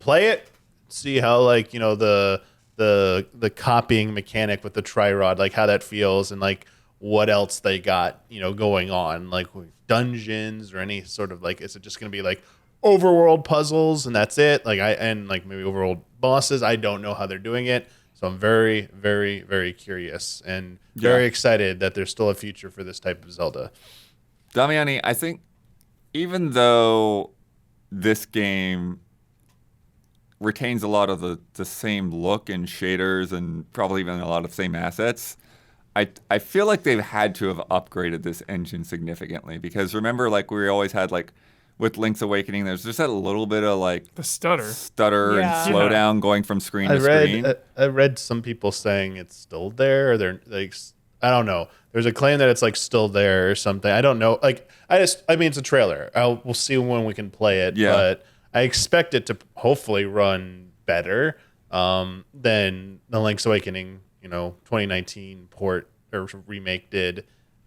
play it, see how like, you know, the copying mechanic with the tri-rod, like how that feels and like what else they got, you know, going on, like dungeons or any sort of like, is it just going to be like overworld puzzles and that's it? Like and like maybe overworld bosses. I don't know how they're doing it. So I'm very, very, very curious and very excited that there's still a future for this type of Zelda. Damiani, I think even though this game retains a lot of the same look and shaders and probably even a lot of same assets, I feel like they've had to have upgraded this engine significantly because remember, like we always had like with Link's Awakening, there's just that little bit of like The stutter and slowdown going from screen to screen. I read some people saying it's still there, or they're like, I don't know. There's a claim that it's like still there or something. I don't know. Like I mean, it's a trailer. We'll see when we can play it. Yeah. But I expect it to hopefully run better than the Link's Awakening, 2019 port or remake did.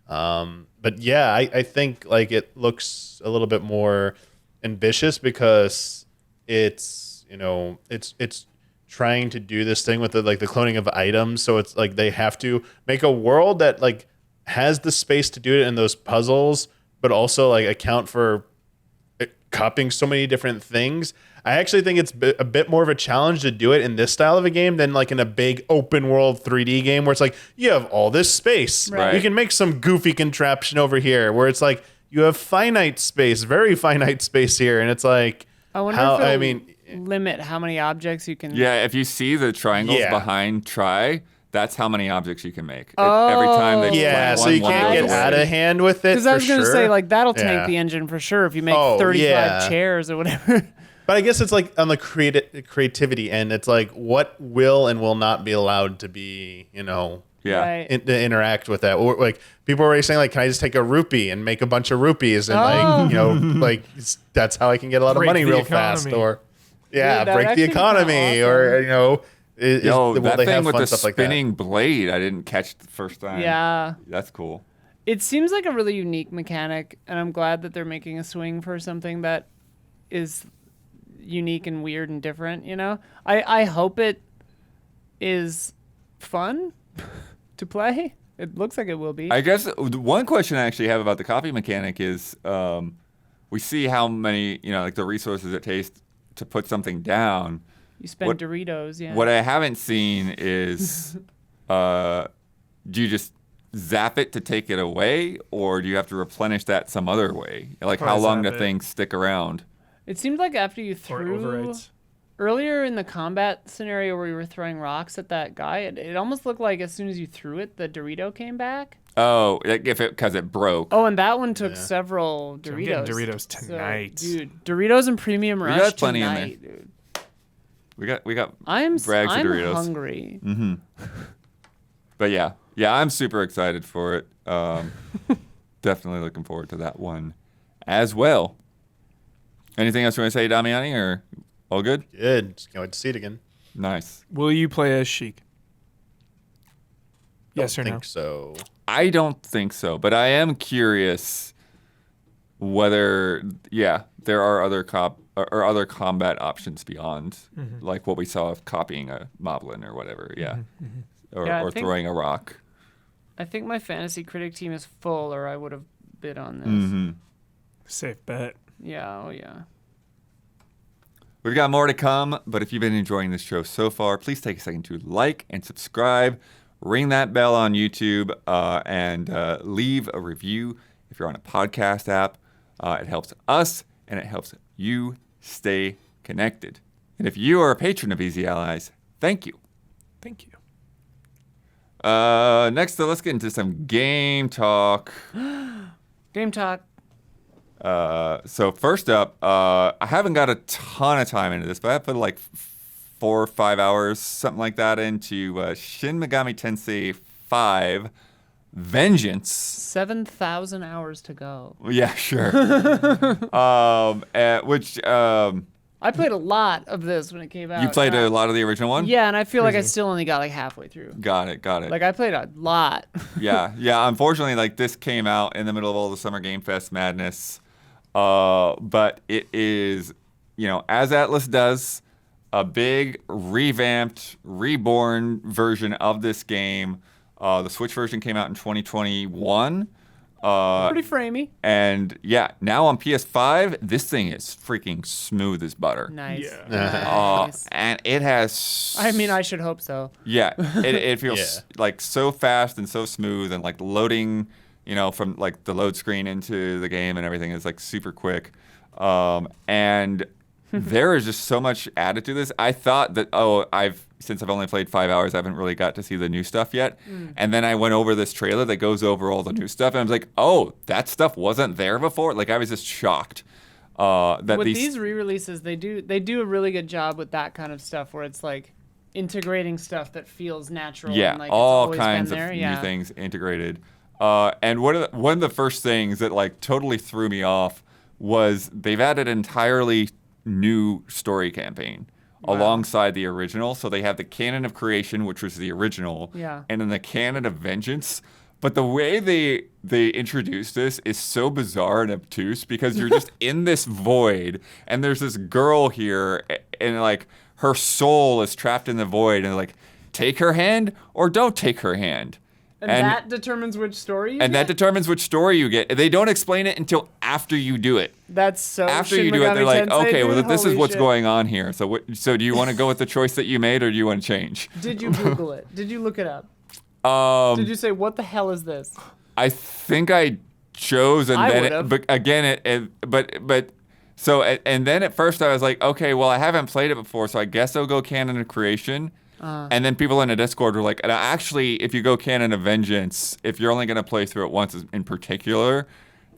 But yeah, I think like it looks a little bit more ambitious because it's trying to do this thing with the cloning of items. So it's like they have to make a world that like has the space to do it in those puzzles, but also like account for copying so many different things. I actually think it's a bit more of a challenge to do it in this style of a game than like in a big open world 3D game where it's like you have all this space. Right. You can make some goofy contraption over here where it's like you have finite space, very finite space here, and it's like I wonder if it'll limit how many objects you can. Yeah, if you see the triangles behind try, that's how many objects you can make. Every time they yeah, so you can't get out of hand with it. Because I was going to say, like, that'll tank Yeah. the engine for sure if you make 35 yeah. chairs or whatever. But I guess it's like on the creativity end, it's like what will and will not be allowed to be, Yeah. Right. to interact with that. Or like people are already saying, like, can I just take a rupee and make a bunch of rupees and like that's how I can get a lot of Break money the real fast. economy. Or Dude, that break the actually economy, sounds or Yo, will that they thing have with fun the stuff like that? spinning blade, I didn't catch the first time. Yeah. That's cool. It seems like a really unique mechanic, and I'm glad that they're making a swing for something that is unique and weird and different, I hope it is fun to play. It looks like it will be. I guess one question I actually have about the copy mechanic is we see how many, like the resources it takes to put something down. You spend Doritos, yeah. What I haven't seen is do you just zap it to take it away, or do you have to replenish that some other way? Like how Probably long do zap it. things stick around? It seemed like after you or threw overwrites. earlier in the combat scenario where you were throwing rocks at that guy, it almost looked like as soon as you threw it, the Dorito came back. Oh, because it broke. Oh, and that one took several Doritos. I'm getting Doritos tonight. So, dude, Doritos and Premium Rush got plenty in tonight, dude. We got I'm brags of Doritos. hungry. But yeah, I'm super excited for it. Definitely looking forward to that one as well. Anything else you want to say, Damiani, or all good? Good. Just can't wait to see it again. Nice. Will you play as Sheik? Yes or Don't no? think so. I don't think so, but I am curious whether, there are other other combat options beyond like what we saw of copying a moblin or whatever, or throwing a rock. I think my fantasy critic team is full, or I would have bid on this. Safe bet. Yeah, oh yeah. We've got more to come, but if you've been enjoying this show so far, please take a second to like and subscribe, ring that bell on YouTube, and leave a review if you're on a podcast app. It helps us, and it helps you stay connected. And if you are a patron of Easy Allies, thank you. Thank you. Next, let's get into some game talk. Game talk. So first up, I haven't got a ton of time into this, but I put like 4 or 5 hours, something like that, into Shin Megami Tensei 5 Vengeance. 7,000 hours to go. Yeah, sure. I played a lot of this when it came out. You played a lot of the original one? Yeah, and I feel like I still only got like halfway through. Got it. Like I played a lot. Yeah. Unfortunately, like this came out in the middle of all the Summer Game Fest madness. But it is, as Atlas does, a big revamped, reborn version of this game. The Switch version came out in 2021. Pretty framey. And now on PS5, this thing is freaking smooth as butter. Nice. Yeah. Nice. And it has. I mean, I should hope so. Yeah, it feels like so fast and so smooth, and like loading, from like the load screen into the game and everything is like super quick. And there is just so much added to this. I thought that, since I've only played 5 hours, I haven't really got to see the new stuff yet. And then I went over this trailer that goes over all the new stuff, and I was like, oh, that stuff wasn't there before? Like, I was just shocked. That with these re-releases, they do a really good job with that kind of stuff where it's like integrating stuff that feels natural. Yeah, and like all it's kinds of new things integrated. And one of the first things that like totally threw me off was they've added an entirely new story campaign alongside the original. So they have the Canon of Creation, which was the original, and then the Canon of Vengeance. But the way they introduce this is so bizarre and obtuse, because you're just in this void, and there's this girl here, and like her soul is trapped in the void, and like, take her hand or don't take her hand. And that determines which story you get? That determines which story you get. They don't explain it until after you do it. That's so After Shin you do it, they're like, Megami Tensei, okay, dude, well, this is holy what's shit. going on here. So do you want to go with the choice that you made, or do you want to change? Did you Google it? Did you look it up? Did you say, what the hell is this? I think I chose, and then at first I was like, okay, well, I haven't played it before, so I guess I'll go Canon of Creation. And then people in the Discord were like, and actually, if you go Canon of Vengeance, if you're only going to play through it once in particular,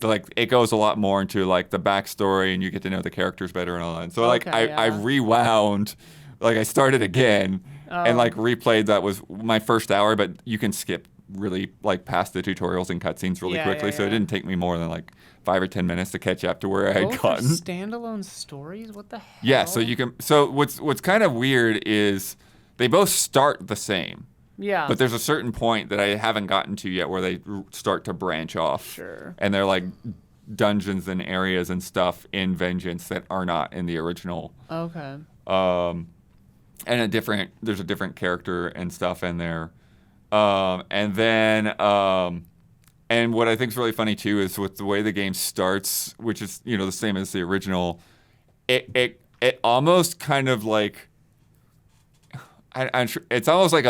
like it goes a lot more into like the backstory, and you get to know the characters better and all that. And so I rewound, like I started again and like replayed. That was my first hour, but you can skip really like past the tutorials and cutscenes really quickly. So it didn't take me more than like 5 or 10 minutes to catch up to where I had gotten. Standalone stories? What the hell? Yeah, so you can. So what's kind of weird is they both start the same. Yeah. But there's a certain point that I haven't gotten to yet where they start to branch off. Sure. And they're like dungeons and areas and stuff in Vengeance that are not in the original. Okay. And there's a different character and stuff in there. And what I think is really funny too is with the way the game starts, which is, the same as the original, it almost kind of like, I'm sure it's almost like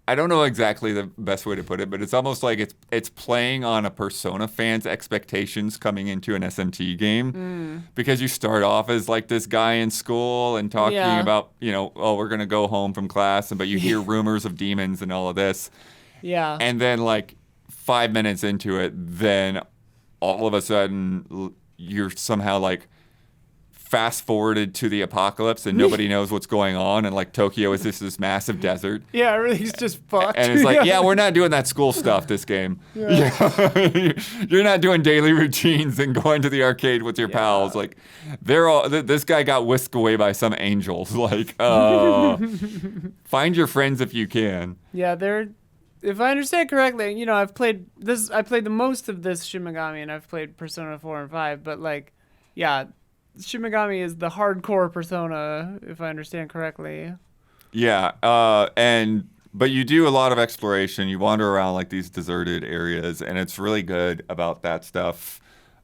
I don't know exactly the best way to put it, but it's almost like it's playing on a Persona fan's expectations coming into an SMT game, because you start off as like this guy in school and talking about, we're going to go home from class, but you hear rumors of demons and all of this. Yeah. And then like 5 minutes into it, then all of a sudden you're somehow like fast forwarded to the apocalypse and nobody knows what's going on, and like Tokyo is just this massive desert. Yeah, everything's just fucked. And it's like, yeah, we're not doing that school stuff this game. Yeah. You're not doing daily routines and going to the arcade with your pals. Like, they're all. This guy got whisked away by some angels. Like, find your friends if you can. Yeah, they're. If I understand correctly, I've played this. I played the most of this Shin Megami, and I've played Persona 4 and 5. But like, yeah. Shin Megami is the hardcore Persona, if I understand correctly. Yeah, but you do a lot of exploration. You wander around like these deserted areas, and it's really good about that stuff.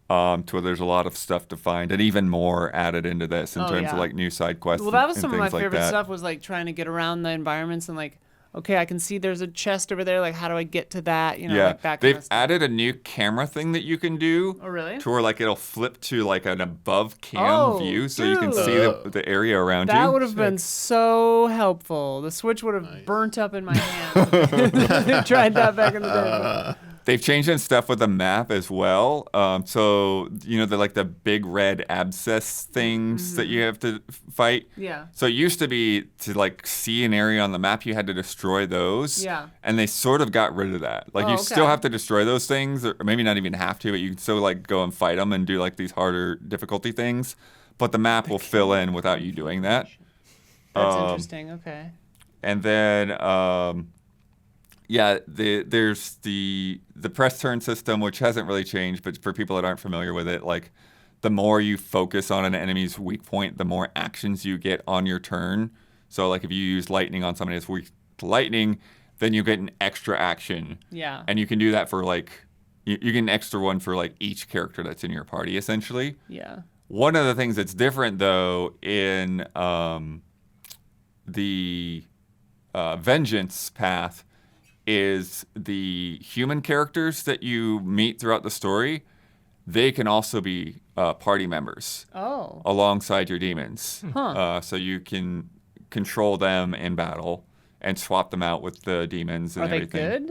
To where there's a lot of stuff to find, and even more added into this in terms of like new side quests. Well, that was and some of my things like favorite that. stuff. Was like trying to get around the environments and like, okay, I can see there's a chest over there. Like, how do I get to that? Like that kind they've of stuff. added a new camera thing that you can do. Oh, really? To where like it'll flip to like an above cam view, so you can dude. see the area around you. That would have been so helpful. The Switch would have burnt up in my hand. Tried that back in the day. They've changed some stuff with the map as well. So they're like the big red abscess things that you have to fight. Yeah. So it used to be to like see an area on the map, you had to destroy those. Yeah. And they sort of got rid of that. Like you still have to destroy those things, or maybe not even have to, but you can still like go and fight them and do like these harder difficulty things. But the map will fill in without you doing that. That's interesting. Okay. And then. There's the press turn system, which hasn't really changed, but for people that aren't familiar with it, like the more you focus on an enemy's weak point, the more actions you get on your turn. So like if you use lightning on somebody that's weak to lightning, then you get an extra action. Yeah. And you can do that for like, you get an extra one for like each character that's in your party, essentially. Yeah. One of the things that's different though in the Vengeance path is the human characters that you meet throughout the story. They can also be party members alongside your demons. So you can control them in battle and swap them out with the demons and everything. Are they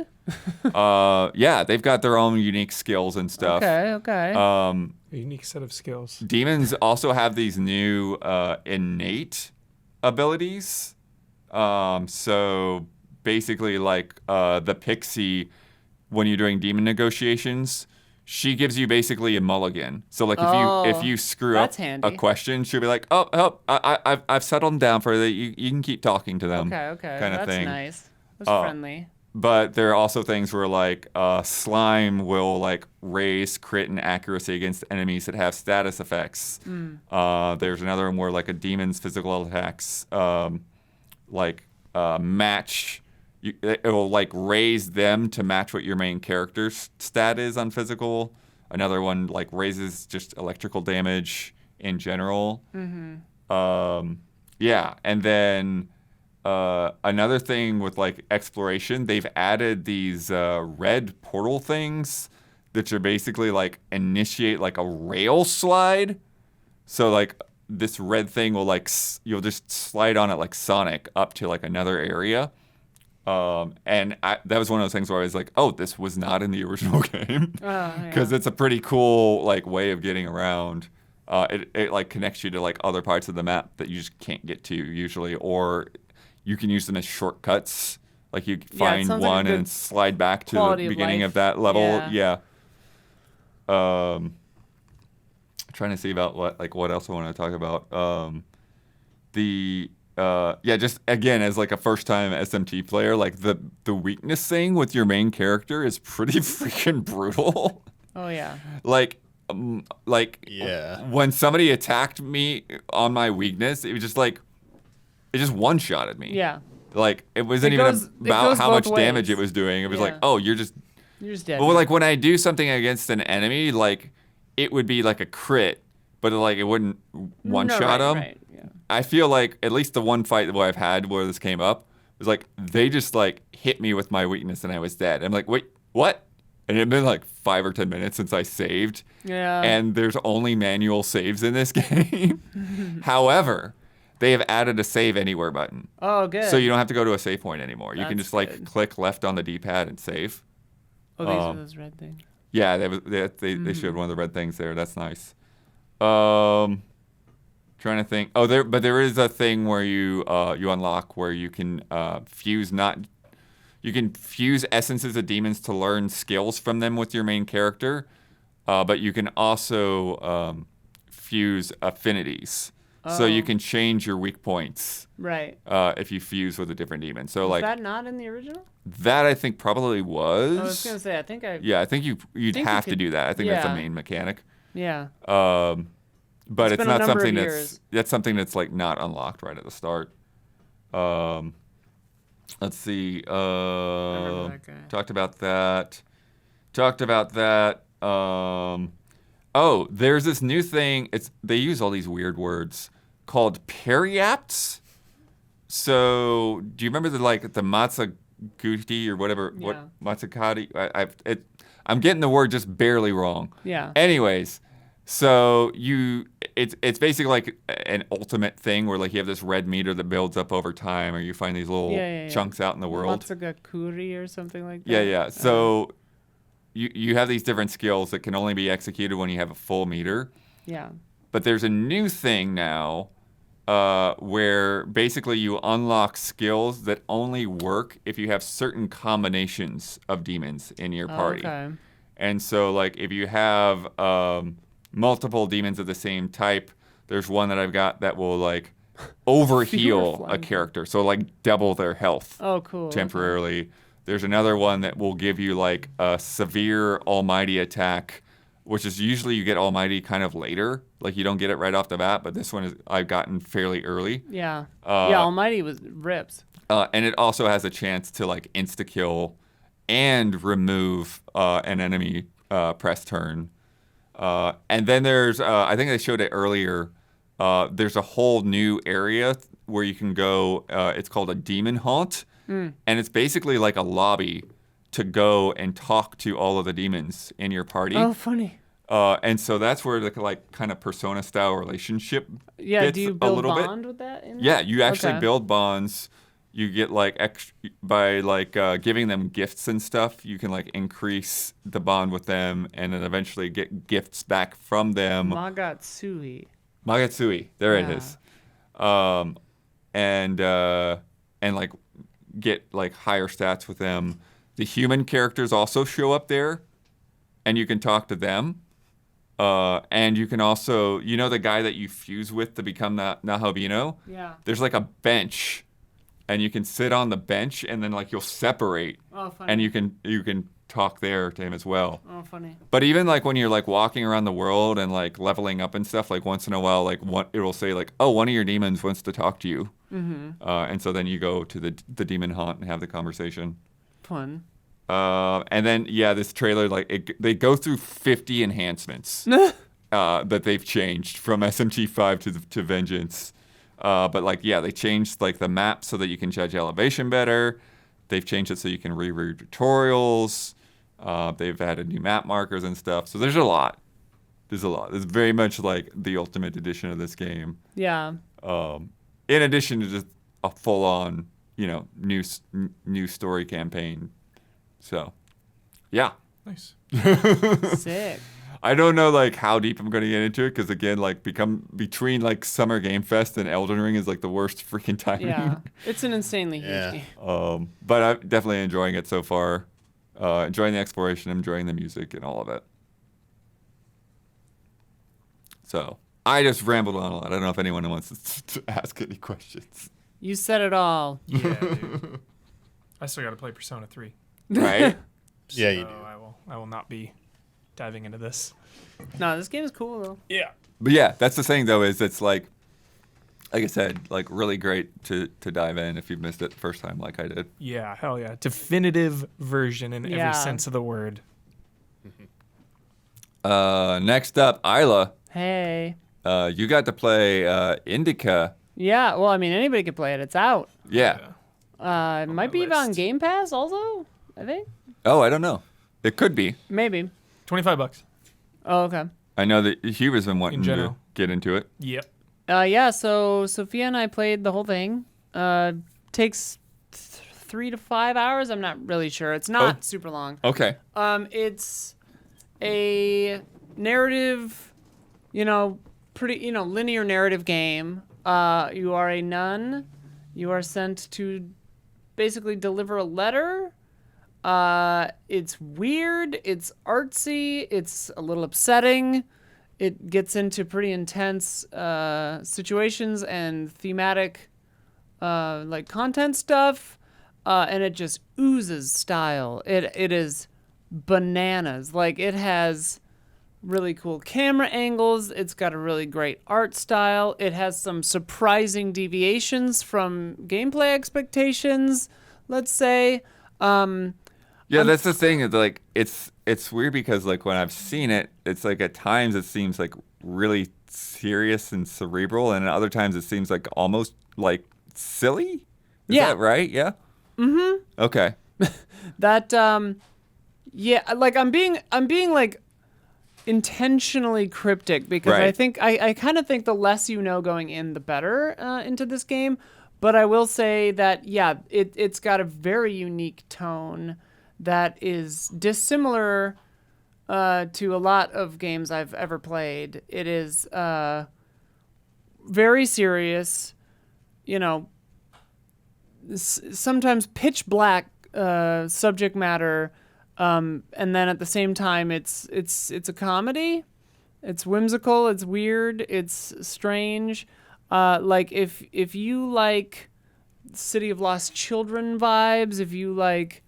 good? Yeah, they've got their own unique skills and stuff. Okay. A unique set of skills. Demons also have these new innate abilities. So basically like the pixie, when you're doing demon negotiations, she gives you basically a mulligan. So like if you screw up handy. a question, she'll be like, I've settled them down for that. You can keep talking to them. Okay. Kind of That's thing. nice. That's friendly. But there are also things where like slime will like raise crit and accuracy against enemies that have status effects. There's another one where like a demon's physical attacks match. It will like raise them to match what your main character's stat is on physical. Another one like raises just electrical damage in general. And then another thing with like exploration, they've added these red portal things that are basically like initiate like a rail slide. So like this red thing will like you'll just slide on it like Sonic up to like another area. And that was one of those things where I was like, oh, this was not in the original game. Because it's a pretty cool like way of getting around. It like connects you to like other parts of the map that you just can't get to usually, or you can use them as shortcuts. Like you find one and slide back to the beginning of that level. Yeah. Trying to see about what else I want to talk about. Just again, as like a first-time SMT player, like the weakness thing with your main character is pretty freaking brutal. Oh yeah. When somebody attacked me on my weakness, it was just like it just one-shotted me. Yeah. Like it wasn't about how much damage it was doing. It was like, oh, you're just dead. But like when I do something against an enemy, like it would be like a crit, but like it wouldn't one-shot them. Right. Yeah. I feel like at least the one fight where I've had where this came up was like they just like hit me with my weakness and I was dead. I'm like, wait, what? And it had been like 5 or 10 minutes since I saved. Yeah. And there's only manual saves in this game. However, they have added a save anywhere button. Oh, good. So you don't have to go to a save point anymore. You can just like good. click left on the D-pad and save. Oh, these are those red things. Yeah, they showed one of the red things there. That's nice. Trying to think. Oh, there is a thing where you unlock where you can fuse essences of demons to learn skills from them with your main character, but you can also fuse affinities. So you can change your weak points. Right. If you fuse with a different demon. So Was that not in the original? that I think probably was. I was gonna say I think I think you'd have to do that. I think that's the main mechanic. Yeah. But it's been a not number of something years. that's something that's like not unlocked right at the start. Let's see. remember that guy. Talked about that. Oh, there's this new thing. They use all these weird words called periapts. So, do you remember the Matsuguti or whatever? Yeah. What Matsukati? I'm getting the word just barely wrong. Yeah. Anyways, so it's basically like an ultimate thing where like you have this red meter that builds up over time, or you find these little chunks out in the world. Matsugakuri or something like that. Yeah. So you have these different skills that can only be executed when you have a full meter. Yeah. But there's a new thing now where basically you unlock skills that only work if you have certain combinations of demons in your party. Okay. And so, like, if you have multiple demons of the same type, there's one that I've got that will, like, overheal a character. So, like, double their health temporarily. Okay. There's another one that will give you, like, a severe almighty attack, which is usually you get almighty kind of later. Like, you don't get it right off the bat, but this one I've gotten fairly early. Yeah. Almighty was rips. And it also has a chance to, like, insta-kill and remove an enemy press turn. And then there's, I think they showed it earlier, there's a whole new area where you can go, it's called a demon haunt. And it's basically like a lobby to go and talk to all of the demons in your party. Oh, funny. And so that's where the like kind of persona style relationship gets do you a build little bond bit. with that? Yeah, you actually build bonds. You get like by like giving them gifts and stuff. You can like increase the bond with them, and then eventually get gifts back from them. Magatsui. There it is. And like get like higher stats with them. The human characters also show up there, and you can talk to them. And you can also, the guy that you fuse with to become Nahabino? Yeah. There's like a bench, and you can sit on the bench, and then like you'll separate. Oh, funny. And you can talk there to him as well. Oh, funny. But even like when you're like walking around the world and like leveling up and stuff, like once in a while, like it'll say like, oh, one of your demons wants to talk to you. Mm-hmm. And so then you go to the demon haunt and have the conversation. Fun. And then this trailer, like they go through 50 enhancements that they've changed from SMT 5 to Vengeance. But like they changed like the map so that you can judge elevation better. They've changed it so you can reread tutorials. They've added new map markers and stuff. So there's a lot. It's very much like the Ultimate Edition of this game. Yeah. In addition to just a full-on, new story campaign. So, yeah. Nice. Sick. I don't know like how deep I'm going to get into it because again, like between like Summer Game Fest and Elden Ring is like the worst freaking timing. Yeah, it's an insanely huge game. But I'm definitely enjoying it so far. Enjoying the exploration, enjoying the music, and all of it. So I just rambled on a lot. I don't know if anyone wants to ask any questions. You said it all. Yeah, dude. I still got to play Persona 3. Right? So Yeah, you do. I will not be diving into this. No, this game is cool though. Yeah. But yeah, that's the thing though, is it's like I said, like really great to dive in if you've missed it the first time like I did. Yeah, hell yeah. Definitive version in every sense of the word. Next up, Isla. Hey. You got to play Indika. Yeah, well, I mean, anybody could play it. It's out. Yeah. It might be on Game Pass also, I think. Oh, I don't know. It could be. Maybe. $25. Oh, okay. I know that Huber's been wanting to get into it. Yep. Yeah, so Sophia and I played the whole thing. Takes 3 to 5 hours. I'm not really sure. It's not super long. Okay. It's a narrative, pretty, linear narrative game. You are a nun. You are sent to basically deliver a letter. It's weird. It's artsy. It's a little upsetting. It gets into pretty intense situations and thematic content stuff. And it just oozes style. It is bananas. Like, it has really cool camera angles. It's got a really great art style. It has some surprising deviations from gameplay expectations, let's say. Yeah, that's the thing. Is like it's weird because like when I've seen it, it's like at times it seems like really serious and cerebral, and at other times it seems like almost like silly. Is that right? Yeah. Mm-hmm. Okay. That yeah, like I'm being like intentionally cryptic because Right. I think I kind of think the less you know going in, the better into this game. But I will say that it's got a very unique tone that is dissimilar to a lot of games I've ever played. It is very serious, sometimes pitch black subject matter, and then at the same time it's a comedy. It's whimsical, it's weird, it's strange. Like if you like City of Lost Children vibes, if you like,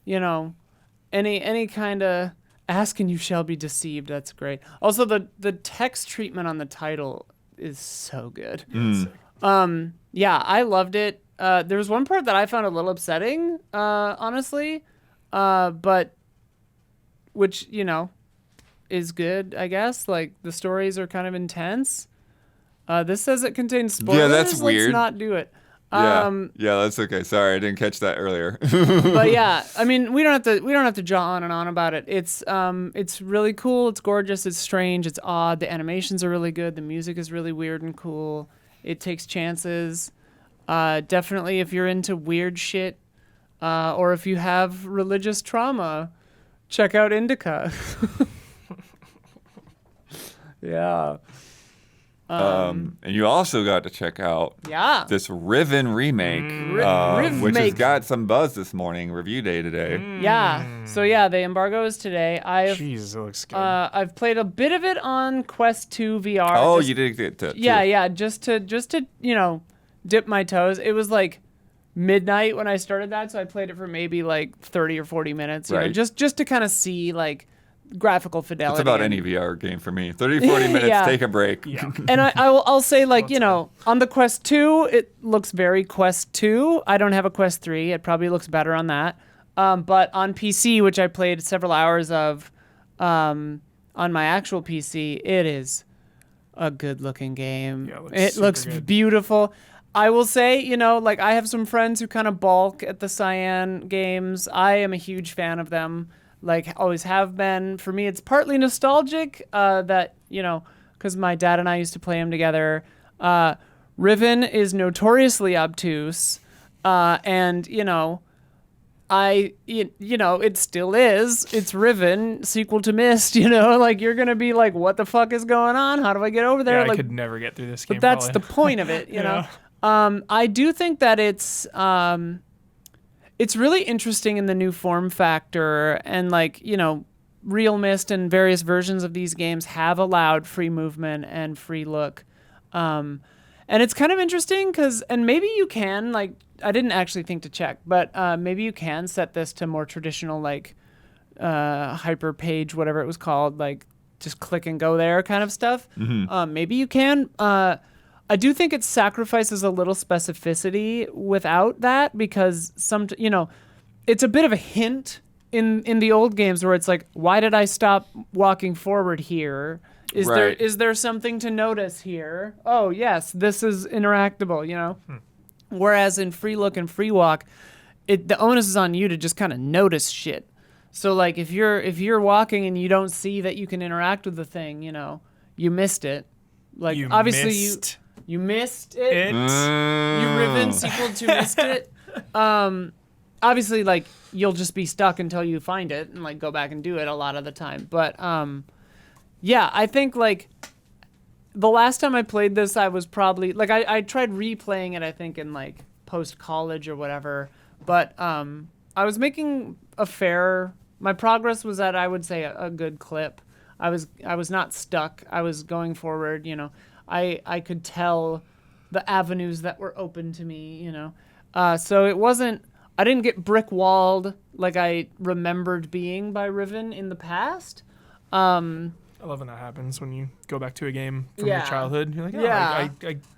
any kind of ask and you shall be deceived, that's great. Also the text treatment on the title is so good. Yeah, I loved it. There was one part that I found a little upsetting, honestly, but which, is good, I guess. Like, the stories are kind of intense. This says it contains spoilers. Yeah, that's weird. Let's not do it. Yeah, that's okay. Sorry, I didn't catch that earlier. But yeah, I mean, we don't have to jaw on and on about it. It's really cool. It's gorgeous. It's strange. It's odd. The animations are really good. The music is really weird and cool. It takes chances. Definitely, if you're into weird shit, or if you have religious trauma, check out Indika. Yeah. And you also got to check out this Riven remake, which has got some buzz this morning. Review day today. Yeah. So yeah, the embargo is today. Jesus, it looks good. I've played a bit of it on Quest 2 VR. Oh, you did get to. Yeah, just to dip my toes. It was like midnight when I started that, so I played it for maybe like 30 or 40 minutes. You know, Right. just to kind of see like graphical fidelity. It's about and- any VR game for me. 30, 40 minutes, Yeah. take a break. Yeah. And I'll say, like, on the Quest 2, it looks very Quest 2. I don't have a Quest 3. It probably looks better on that. But on PC, which I played several hours of on my actual PC, it is a good-looking game. Yeah, it looks super good. beautiful. I will say, like, I have some friends who kind of balk at the Cyan games. I am a huge fan of them. Like, always have been. For me, it's partly nostalgic that, because my dad and I used to play them together. Riven is notoriously obtuse, and, it still is. It's Riven, sequel to Myst, like, you're going to be like, what the fuck is going on? How do I get over there? Yeah, like, I could never get through this game. but that's probably. the point of it, Yeah. I do think that it's really interesting in the new form factor, and like, Real Myst and various versions of these games have allowed free movement and free look. And it's kind of interesting and maybe you can, like, I didn't actually think to check, but maybe you can set this to more traditional, like, hyper page, whatever it was called, like just click and go there kind of stuff. Maybe you can. I do think it sacrifices a little specificity without that, because it's a bit of a hint in the old games where it's like, why did I stop walking forward here? Right. Is there something to notice here? Oh yes, this is interactable, Whereas in free look and free walk, the onus is on you to just kind of notice shit. So like if you're walking and you don't see that you can interact with the thing, you missed it. Like You obviously missed you missed it. it. You Riven sequel to missed it. obviously, like, you'll just be stuck until you find it and, like, go back and do it a lot of the time. But, yeah, I think, like, the last time I played this, I was probably, like, I tried replaying it, I think, in, like, post-college or whatever. But I was making my progress was at, I would say, a good clip. I was not stuck. I was going forward, you know. I could tell the avenues that were open to me, you know. So it wasn't, I didn't get brick walled like I remembered being by Riven in the past. I love when that happens when you go back to a game from Yeah. your childhood. You're like, oh, Yeah.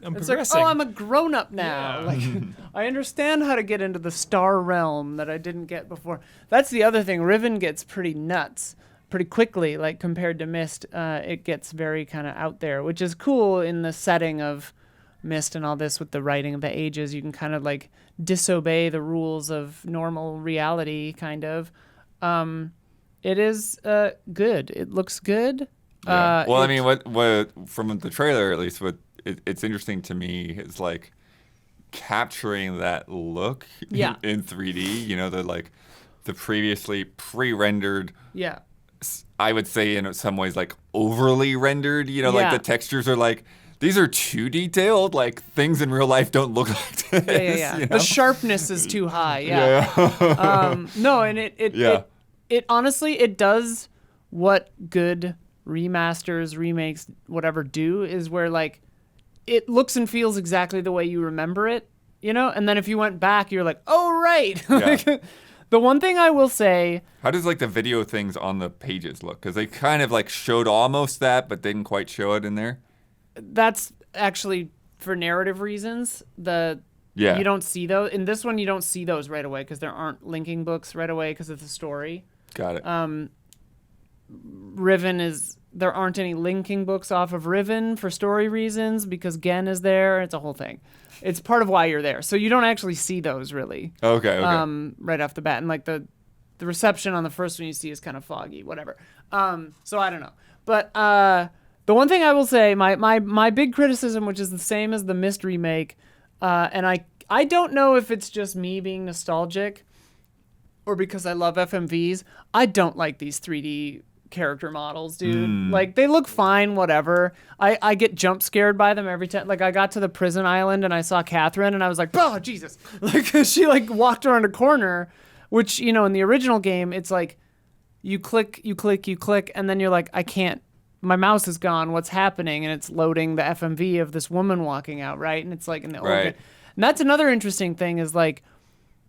I'm It's progressing. like, oh, I'm a grown up now. Yeah. Like, I understand how to get into the star realm that I didn't get before. That's the other thing. Riven gets pretty nuts pretty quickly, like compared to Myst. It gets very kind of out there, which is cool in the setting of Myst and all this with the writing of the ages. You can kind of like disobey the rules of normal reality, kind of. It is good. It looks good. Yeah. Well, I mean, what from the trailer at least, it's interesting to me is like capturing that look Yeah. in 3D. You know, the previously pre-rendered. Yeah. I would say in some ways like overly rendered. You know, Yeah. like the textures are like these are too detailed. Like things in real life don't look like this. Yeah. You The know? sharpness is too high. Yeah. No, and it honestly, it does what good remasters, remakes, whatever do, is where like it looks and feels exactly the way you remember it, you know? And then if you went back, you're like, oh, right. Yeah. The one thing I will say, How does like the video things on the pages look? Because they kind of like showed almost that, but didn't quite show it in there. that's actually for narrative reasons. Yeah. You don't see those. In this one, you don't see those right away because there aren't linking books right away because of the story. Got it. Riven there aren't any linking books off of Riven for story reasons because Gen is there. It's a whole thing. It's part of why you're there. So you don't actually see those really. Okay. Right off the bat. And like the reception on the first one you see is kind of foggy, whatever. So I don't know. But the one thing I will say, my big criticism, which is the same as the Myst remake, and I don't know if it's just me being nostalgic or because I love FMVs, I don't like these 3D character models, dude. Like, they look fine, whatever. I get jump scared by them every time. Like, I got to the prison island and I saw Catherine and I was like, oh, Jesus. Like, she, like, walked around a corner, which, you know, in the original game, it's like, you click, and then you're like, I can't. My mouse is gone. What's happening? And it's loading the FMV of this woman walking out, right? And it's like in the old game. And that's another interesting thing is like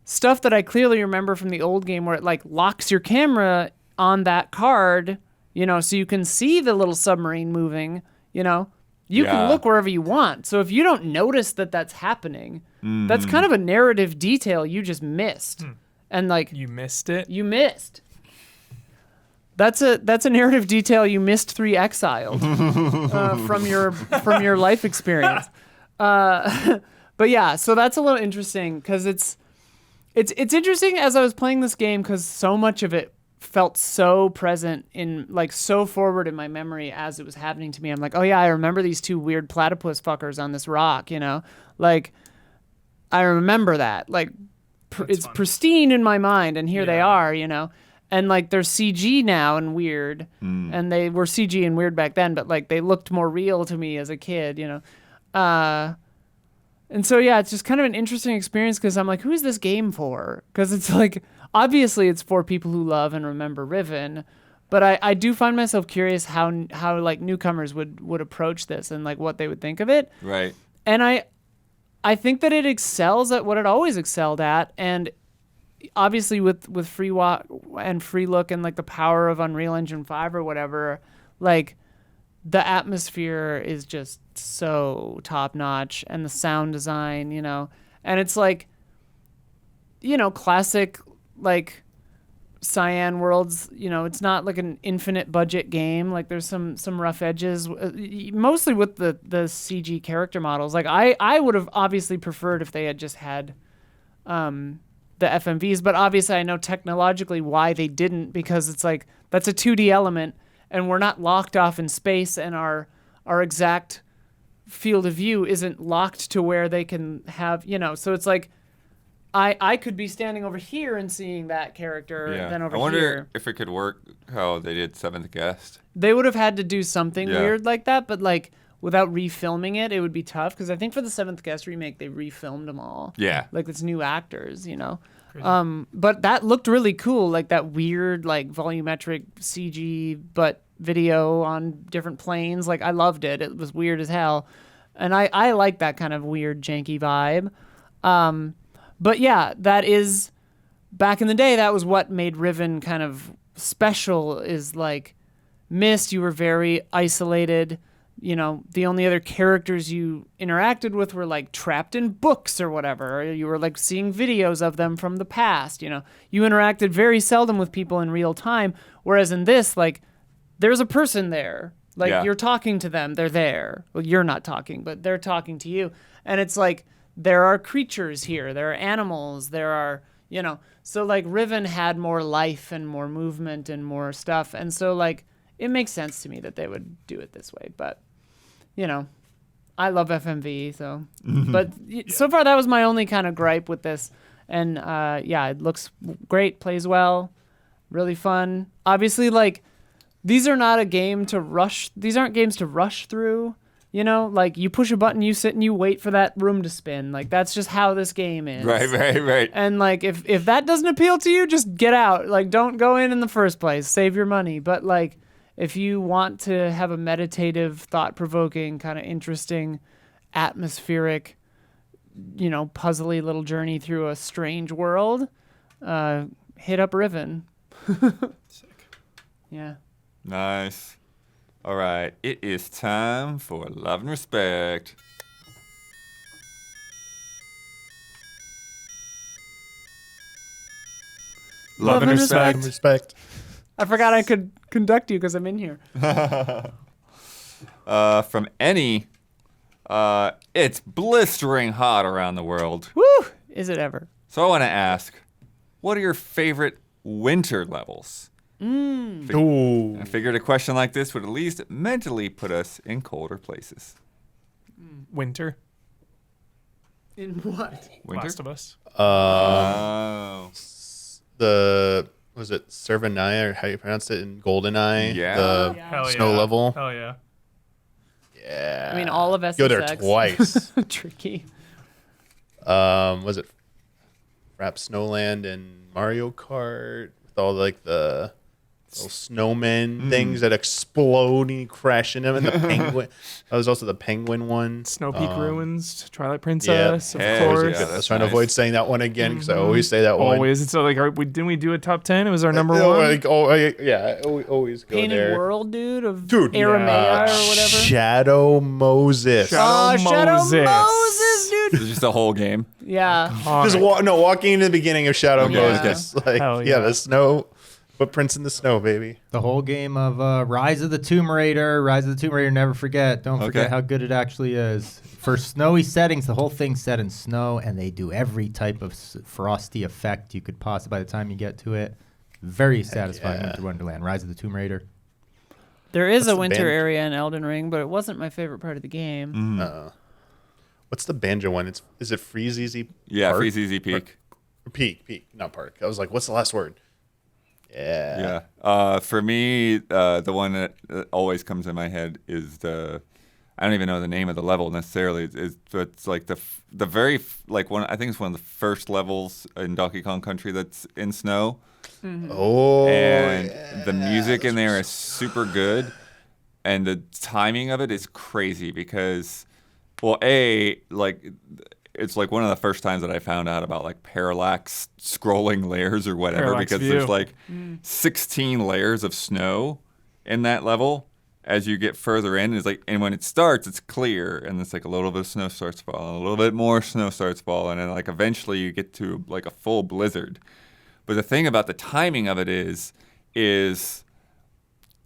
stuff that I clearly remember from the old game where it like locks your camera on that card, you know, so you can see the little submarine moving, you know. You can look wherever you want. So if you don't notice that that's happening, that's kind of a narrative detail you just missed. And like You missed it. you missed. That's a narrative detail you missed 3 exiled from your life experience. But yeah, so that's a little interesting because it's interesting as I was playing this game because so much of it felt so present in like so forward in my memory as it was happening to me. I'm like, oh yeah, I remember these 2 weird platypus fuckers on this rock, you know, like I remember that. Like it's fun. pristine in my mind, and here they are, you know. And like they're CG now and weird, and they were CG and weird back then, but like they looked more real to me as a kid, you know. And so yeah, it's just kind of an interesting experience because I'm like, who is this game for? Because it's like obviously it's for people who love and remember Riven, but I do find myself curious how like newcomers would approach this and like what they would think of it. Right. And I think that it excels at what it always excelled at, and obviously with free walk and free look and like the power of Unreal Engine 5 or whatever, like the atmosphere is just so top notch, and the sound design, you know, and it's like, you know, classic like Cyan Worlds, you know, it's not like an infinite budget game. Like there's some rough edges, mostly with the CG character models. Like I would have obviously preferred if they had just had the FMVs, but obviously I know technologically why they didn't, because it's like that's a 2D element and we're not locked off in space, and our exact field of view isn't locked to where they can have, you know, so it's like I could be standing over here and seeing that character than over I wonder here. if it could work how they did Seventh Guest. They would have had to do something Yeah. weird like that, but like without refilming it, it would be tough. Because I think for the Seventh Guest remake, they refilmed them all. Yeah. Like it's new actors, you know. But that looked really cool, like that weird, like volumetric CG, but video on different planes. Like I loved it. It was weird as hell, and I like that kind of weird, janky vibe. But yeah, that is back in the day. That was what made Riven kind of special. Is like Myst. You were very isolated. You know, the only other characters you interacted with were like trapped in books or whatever. Or you were like seeing videos of them from the past. You know, you interacted very seldom with people in real time. Whereas in this, like, there's a person there. Like Yeah. you're talking to them. They're there. Well, you're not talking, but they're talking to you. And it's like there are creatures here. There are animals. There are, you know. So like Riven had more life and more movement and more stuff. And so like it makes sense to me that they would do it this way. But you know, I love FMV, so. But so far, that was my only kind of gripe with this. And yeah, it looks great, plays well, really fun. Obviously, like, these are not a game to rush. These aren't games to rush through. You know, like, you push a button, you sit and you wait for that room to spin. Like, that's just how this game is. Right. And, like, if that doesn't appeal to you, just get out. Like, don't go in the first place. Save your money. But, like, if you want to have a meditative, thought-provoking, kind of interesting, atmospheric, you know, puzzly little journey through a strange world, hit up Riven. Sick. Yeah. Nice. All right. It is time for Love and Respect. Love and respect. Respect. I forgot I could conduct you because I'm in here. From Any, it's blistering hot around the world. Woo! Is it ever? So I want to ask, what are your favorite winter levels? Ooh. I figured a question like this would at least mentally put us in colder places. Winter. In what? Winter? Last of Us. Oh. Was it Servanaya or how you pronounce it in GoldenEye? Yeah. The Hell snow yeah. level. Hell yeah. Yeah. I mean, all of SSX. Go there twice. Tricky. Was it Rap Snowland and Mario Kart with all like the little snowmen things that explode and you crash in them, and the penguin. That was also the penguin one. Snow Peak Ruins, Twilight Princess, of Hell course. yeah. I was That's trying to nice. avoid saying that one again because I always say that one. Always. It's like, didn't we do a top 10? It was our number No, one. like, oh, yeah, I always go Painted there. World, dude, of Dude, Aramea or whatever. Shadow Moses. Shadow Shadow Moses. Moses, dude. It's just a whole game. Yeah. Just walking into the beginning of Shadow Okay, Moses. Like, Hell yeah, yeah. the snow, footprints in the snow, baby. The whole game of Rise of the Tomb Raider. Rise of the Tomb Raider, never forget. Don't forget Okay. how good it actually is. For snowy settings, the whole thing's set in snow, and they do every type of frosty effect you could possibly by the time you get to it. Very satisfying yeah. Winter Wonderland. Rise of the Tomb Raider. There is What's a the winter band? area in Elden Ring, but it wasn't my favorite part of the game. What's the banjo one? Is it Freeze Easy? Yeah, Park? Freeze Easy Peak. Peak, not park. I was like, what's the last word? Yeah. Yeah. For me, the one that always comes in my head is I don't even know the name of the level necessarily. It's like the very like one. I think it's one of the first levels in Donkey Kong Country that's in snow. Oh. And the music in there is super good, and the timing of it is crazy because, well, like it's like one of the first times that I found out about like parallax scrolling layers or whatever, Parallax because view. there's like 16 layers of snow in that level as you get further in. It's like, and when it starts, it's clear, and it's like a little bit of snow starts falling, a little bit more snow starts falling, and like eventually you get to like a full blizzard. But the thing about the timing of it is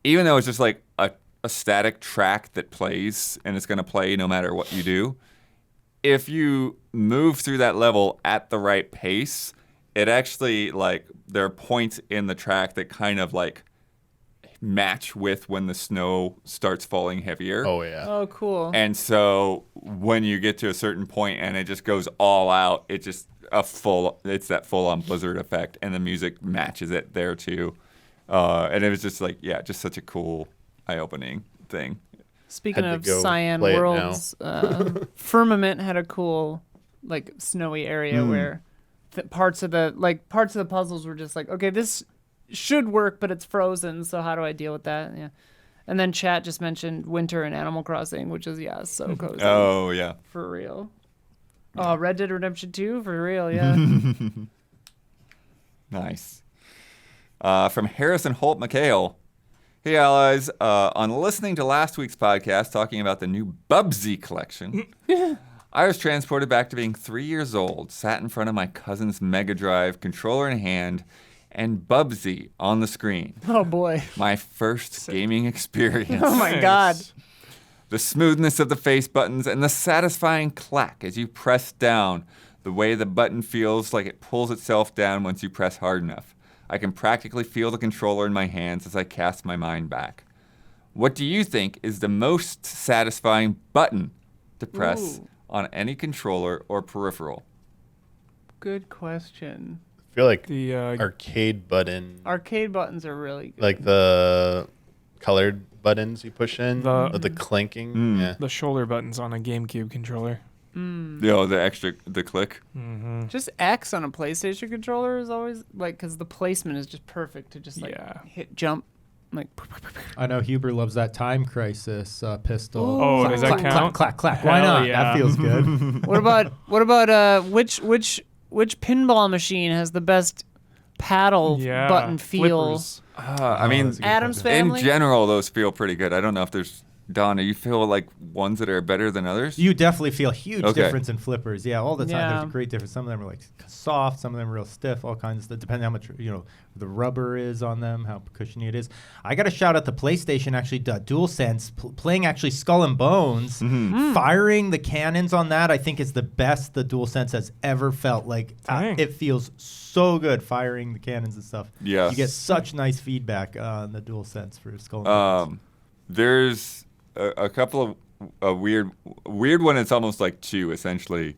even though it's just like a static track that plays and it's going to play no matter what you do, if you move through that level at the right pace, it actually like there are points in the track that kind of like match with when the snow starts falling heavier. Oh yeah. Oh, cool. And so when you get to a certain point and it just goes all out, it just it's that full-on Blizzard effect, and the music matches it there too. And it was just like, just such a cool, eye-opening thing. Speaking Had of to go Cyan play it Worlds, Firmament had a cool, like, snowy area where parts of the puzzles were just like, okay, this should work, but it's frozen. So how do I deal with that? Yeah. And then chat just mentioned winter in Animal Crossing, which is so cozy. Oh yeah, For real. Oh, Red Dead Redemption 2 for real, yeah. nice. From Harrison Holt McHale. Hey allies, on listening to last week's podcast talking about the new Bubsy collection, I was transported back to being 3 years old, sat in front of my cousin's Mega Drive, controller in hand, and Bubsy on the screen. Oh boy. My first gaming experience. Oh my god. The smoothness of the face buttons and the satisfying clack as you press down, the way the button feels like it pulls itself down once you press hard enough. I can practically feel the controller in my hands as I cast my mind back. What do you think is the most satisfying button to press on any controller or peripheral? Good question. I feel like The arcade button, Arcade buttons are really good. like the colored buttons you push in, the clanking. Yeah. the shoulder buttons on a GameCube controller. The click. Just X on a PlayStation controller is always like, because the placement is just perfect to just like hit jump, like. I know Huber loves that Time Crisis pistol. Oh, Clack, does that clack, count? Clack, clack, clack. Hell Why not? yeah. That feels good. What about which pinball machine has the best paddle button feel? Flippers. I mean, that's a good Adam's question. Family. in general, those feel pretty good. I don't know if there's Don. Do you feel like ones that are better than others? You definitely feel a huge Okay. difference in flippers. Yeah, all the time. Yeah. There's a great difference. Some of them are like soft, some of them are real stiff, all kinds of stuff, depending on how much the rubber is on them, how cushiony it is. I got to shout out the PlayStation, actually, DualSense, playing actually Skull and Bones, firing the cannons on that, I think is the best the DualSense has ever felt. Like, Dang. it feels so good firing the cannons and stuff. Yes. You get such nice feedback on the DualSense for Skull and Bones. There's a couple of weird one. It's almost like two, essentially.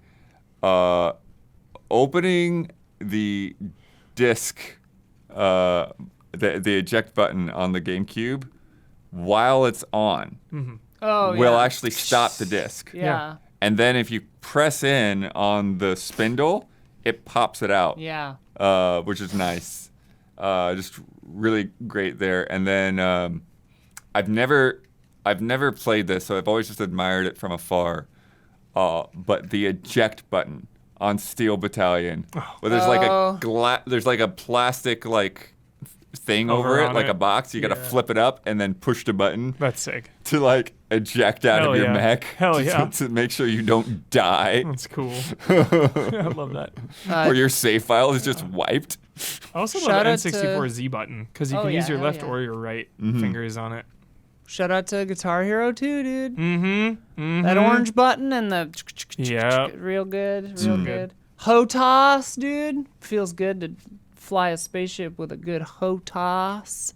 Opening the disc, the eject button on the GameCube while it's on Oh, will yeah. actually stop the disc. Yeah. And then if you press in on the spindle, it pops it out. Yeah. Which is nice. Just really great there. And then I've never played this, so I've always just admired it from afar. But the eject button on Steel Battalion, where there's like a plastic thing over it, on like it. a box. You gotta flip it up and then push the button That's sick. to eject out Hell of your yeah. mech. Hell yeah. To make sure you don't die. That's cool. I love that. Or your save file is just wiped. I also Shout love out to- N64 Z button because you Oh, can use yeah, your hell left yeah. or your right fingers on it. Shout out to Guitar Hero 2, dude. Mm-hmm. That orange button and the Yep. real good, So real good. good. HOTAS, dude. Feels good to fly a spaceship with a good HOTAS.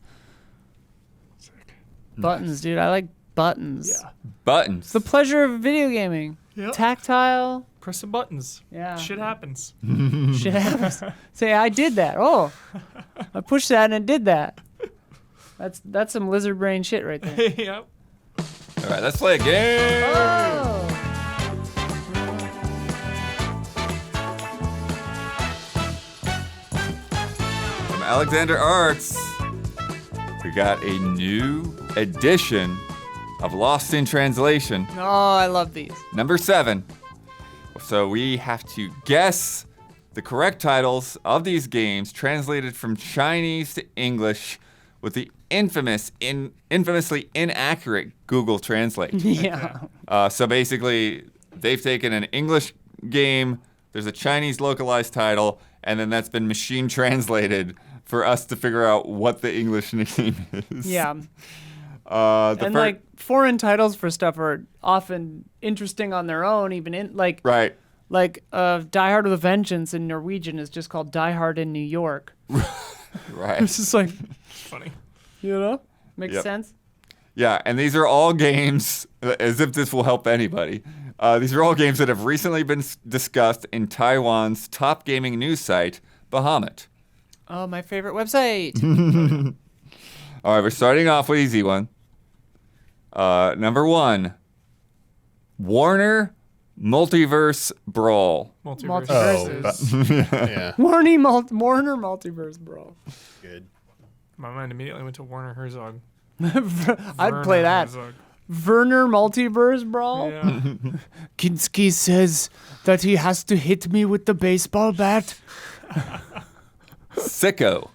Buttons, dude. I like buttons. Yeah. Buttons. It's the pleasure of video gaming. Yep. Tactile. Press some buttons. Yeah. Shit happens. Shit happens. Say, I did that. Oh, I pushed that and it did that. That's some lizard brain shit right there. Yep. All right, let's play a game. Oh. From Alexander Arts, we got a new edition of Lost in Translation, Oh, I love these. number 7. So we have to guess the correct titles of these games translated from Chinese to English with the infamously inaccurate Google Translate. Yeah. So basically, they've taken an English game, there's a Chinese localized title, and then that's been machine translated for us to figure out what the English name is. Yeah. The And foreign titles for stuff are often interesting on their own, even in right. Die Hard with a Vengeance in Norwegian is just called Die Hard in New York. Right. It's just like, Funny. you know, makes Yep. sense. Yeah, and these are all games, as if this will help anybody. These are all games that have recently been discussed in Taiwan's top gaming news site, Bahamut. Oh, my favorite website. All right, we're starting off with easy one. Number 1, Warner Multiverse Brawl. Multiverse. Multiverses. Yeah. Warner Multiverse, bro. Good. My mind immediately went to Warner Herzog. I'd play that. Herzog. Werner Multiverse, bro. Yeah. Kinski says that he has to hit me with the baseball bat. Sicko,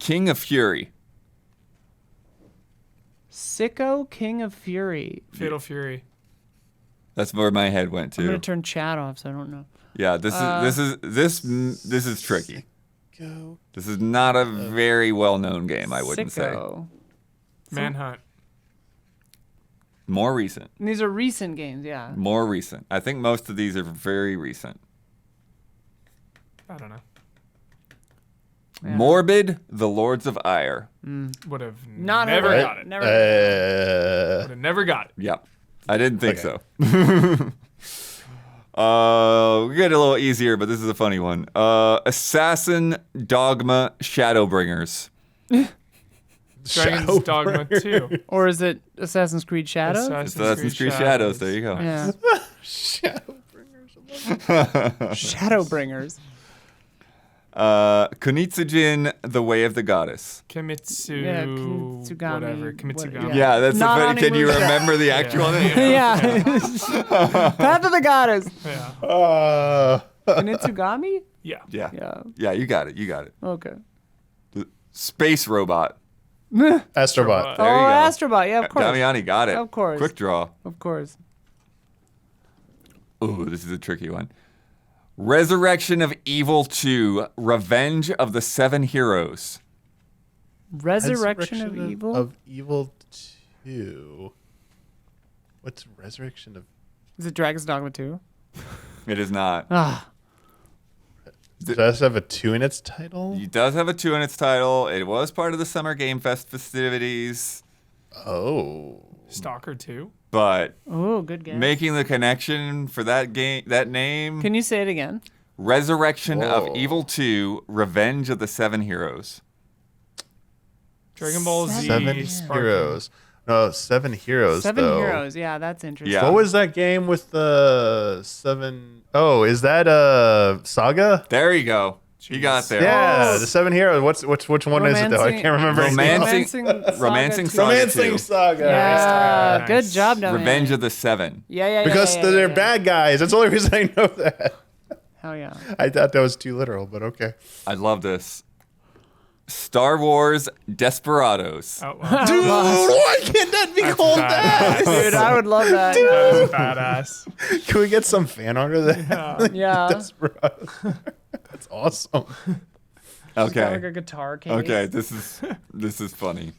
King of Fury. Sicko, King of Fury. Fatal Fury. That's where my head went I'm gonna to. turn chat off, so I don't know. Yeah, this is tricky. Go. This is not a very well-known game, I wouldn't say. Sicko. Manhunt. More recent. And these are recent games, yeah. More recent. I think most of these are very recent. I don't know. Yeah. Morbid, The Lords of Ire. Would have Not never heard of got it. it. Never. Would have never got it. Yep. I didn't think Okay. so. We get a little easier, but this is a funny one. Assassin Dogma Shadowbringers. Dragon's Dogma 2. Or is it Assassin's Creed Shadows? Assassin's Creed Shadows. There you go. Yeah. Shadowbringers. Kunitsu-Gin, The Way of the Goddess. Kimitsu. Yeah, Kunitsu-Gami, Whatever. Kimitsu-Gami. Yeah, that's Not the funny. Can you Onimusha. remember the actual name? Yeah. Path of the Goddess. Yeah. Kunitsu-Gami? Yeah. Yeah. Yeah. Yeah, you got it. You got it. Okay. Space Robot. Astrobot. There you go. Astrobot. Yeah, of course. Damiani got it. Of course. Quick draw. Of course. Ooh, this is a tricky one. Resurrection of Evil 2, Revenge of the Seven Heroes. Resurrection of Evil? Of Evil 2. What's Resurrection of... Is it Dragon's Dogma 2? It is not. Ah. Does it have a 2 in its title? It does have a 2 in its title. It was part of the Summer Game Fest festivities, Oh. Stalker 2. but Oh, good game. making the connection for that game, that name, Can you say it again? Resurrection of Whoa. Evil 2, Revenge of the Seven Heroes. Dragon Ball Z. 7 Sparking. Heroes. No, 7 Heroes, Seven though. Heroes. Yeah, that's interesting. Yeah. What was that game with the 7... Oh, is that Saga? There you go. You got there. Yeah, the 7 Heroes. Which one is it, though? I can't remember. Romancing Romancing Saga Romancing 2. Saga. Yeah, Nice. good job, Damiani. Revenge of the Seven. Yeah. Because yeah, they're yeah. bad guys. That's the only reason I know that. Hell yeah. I thought that was too literal, but okay. I love this. Star Wars Desperados. Outlaw. Dude, why can't that be called that? Dude, I would love that. That is badass. Can we get some fan art of that? Yeah. Desperados. That's awesome. Got like Okay. a guitar case. Okay, this is funny.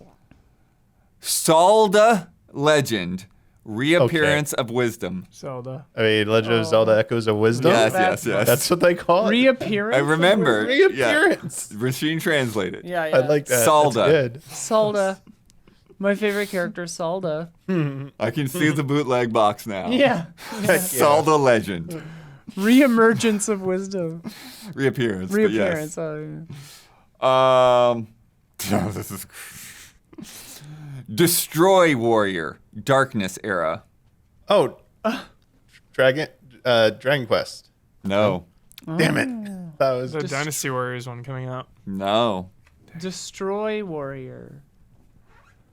Salda Legend, Reappearance of Wisdom. Zelda. I mean, Legend of Zelda Echoes of Wisdom? Yes. That's what they call it? Reappearance? I remember. Reappearance. Yeah. Machine translated. Yeah. I like that. Salda. That's good. Salda. My favorite character, Salda. I can see the bootleg box now. Yeah. Salda Legend. Reemergence of wisdom. Reappearance. Reappearance. But Oh, yes. Oh, this is. Destroy Warrior, Darkness Era. Oh, Dragon Quest. No. Damn it. That was The Dynasty Warriors one coming out. No. Destroy Warrior.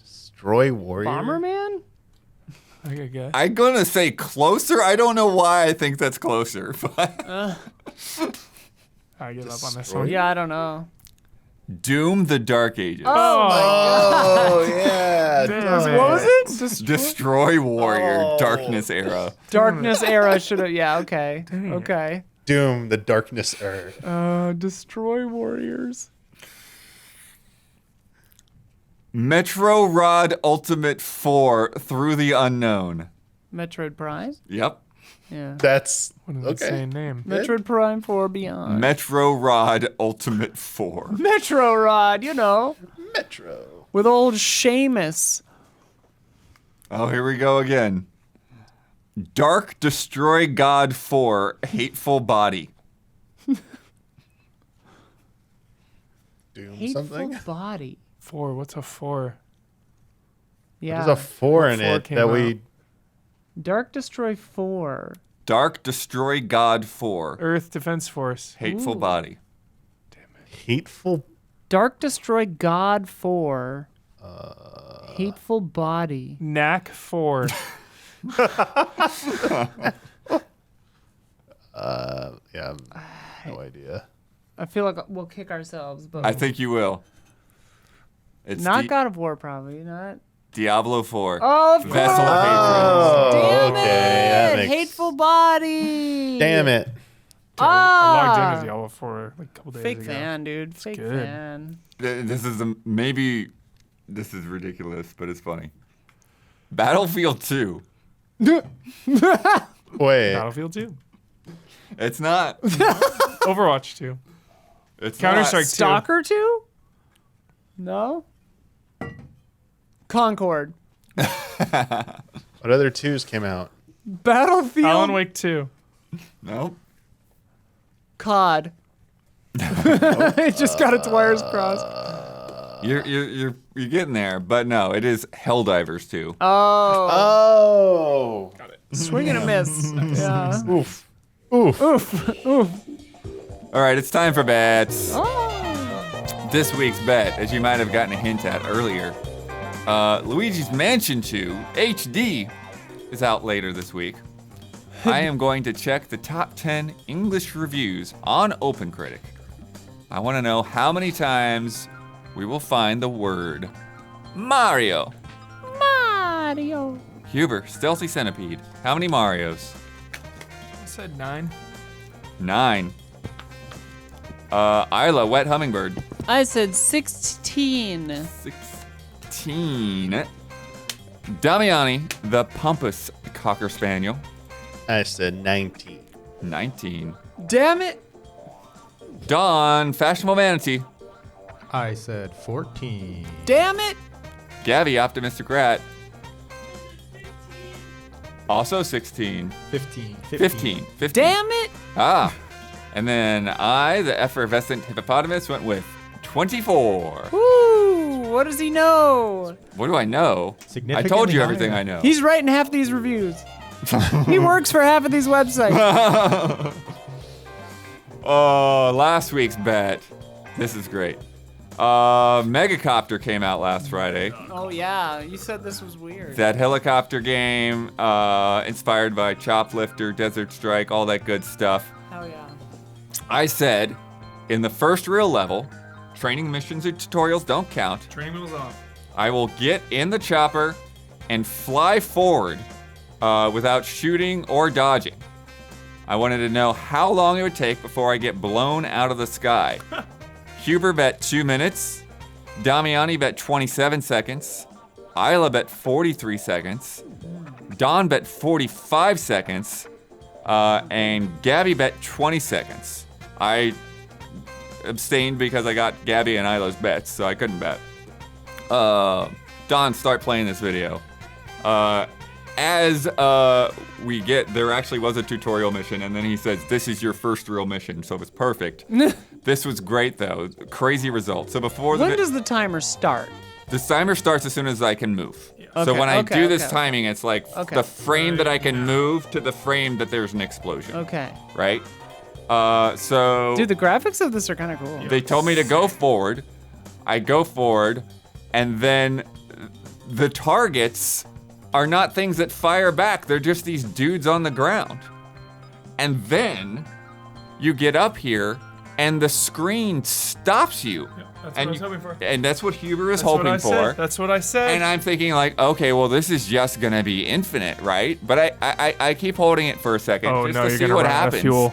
Destroy Warrior. Bomberman? I could guess. I'm gonna say closer. I don't know why I think that's closer, but I give up on this Destroy? one. Yeah, I don't know. Doom: The Dark Ages. Oh, yeah. Damn What was it. it? Destroy Warrior, Oh. Darkness Era. Darkness Era should have. Yeah, okay. Okay. Doom, the Darkness Era. Destroy Warriors. Metro Rod Ultimate 4 Through the Unknown. Metroid Prime? Yep. Yeah. That's What an okay. insane name. Metroid Prime 4 Beyond. Metro Rod Ultimate 4. Metro Rod, you know. Metro. With old Seamus. Oh, here we go again. Dark Destroy God 4 Hateful Body. Doom Hateful something. body. 4. What's a 4? Yeah. There's a 4 What in 4 it came that we. Dark Destroy 4. Dark Destroy God 4 Earth Defense Force. Hateful Ooh. Body. Hateful. Dark Destroy God 4. Hateful body. Knack 4. Yeah. No idea. I feel like we'll kick ourselves, but I think you will. It's not God of War, probably not. Diablo 4. Oh, of Vessel course. of Hatred. Damn okay. That it! makes- Hateful body. Damn it. I logged Ah, into Diablo 4 like a couple days fake ago. fan, dude. Fake good. fan. This is this is ridiculous, but it's funny. Battlefield 2. Wait. Battlefield 2. It's not. Overwatch 2. It's Counter-Strike 2. Stalker 2? No. Concord. What other 2s came out? Battlefield. Alan Wake 2. Nope. COD. It just got its wires crossed. You're getting there, but no, it is Helldivers 2. Oh. Oh. Swing and a miss. Yeah. Oof. Oof. Oof. Oof. All right, it's time for bets. Oh. This week's bet, as you might have gotten a hint at earlier, Luigi's Mansion 2 HD is out later this week. I am going to check the top 10 English reviews on OpenCritic. I want to know how many times we will find the word Mario. Mario. Huber, Stealthy Centipede, how many Marios? I said 9. 9. Isla, Wet Hummingbird, I said 16. 16. Damiani, the Pompous Cocker Spaniel, I said 19. 19. Damn it. Dawn, Fashionable Manatee, I said 14. Damn it. Gabby, Optimistic Rat, also 16. 15. 15. Damn it. Ah. And then I, the effervescent hippopotamus, went with 24. Woo. What does he know? What do I know? I Significantly told you everything higher. I know. He's writing half these reviews. He works for half of these websites. Oh, last week's bet. This is great. Megacopter came out last Friday. Oh yeah, you said this was weird. That helicopter game, inspired by Choplifter, Desert Strike, all that good stuff. Hell yeah. I said, in the first real level, training missions or tutorials don't count. Training wheels off. I will get in the chopper and fly forward without shooting or dodging. I wanted to know how long it would take before I get blown out of the sky. Huber bet 2 minutes. Damiani bet 27 seconds. Isla bet 43 seconds. Don bet 45 seconds. And Gabby bet 20 seconds. I abstained because I got Gabby and Isla's bets, so I couldn't bet. Don, start playing this video. As we get, there actually was a tutorial mission, and then he says, this is your first real mission, so it's perfect. This was great, though. Crazy result. So before When does the timer start? the timer starts as soon as I can move. So Okay, when I okay, do this okay. timing, it's like Okay. the frame that I can move to the frame that there's an explosion, Okay. right? So Dude, the graphics of this are kind of cool. they told me to go forward. I go forward, and then the targets are not things that fire back. They're just these dudes on the ground. And then you get up here, and the screen stops you. That's and what I was hoping for. And that's what Huber is That's what hoping I for. said. That's what I said. And I'm thinking like, okay, well, this is just gonna be infinite, right? But I keep holding it for a second oh just no, to you're see gonna what run out of happens. fuel.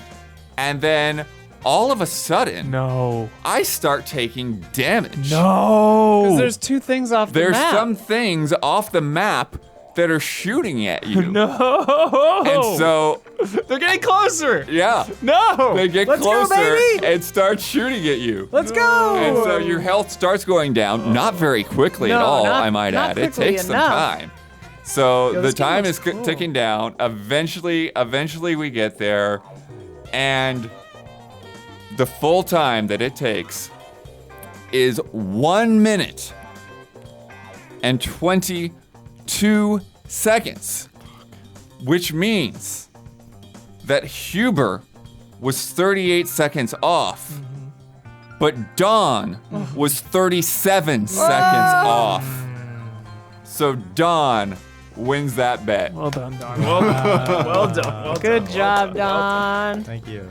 And then all of a sudden, No. I start taking damage. No. There's two things off the There's map. some things off the map that are shooting at you. No. And so, they're getting closer. yeah, No. they get Let's go, closer baby! and start shooting at you. Let's go. And so your health starts going down, not very quickly at No, all, not- I might not add. It quickly takes some enough. time. So Yo, the this game time looks is cool. ticking down. Eventually we get there, and the full time that it takes is 1 minute and 22 seconds, which means that Huber was 38 seconds off, but Dawn was 37 seconds off. So Dawn wins that bet. Well done, Don. Well done. Well done. Good job, Don. Thank you.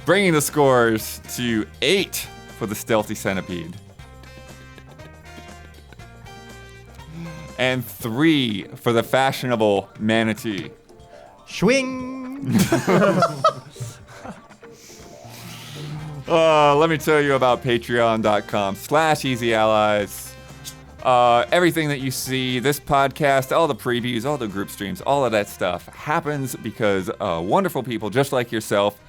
Bringing the scores to 8 for the Stealthy Centipede. And 3 for the Fashionable Manatee. Swing. Let me tell you about patreon.com/easyallies. Everything that you see, this podcast, all the previews, all the group streams, all of that stuff happens because wonderful people just like yourself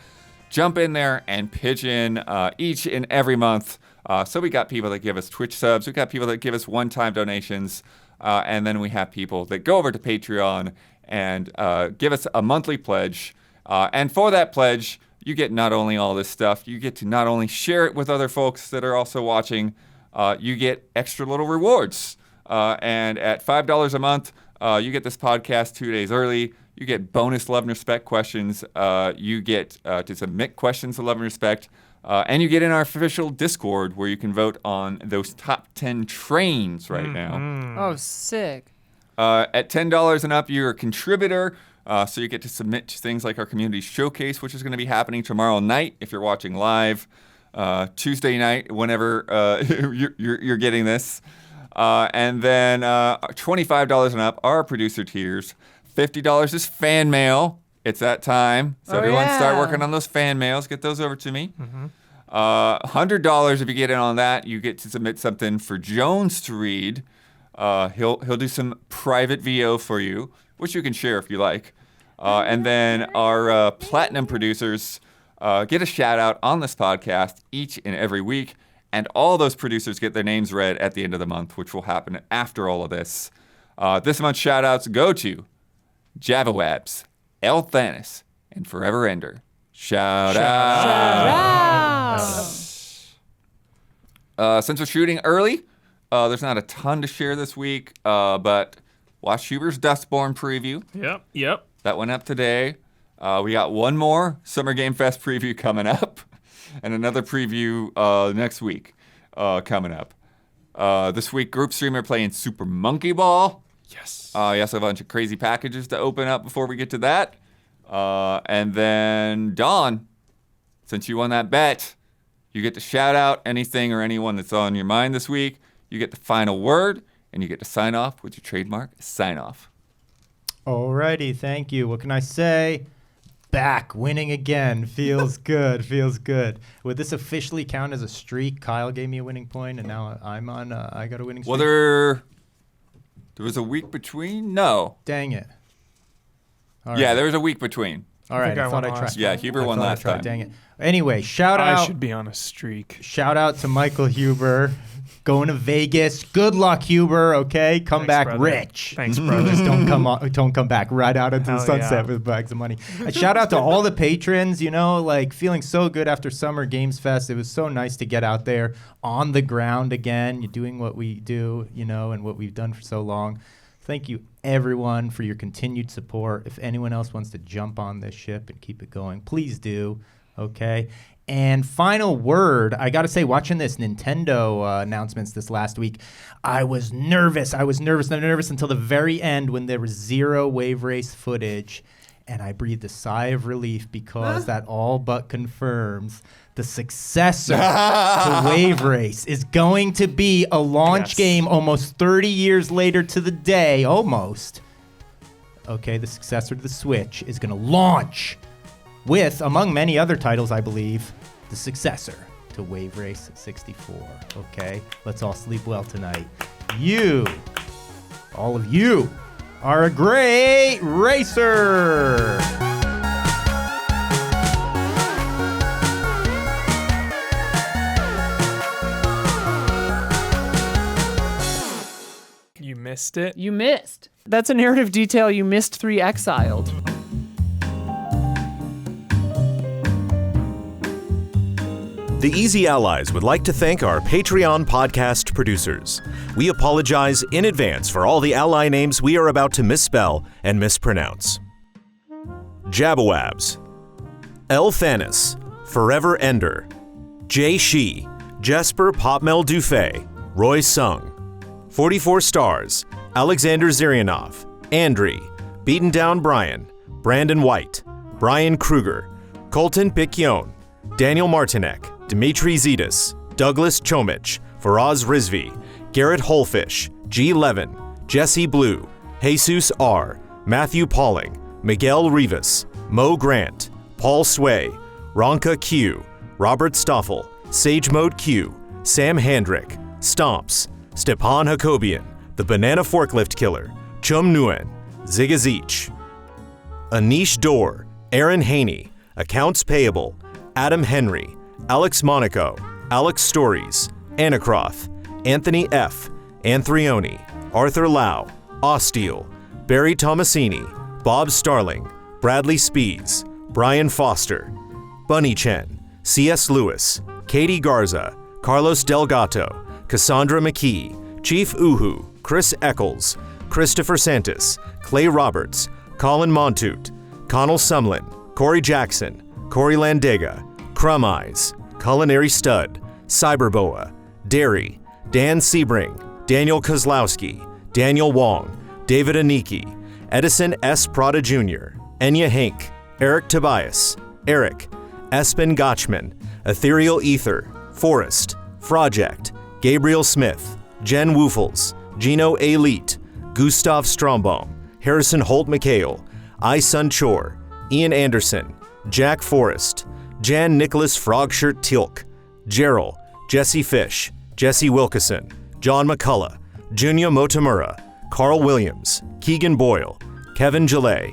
jump in there and pitch in each and every month. So we got people that give us Twitch subs, we got people that give us one-time donations, and then we have people that go over to Patreon and give us a monthly pledge. And for that pledge, you get not only all this stuff, you get to not only share it with other folks that are also watching, you get extra little rewards. And at $5 a month, you get this podcast 2 days early. You get bonus love and respect questions. You get to submit questions to love and respect. And you get in our official Discord where you can vote on those top 10 trains right now. Oh, sick. At $10 and up, you're a contributor. So you get to submit to things like our community showcase, which is going to be happening tomorrow night if you're watching live. Tuesday night, whenever you're getting this. And then $25 and up are producer tiers. $50 is fan mail. It's that time. So everyone start working on those fan mails. Get those over to me. $100 if you get in on that, you get to submit something for Jones to read. He'll do some private VO for you, which you can share if you like. And then our platinum producers get a shout out on this podcast each and every week. And all those producers get their names read at the end of the month, which will happen after all of this. This month's shout outs go to Javawabs, El Thanis, and Forever Ender. Shout out. Since we're shooting early, there's not a ton to share this week, but watch Huber's Dustborn preview. Yep. That went up today. We got one more Summer Game Fest preview coming up, and another preview next week coming up. This week, Group Stream are playing Super Monkey Ball. Yes. You also have a bunch of crazy packages to open up before we get to that. And then, Dawn, since you won that bet, you get to shout out anything or anyone that's on your mind this week. You get the final word, and you get to sign off with your trademark sign off. Alrighty, thank you. What can I say? Back, winning again. Feels good, feels good. Would this officially count as a streak? Kyle gave me a winning point, and now I'm on, I got a winning streak. Well, there was a week between? No. Dang it. All Yeah, right. there was a week between. All right, think I I thought won I tried. last Yeah, Huber I won thought I last tried. time. Dang it. Anyway, shout I out. should be on a streak. Shout out to Michael Huber. Going to Vegas. Good luck, Huber. Okay, come Thanks, back brother. rich. Thanks, brother. Just don't come back right out into the Hell sunset yeah. with bags of money. And shout out to all the patrons. You know, like feeling so good after Summer Games Fest. It was so nice to get out there on the ground again. You're doing what we do, you know, and what we've done for so long. Thank you, everyone, for your continued support. If anyone else wants to jump on this ship and keep it going, please do. Okay. And final word, I got to say, watching this Nintendo announcements this last week, I was nervous. I was nervous until the very end when there was zero wave race footage. And I breathed a sigh of relief because that all but confirms the successor to Wave Race is going to be a launch game almost 30 years later to the day, almost. Okay, the successor to the Switch is going to launch with, among many other titles, I believe, the successor to Wave Race 64. Okay, let's all sleep well tonight. You, all of you, are a great racer. You missed missed it. You missed. That's a narrative detail. You missed 3 exiled. The Easy Allies would like to thank our Patreon podcast producers. We apologize in advance for all the ally names we are about to misspell and mispronounce. Jabawabs, El Thanis, Forever Ender, Jay Shi, Jesper Popmel Dufay, Roy Sung, 44 Stars, Alexander Zirianov, Andri, Beaten Down Brian, Brandon White, Brian Kruger, Colton Piccione, Daniel Martinek, Dmitry Zetas, Douglas Chomich, Faraz Rizvi, Garrett Holfish, G. Levin, Jesse Blue, Jesus R., Matthew Pauling, Miguel Rivas, Mo Grant, Paul Sway, Ronka Q, Robert Stoffel, Sage Mode Q, Sam Handrick, Stomps, Stepan Hakobian, The Banana Forklift Killer, Chum Nguyen, Zigazich, Anish Dor, Aaron Haney, Accounts Payable, Adam Henry, Alex Monaco, Alex Stories, Anacroth, Anthony F., Anthrioni, Arthur Lau, Osteal, Barry Tomasini, Bob Starling, Bradley Spees, Brian Foster, Bunny Chen, C.S. Lewis, Katie Garza, Carlos Delgato, Cassandra McKee, Chief Uhu, Chris Eccles, Christopher Santis, Clay Roberts, Colin Montoot, Connell Sumlin, Corey Jackson, Corey Landega, Crumb Eyes, Culinary Stud, Cyberboa, Derry, Dan Sebring, Daniel Kozlowski, Daniel Wong, David Aniki, Edison S. Prada Jr., Enya Hank, Eric Tobias, Eric, Espen Gotchman, Ethereal Ether, Forrest, Project, Gabriel Smith, Jen Woofles, Gino Elite, Gustav Strombaum, Harrison Holt McHale, I Sun Chor, Ian Anderson, Jack Forrest, Jan Nicholas Frogshirt Tilk, Gerald, Jesse Fish, Jesse Wilkeson, John McCullough, Junya Motomura, Carl Williams, Keegan Boyle, Kevin Gillet,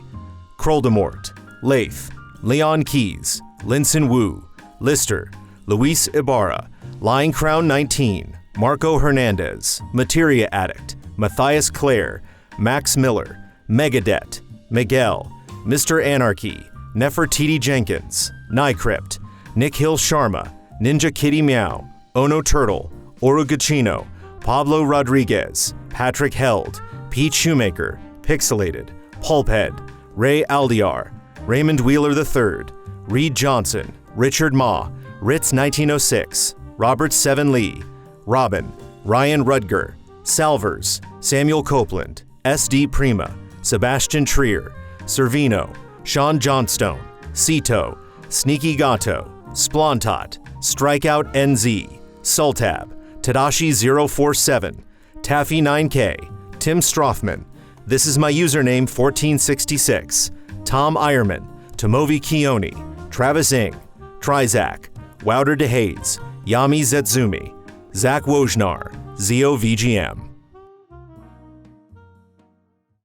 Kroldemort, Lath, Leon Keys, Linson Wu, Lister, Luis Ibarra, Lying Crown 19, Marco Hernandez, Materia Addict, Matthias Clare, Max Miller, Megadet, Miguel, Mr. Anarchy, Nefertiti Jenkins, Nycrypt, Nick Hill Sharma, Ninja Kitty Meow, Ono Turtle, Orugachino, Pablo Rodriguez, Patrick Held, Pete Shoemaker, Pixelated, Pulphead, Ray Aldiar, Raymond Wheeler III, Reed Johnson, Richard Ma, Ritz 1906, Robert Seven Lee, Robin, Ryan Rudger, Salvers, Samuel Copeland, S.D. Prima, Sebastian Trier, Servino, Sean Johnstone, Cito, Sneaky Gato, Splontot, Strikeout NZ, Sultab, Tadashi 047, Taffy 9K, Tim Strothman, This Is My Username 1466, Tom Ironman, Tomovi Kioni, Travis Ing, Trizac, Wouter DeHaze, Yami Zetsumi, Zach Wojnar, Zio VGM.